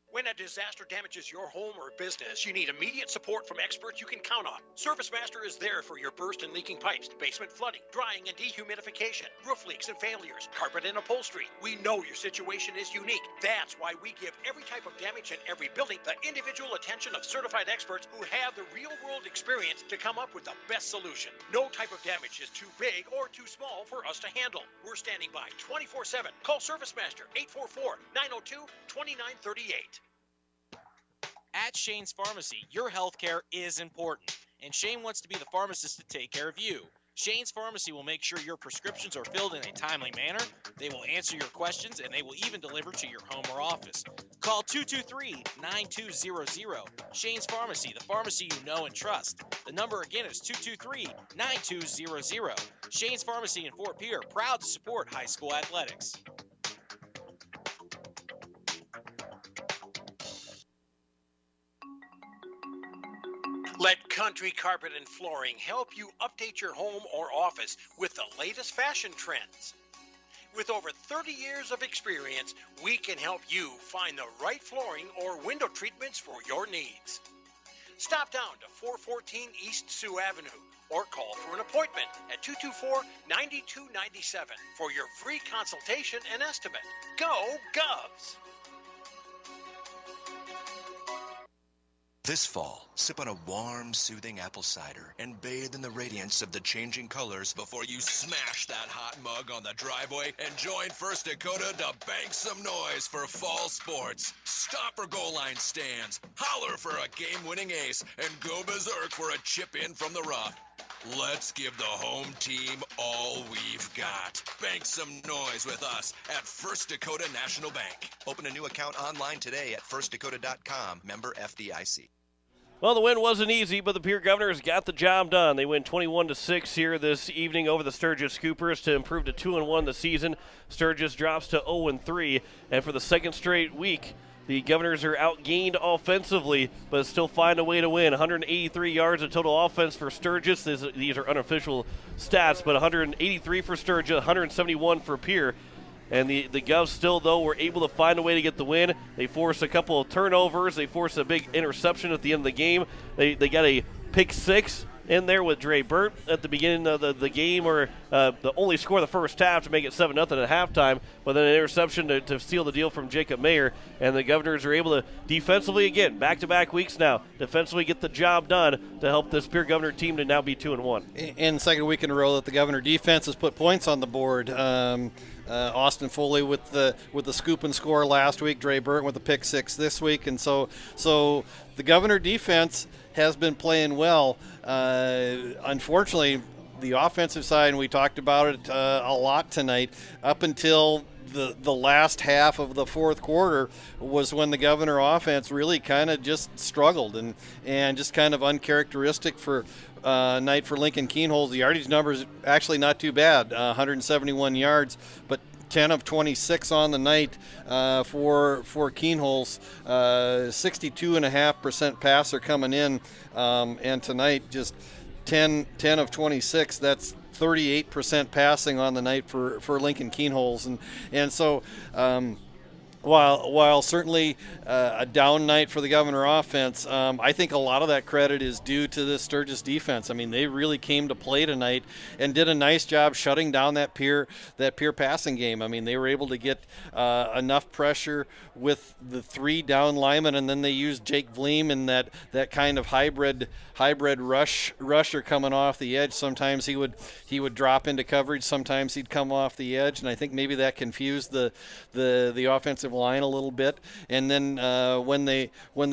When a disaster damages your home or business, you need immediate support from experts you can count on. ServiceMaster is there for your burst and leaking pipes, basement flooding, drying and dehumidification, roof leaks and failures, carpet and upholstery. We know your situation is unique. That's why we give every type of damage in every building the individual attention of certified experts who have the real-world experience to come up with the best solution. No type of damage is too big or too small for us to handle. We're standing by 24/7. Call ServiceMaster 844-902-2938. At Shane's Pharmacy, your health care is important, and Shane wants to be the pharmacist to take care of you. Shane's Pharmacy will make sure your prescriptions are filled in a timely manner, they will answer your questions, and they will even deliver to your home or office. Call 223-9200. Shane's Pharmacy, the pharmacy you know and trust. The number again is 223-9200. Shane's Pharmacy in Fort Pierre, proud to support high school athletics. Let Country Carpet and Flooring help you update your home or office with the latest fashion trends. With over 30 years of experience, we can help you find the right flooring or window treatments for your needs. Stop down to 414 East Sioux Avenue or call for an appointment at 224-9297 for your free consultation and estimate. Go Govs! This fall, sip on a warm, soothing apple cider and bathe in the radiance of the changing colors before you smash that hot mug on the driveway and join First Dakota to bank some noise for fall sports. Stop for goal line stands, holler for a game-winning ace, and go berserk for a chip in from the rough. Let's give the home team all we've got. Bank some noise with us at First Dakota National Bank. Open a new account online today at firstdakota.com, member FDIC. Well, the win wasn't easy, but the Pierre Governors got the job done. They win 21-6 here this evening over the Sturgis Scoopers to improve to 2-1 the season. Sturgis drops to 0-3, and for the second straight week, the Governors are outgained offensively, but still find a way to win. 183 yards of total offense for Sturgis. These are unofficial stats, but 183 for Sturgis, 171 for Pierre. And the Govs still, though, were able to find a way to get the win. They forced a couple of turnovers. They forced a big interception at the end of the game. They got a pick six in there with Dre Burt at the beginning of the game, or the only score the first half to make it 7-0 at halftime, but then an interception to seal the deal from Jacob Mayer. And the Governors are able to defensively, again, back-to-back weeks now, defensively get the job done to help this Pierre Governor team to now be 2-1. And second week in a row that the Governor defense has put points on the board. Austin Foley with the scoop and score last week, Dre Burton with the pick six this week, and so the Governor defense has been playing well. Unfortunately, the offensive side, and we talked about it a lot tonight, up until the last half of the fourth quarter was when the Governor offense really kind of just struggled and just kind of uncharacteristic for night for Lincoln Keenholz. The yardage numbers actually not too bad, 171 yards, but 10 of 26 on the night for Keenholz, 62.5% passer coming in, and tonight just 10 of 26. That's 38% passing on the night for Lincoln Keenholz, and so. While certainly a down night for the Governor offense, I think a lot of that credit is due to the Sturgis defense. I mean, they really came to play tonight and did a nice job shutting down that Pierre passing game. I mean, they were able to get enough pressure with the three down linemen, and then they used Jake Vleem in that kind of hybrid rusher coming off the edge. Sometimes he would drop into coverage, sometimes he'd come off the edge, and I think maybe that confused the offensive line a little bit. And then when they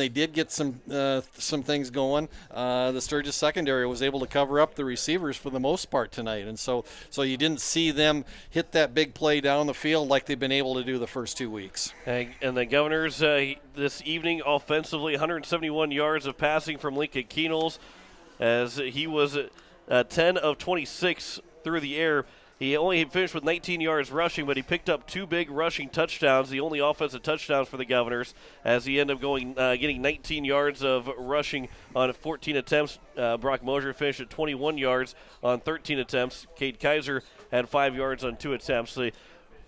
did get some things going, the Sturgis secondary was able to cover up the receivers for the most part tonight, and so you didn't see them hit that big play down the field like they've been able to do the first 2 weeks. And the Governors this evening offensively, 171 yards of passing from Lincoln Keenholz, as he was 10 of 26 through the air. He only finished with 19 yards rushing, but he picked up two big rushing touchdowns, the only offensive touchdowns for the Governors, as he ended up getting 19 yards of rushing on 14 attempts. Brock Mosier finished at 21 yards on 13 attempts. Cade Kaiser had 5 yards on 2 attempts. The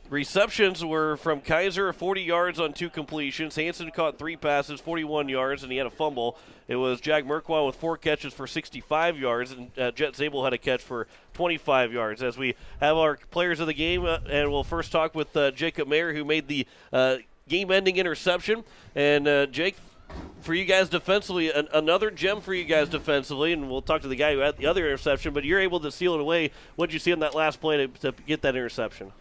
receptions were from Kaiser, 40 yards on 2 completions. Hansen caught 3 passes, 41 yards, and he had a fumble. It was Jack Merkwan with 4 catches for 65 yards, and Jet Zabel had a catch for 25 yards. As we have our players of the game, and we'll first talk with Jacob Mayer, who made the game-ending interception. And Jake, for you guys defensively, another gem for you guys defensively, and we'll talk to the guy who had the other interception, but you're able to seal it away. What did you see on that last play to get that interception?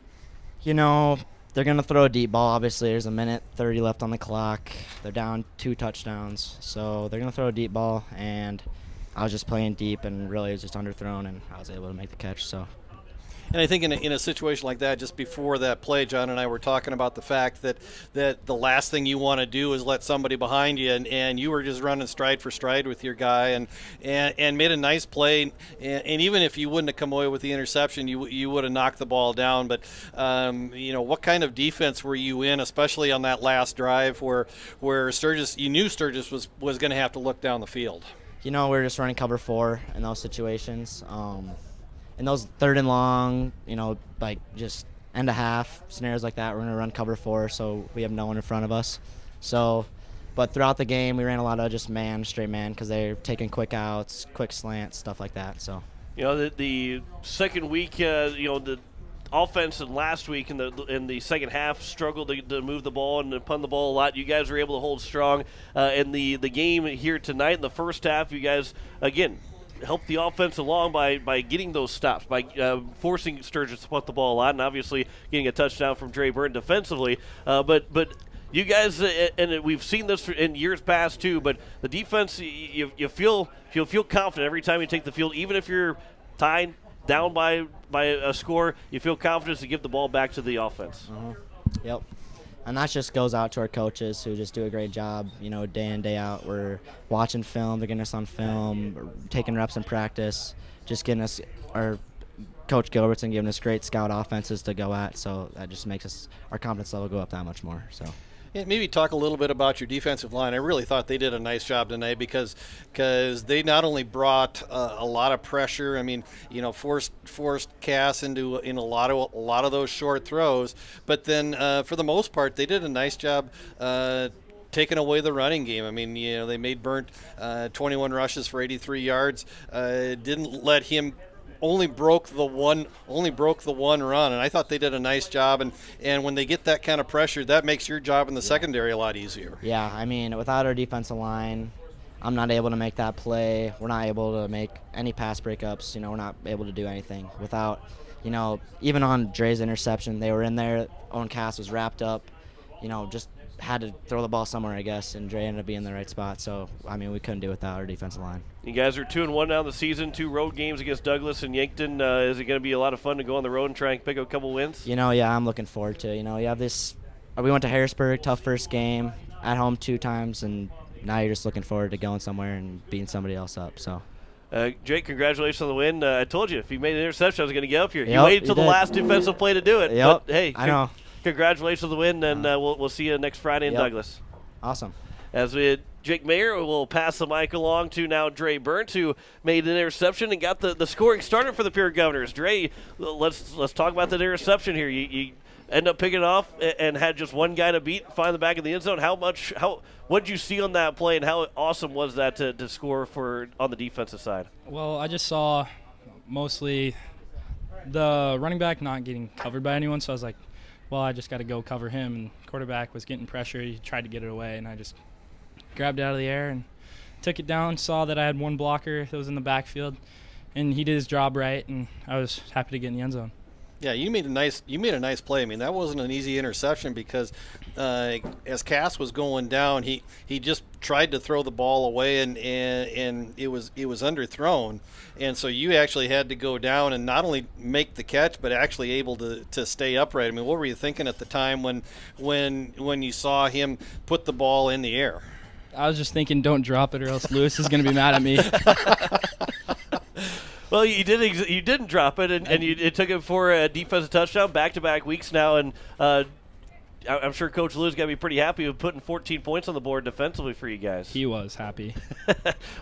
You know, they're going to throw a deep ball. Obviously, there's a minute 30 left on the clock. They're down 2 touchdowns. So they're going to throw a deep ball, and I was just playing deep, and really it was just underthrown, and I was able to make the catch. So. And I think in a situation like that, just before that play, John and I were talking about the fact that the last thing you want to do is let somebody behind you, and you were just running stride for stride with your guy and made a nice play. And even if you wouldn't have come away with the interception, you would have knocked the ball down. But what kind of defense were you in, especially on that last drive where Sturgis, you knew Sturgis was going to have to look down the field? You know, we were just running cover 4 in those situations. In those 3rd and long, just end of half scenarios like that, we're going to run cover 4, so we have no one in front of us. So, but throughout the game, we ran a lot of just straight man, because they're taking quick outs, quick slants, stuff like that. So, the second week, the offense in last week in the second half struggled to move the ball and to punt the ball a lot. You guys were able to hold strong in the game here tonight. In the first half, you guys again helped the offense along by getting those stops, by forcing Sturgis to punt the ball a lot, and obviously getting a touchdown from Dre Burton defensively. But you guys, and we've seen this in years past too, but the defense, you'll feel confident every time you take the field, even if you're tied down by a score, you feel confidence to give the ball back to the offense. Yep. And that just goes out to our coaches, who just do a great job, day in, day out. We're watching film, they're getting us on film, taking reps in practice, just getting us, our Coach Gilbertson giving us great scout offenses to go at, so that just makes our confidence level go up that much more. So. Yeah, maybe talk a little bit about your defensive line. I really thought they did a nice job tonight because they not only brought a lot of pressure. I mean, forced Cass into a lot of those short throws, but then for the most part, they did a nice job taking away the running game. I mean, they made Burnt 21 rushes for 83 yards. Didn't let him. Only broke the one run, and I thought they did a nice job. And when they get that kind of pressure, that makes your job in the secondary a lot easier. Yeah, I mean, without our defensive line, I'm not able to make that play. We're not able to make any pass breakups. We're not able to do anything without, even on Dre's interception, they were in there. Owen Cass was wrapped up, just had to throw the ball somewhere, I guess, and Dre ended up being in the right spot. So, I mean, we couldn't do it without our defensive line. You guys are 2-1 now in the season, 2 road games against Douglas and Yankton. Is it going to be a lot of fun to go on the road and try and pick up a couple wins? Yeah, I'm looking forward to it. You have this – we went to Harrisburg, tough first game, at home 2 times, and now you're just looking forward to going somewhere and beating somebody else up. So. Jake, congratulations on the win. I told you, if you made an interception, I was going to get up here. You waited until the last defensive play to do it. Yep, but, hey, I know. Congratulations on the win, and we'll see you next Friday in Douglas. Awesome. Jake Mayer will pass the mic along to now Dre Burnt, who made an interception and got the scoring started for the Pierre Governors. Dre, let's talk about that interception here. You end up picking it off and had just one guy to beat, find the back of the end zone. What did you see on that play, and how awesome was that to score on the defensive side? Well, I just saw mostly the running back not getting covered by anyone, so I was like, well, I just got to go cover him. And quarterback was getting pressure. He tried to get it away, and I just grabbed it out of the air and took it down, saw that I had one blocker that was in the backfield, and he did his job right, and I was happy to get in the end zone. Yeah, you made a nice play. I mean, that wasn't an easy interception because as Cass was going down, he just tried to throw the ball away and it was underthrown, and so you actually had to go down and not only make the catch but actually able to stay upright. I mean, what were you thinking at the time when you saw him put the ball in the air? I was just thinking, don't drop it or else Lewis is going to be mad at me. Well, you didn't drop it, and it took it for a defensive touchdown back-to-back weeks now, and I'm sure Coach Lou's got to be pretty happy with putting 14 points on the board defensively for you guys. He was happy.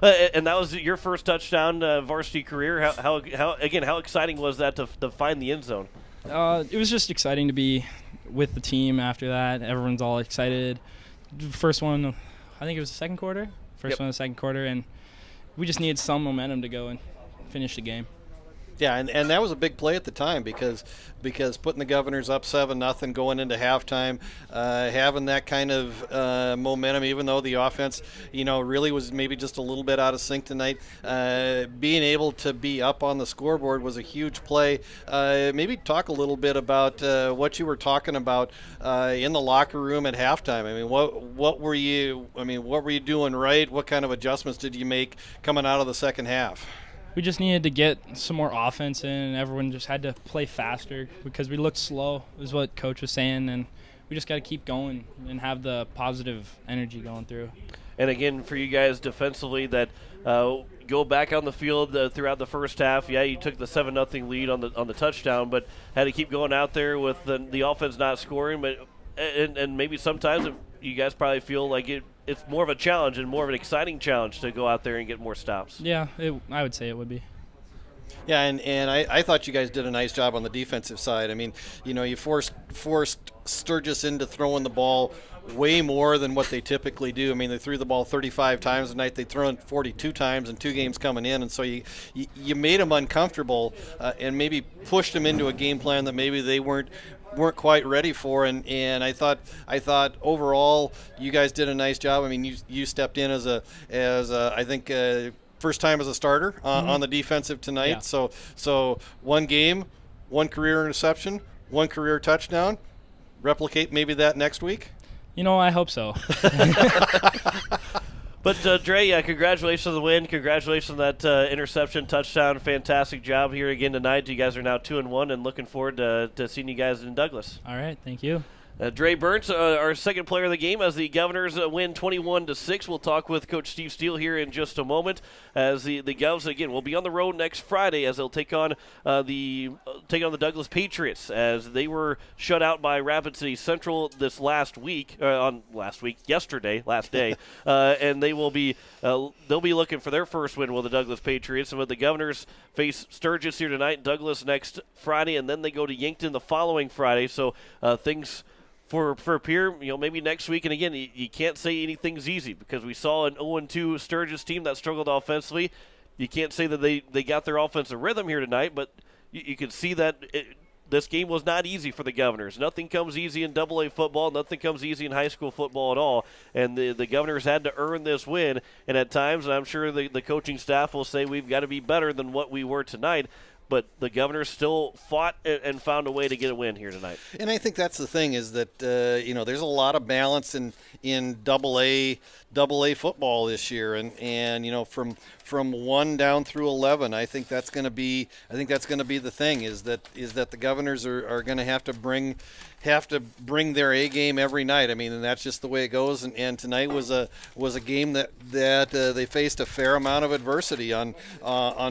And that was your first touchdown varsity career. How exciting was that to find the end zone? It was just exciting to be with the team after that. Everyone's all excited. First one, I think it was the second quarter. First one of the second quarter, and we just needed some momentum to go and finish the game. Yeah, and that was a big play at the time because putting the Governors up 7-0 going into halftime, having that kind of momentum, even though the offense, really was maybe just a little bit out of sync tonight, being able to be up on the scoreboard was a huge play. Maybe talk a little bit about what you were talking about in the locker room at halftime. I mean, what were you doing right? What kind of adjustments did you make coming out of the second half? We just needed to get some more offense in, and everyone just had to play faster because we looked slow, is what Coach was saying, and we just got to keep going and have the positive energy going through. And again, for you guys defensively that go back on the field throughout the first half, you took the 7-0 lead on the touchdown, but had to keep going out there with the offense not scoring. But and maybe sometimes you guys probably feel like it's more of a challenge and more of an exciting challenge to go out there and get more stops. Yeah, I would say it would be. Yeah, and I thought you guys did a nice job on the defensive side. I mean, you forced Sturgis into throwing the ball way more than what they typically do. I mean, they threw the ball 35 times a night. They threw it 42 times in 2 games coming in, and so you made them uncomfortable and maybe pushed them into a game plan that maybe they weren't quite ready for. And I thought overall you guys did a nice job. I mean, you stepped in as I think first time as a starter on the defensive tonight. Yeah. So 1 game, 1 career interception, 1 career touchdown. Replicate maybe that next week. I hope so. But, Dre, congratulations on the win. Congratulations on that interception, touchdown. Fantastic job here again tonight. You guys are now 2-1 and looking forward to seeing you guys in Douglas. All right, thank you. Dre Burns, our second player of the game, as the Governors win 21-6. We'll talk with Coach Steve Steele here in just a moment. As the Govs again will be on the road next Friday as they'll take on the Douglas Patriots, as they were shut out by Rapid City Central this last day, and they will be they'll be looking for their first win with the Douglas Patriots. And with the Governors face Sturgis here tonight, Douglas next Friday, and then they go to Yankton the following Friday. So things for Pierre, maybe next week. And again, you can't say anything's easy because we saw an 0-2 Sturgis team that struggled offensively. You can't say that they got their offensive rhythm here tonight, but you can see that this game was not easy for the Governors. Nothing comes easy in AA football. Nothing comes easy in high school football at all. And the Governors had to earn this win. And at times, and I'm sure the coaching staff will say we've got to be better than what we were tonight. But the Governors still fought and found a way to get a win here tonight. And I think that's the thing is that there's a lot of balance in double A football this year, and from 1 down through 11, I think that's going to be the thing is that the Governors are going to have to bring their A game every night. I mean, and that's just the way it goes. And tonight was a game that they faced a fair amount of adversity on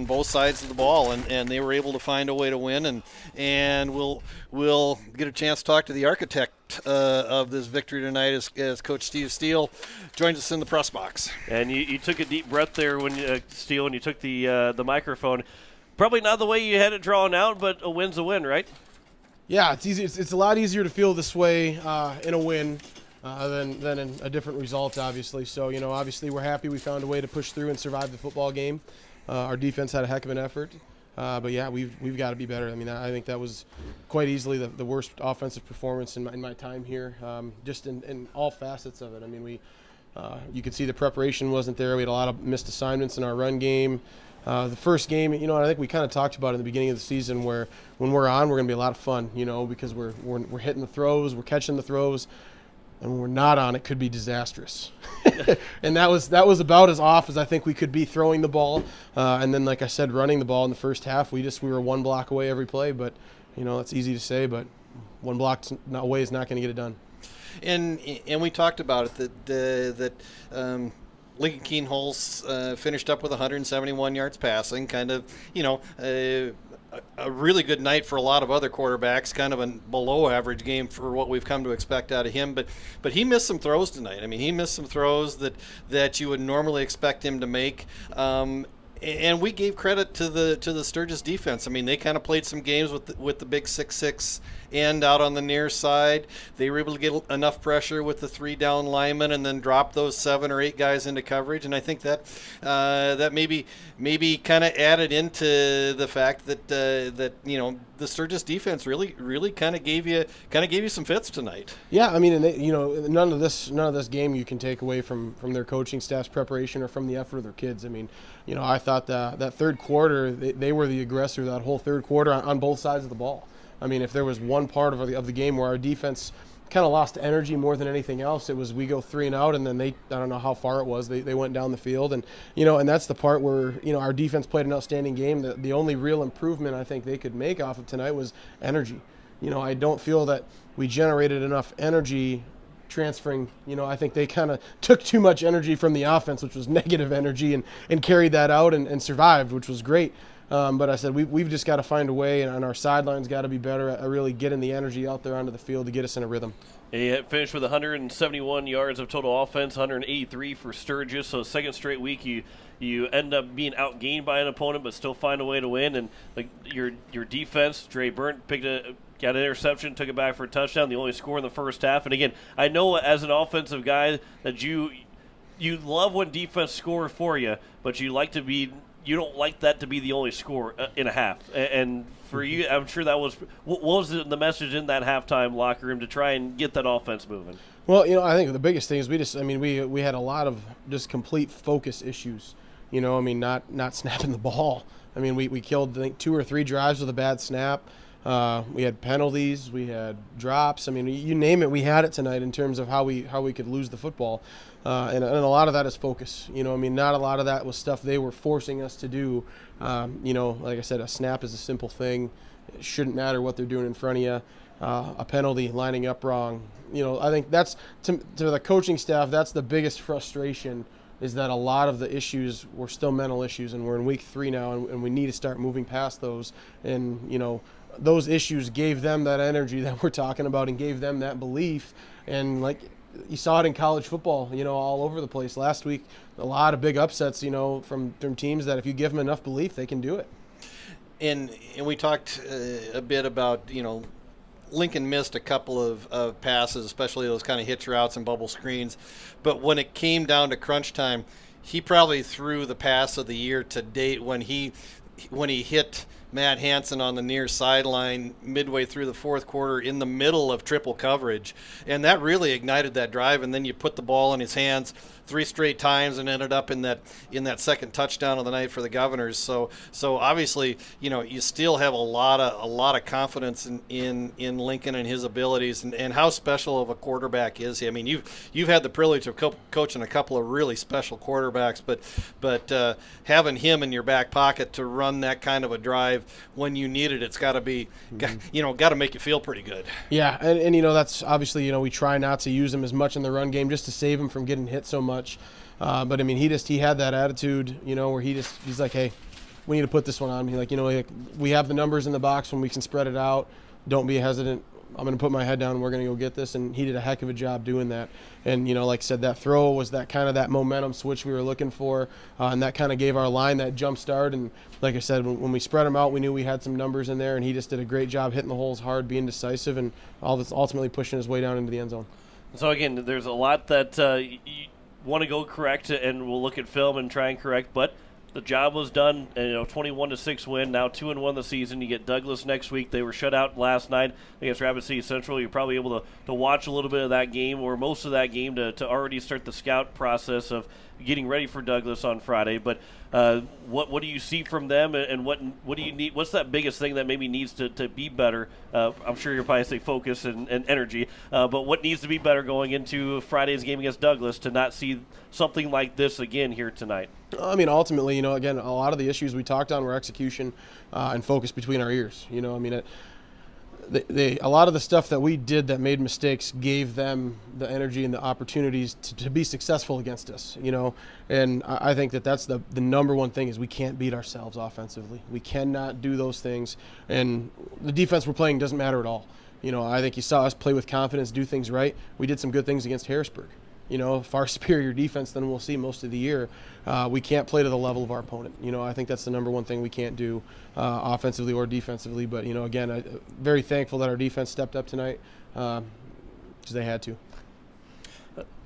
both sides of the ball, and they were able to find a way to win. And we'll get a chance to talk to the architect of this victory tonight as Coach Steve Steele joins us in the press box. And you took a deep breath there when Steele, when you took the microphone. Probably not the way you had it drawn out, but a win's a win, right? Yeah, it's easy. It's a lot easier to feel this way in a win than in a different result, obviously. So, obviously we're happy we found a way to push through and survive the football game. Our defense had a heck of an effort. But, yeah, we've got to be better. I mean, I think that was quite easily the worst offensive performance in my time here, just in all facets of it. I mean, you could see the preparation wasn't there. We had a lot of missed assignments in our run game. The first game, I think we kind of talked about in the beginning of the season where when we're on, we're going to be a lot of fun, because we're hitting the throws, we're catching the throws, and when we're not on, it could be disastrous. And that was about as off as I think we could be throwing the ball. And then, like I said, running the ball in the first half, we were 1 block away every play. But, it's easy to say, but 1 block away is not going to get it done. And we talked about it that Lincoln Keene Hulse finished up with 171 yards passing, kind of, a really good night for a lot of other quarterbacks, kind of a below average game for what we've come to expect out of him. But he missed some throws tonight. I mean, he missed some throws that you would normally expect him to make. And we gave credit to the Sturgis defense. I mean, they kind of played some games with the big 6'6" end out on the near side. They were able to get enough pressure with the 3 down linemen and then drop those 7 or 8 guys into coverage. And I think that maybe kind of added into the fact that the Sturgis defense really kind of gave you some fits tonight. Yeah, I mean, and none of this game you can take away from their coaching staff's preparation or from the effort of their kids. I mean, I thought that third quarter they were the aggressor that whole third quarter on both sides of the ball. I mean, if there was one part of the game where our defense kind of lost energy more than anything else, it was we go 3 and out, and then I don't know how far it was, they went down the field, and and that's the part where our defense played an outstanding game. The only real improvement I think they could make off of tonight was energy. I don't feel that we generated enough energy transferring. I think they kind of took too much energy from the offense, which was negative energy, and carried that out and survived, which was great. But I said we've just got to find a way, and our sidelines got to be better at really getting the energy out there onto the field to get us in a rhythm. He finished with 171 yards of total offense, 183 for Sturgis. So second straight week, you end up being outgained by an opponent, but still find a way to win. And like your defense, Dre Burnt got an interception, took it back for a touchdown. The only score in the first half. And again, I know as an offensive guy that you love when defense score for you, but you don't like that to be the only score in a half. And for you, I'm sure that was what was the message in that halftime locker room to try and get that offense moving. Well, I think the biggest thing is we had a lot of just complete focus issues. Not snapping the ball. We killed, I think, 2 or 3 drives with a bad snap. We had penalties. We had drops. You name it, we had it tonight in terms of how we could lose the football. And a lot of that is focus. Not a lot of that was stuff they were forcing us to do. Like I said, a snap is a simple thing. It shouldn't matter what they're doing in front of you. A penalty, lining up wrong. I think that's, to the coaching staff, that's the biggest frustration, is that a lot of the issues were still mental issues, and we're in week 3 now, and we need to start moving past those. And, those issues gave them that energy that we're talking about and gave them that belief. And like you saw it in college football, all over the place. Last week, a lot of big upsets, from teams that if you give them enough belief, they can do it. And we talked a bit about, Lincoln missed a couple of passes, especially those kind of hitch routes and bubble screens. But when it came down to crunch time, he probably threw the pass of the year to date when he hit Matt Hansen on the near sideline midway through the fourth quarter in the middle of triple coverage. And that really ignited that drive. And then you put the ball in his hands 3 straight times and ended up in that second touchdown of the night for the Governors. So obviously, you still have a lot of confidence in Lincoln and his abilities and how special of a quarterback is he. You've had the privilege of coaching a couple of really special quarterbacks, but having him in your back pocket to run that kind of a drive when you need it, it's got to be, got to make you feel pretty good. Yeah, and that's obviously, we try not to use him as much in the run game just to save him from getting hit so much. But he had that attitude, where he's like, hey, we need to put this one on. We have the numbers in the box when we can spread it out. Don't be hesitant. I'm going to put my head down and we're going to go get this. And he did a heck of a job doing that. And, like I said, that throw was that kind of that momentum switch we were looking for. And that kind of gave our line that jump start. And like I said, when we spread him out, we knew we had some numbers in there. And he just did a great job hitting the holes hard, being decisive, and all this ultimately pushing his way down into the end zone. So, again, there's a lot that you want to go correct, and we'll look at film and try and correct. But the job was done, and 21-6 win. Now 2-1 the season. You get Douglas next week. They were shut out last night against Rapid City Central. You're probably able to watch a little bit of that game or most of that game to already start the scout process of getting ready for Douglas on Friday. But what do you see from them, and what do you need? What's that biggest thing that maybe needs to be better? I'm sure you'll probably say focus and energy, but what needs to be better going into Friday's game against Douglas to not see something like this again here tonight? Ultimately, again, a lot of the issues we talked on were execution and focus between our ears. A lot of the stuff that we did that made mistakes gave them the energy and the opportunities to be successful against us, and I think that's the number one thing is we can't beat ourselves offensively. We cannot do those things, and the defense we're playing doesn't matter at all. I think you saw us play with confidence, do things right. We did some good things against Harrisburg. Far superior defense than we'll see most of the year. We can't play to the level of our opponent. I think that's the number one thing we can't do offensively or defensively. But, again, I'm very thankful that our defense stepped up tonight because they had to.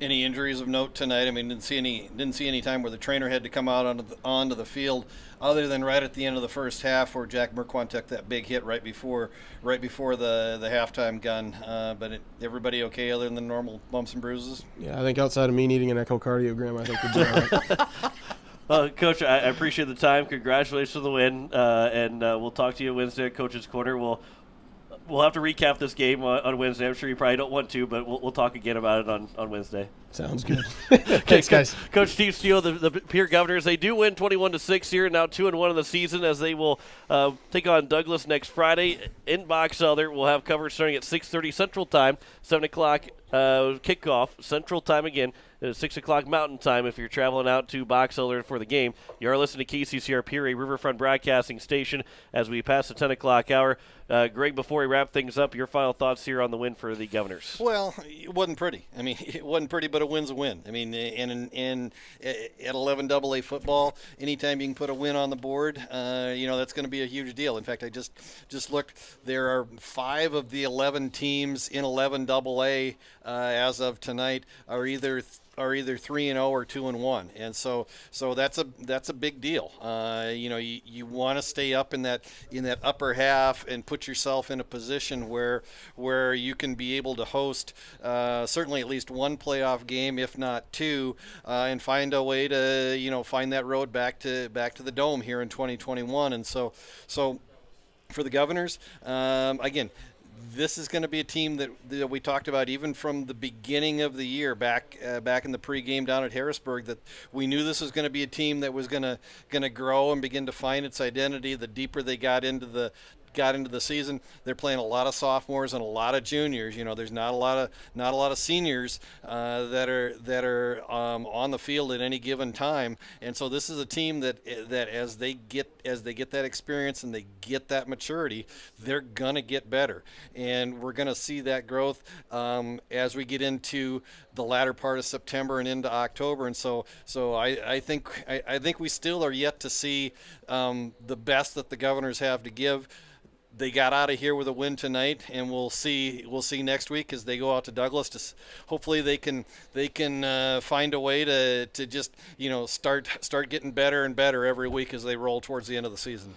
Any injuries of note tonight? Didn't see any time where the trainer had to come out onto the field, other than right at the end of the first half where Jack Merquan took that big hit right before the halftime gun. But everybody okay other than the normal bumps and bruises? Yeah, I think outside of me needing an echocardiogram, I think we're doing all right. Well, Coach, I appreciate the time. Congratulations on the win, and we'll talk to you Wednesday at Coach's Corner. We'll have to recap this game on Wednesday. I'm sure you probably don't want to, but we'll talk again about it on Wednesday. Sounds good. Thanks, guys. Coach Steve Steele, the Pierre Governors, they do win 21-6 here, now 2-1 in the season, as they will take on Douglas next Friday in Box Elder. We'll have coverage starting at 6:30 Central Time, 7 o'clock kickoff Central Time again. at 6 o'clock Mountain Time if you're traveling out to Box Elder for the game. You are listening to KCCR Pierre, a Riverfront broadcasting station as we pass the 10 o'clock hour. Greg, before we wrap things up, your final thoughts here on the win for the Governors. Well, it wasn't pretty. I mean, it wasn't pretty, but a win's a win. I mean, at 11 AA football, anytime you can put a win on the board, that's going to be a huge deal. In fact, I just looked. There are 5 of the 11 teams in 11 AA as of tonight are either 3-0 or 2-1, and so that's a big deal. You want to stay up in that upper half and put yourself in a position where you can be able to host certainly at least one playoff game, if not 2, and find a way to find that road back to the Dome here in 2021. And so for the Governors, again, this is going to be a team that we talked about even from the beginning of the year, back in the pregame down at Harrisburg, that we knew this was going to be a team that was going to grow and begin to find its identity the deeper they got into the season. They're playing a lot of sophomores and a lot of juniors. There's not a lot of seniors that are on the field at any given time. And so this is a team that as they get that experience and they get that maturity, they're gonna get better. And we're gonna see that growth as we get into the latter part of September and into October. And so I think we still are yet to see the best that the Governors have to give. They got out of here with a win tonight, and we'll see next week as they go out to Douglas. Hopefully they can find a way to just start getting better and better every week as they roll towards the end of the season.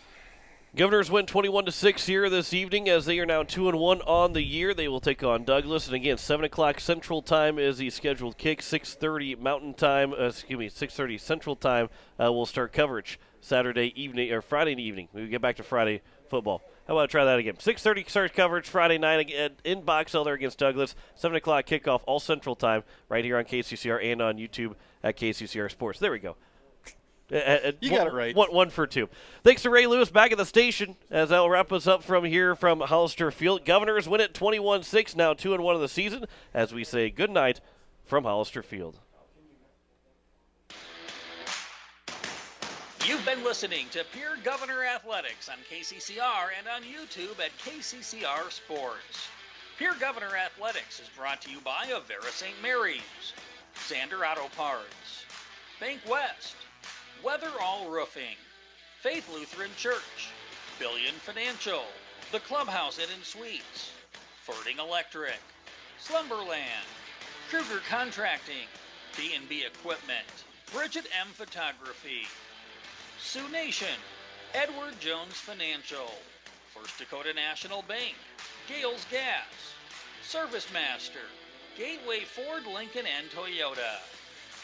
Governors win 21-6 here this evening as they are now 2-1 on the year. They will take on Douglas, and again, 7 o'clock Central Time is the scheduled kick. 6:30 Mountain Time, 6:30 Central Time. We'll start coverage Saturday evening or Friday evening. We get back to Friday football. How about I try that again? 6:30 starts coverage Friday night again in Box Elder against Douglas. 7 o'clock kickoff all Central Time right here on KCCR and on YouTube at KCCR Sports. There we go. You got it right. 1 for 2. Thanks to Ray Lewis back at the station as that'll wrap us up from here from Hollister Field. Governors win it 21-6, now 2-1 of the season as we say good night from Hollister Field. You've been listening to Pierre Governor Athletics on KCCR and on YouTube at KCCR Sports. Pierre Governor Athletics is brought to you by Avera St. Mary's, Sander Auto Parts, Bank West, Weather All Roofing, Faith Lutheran Church, Billion Financial, The Clubhouse Inn and Suites, Fording Electric, Slumberland, Kruger Contracting, B&B Equipment, Bridget M. Photography, Sioux Nation, Edward Jones Financial, First Dakota National Bank, Gales Gas, Service Master, Gateway Ford, Lincoln, and Toyota,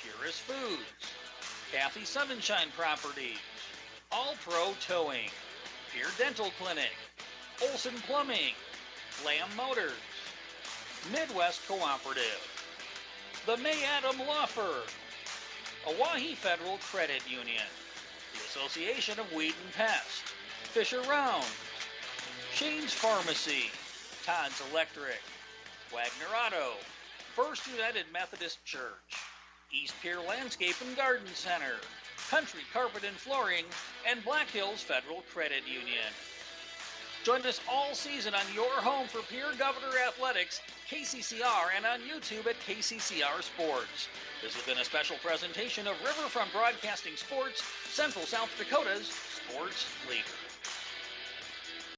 Purist Foods, Kathy Sunshine Properties, All Pro Towing, Pierre Dental Clinic, Olson Plumbing, Lamb Motors, Midwest Cooperative, the May Adam Law Firm, Owyhee Federal Credit Union, the Association of Weed and Pest, Fisher Rounds, Shane's Pharmacy, Todd's Electric, Wagner Auto, First United Methodist Church, East Pier Landscape and Garden Center, Country Carpet and Flooring, and Black Hills Federal Credit Union. Join us all season on your home for Pierre Governor Athletics, KCCR, and on YouTube at KCCR Sports. This has been a special presentation of Riverfront Broadcasting Sports, Central South Dakota's sports leader.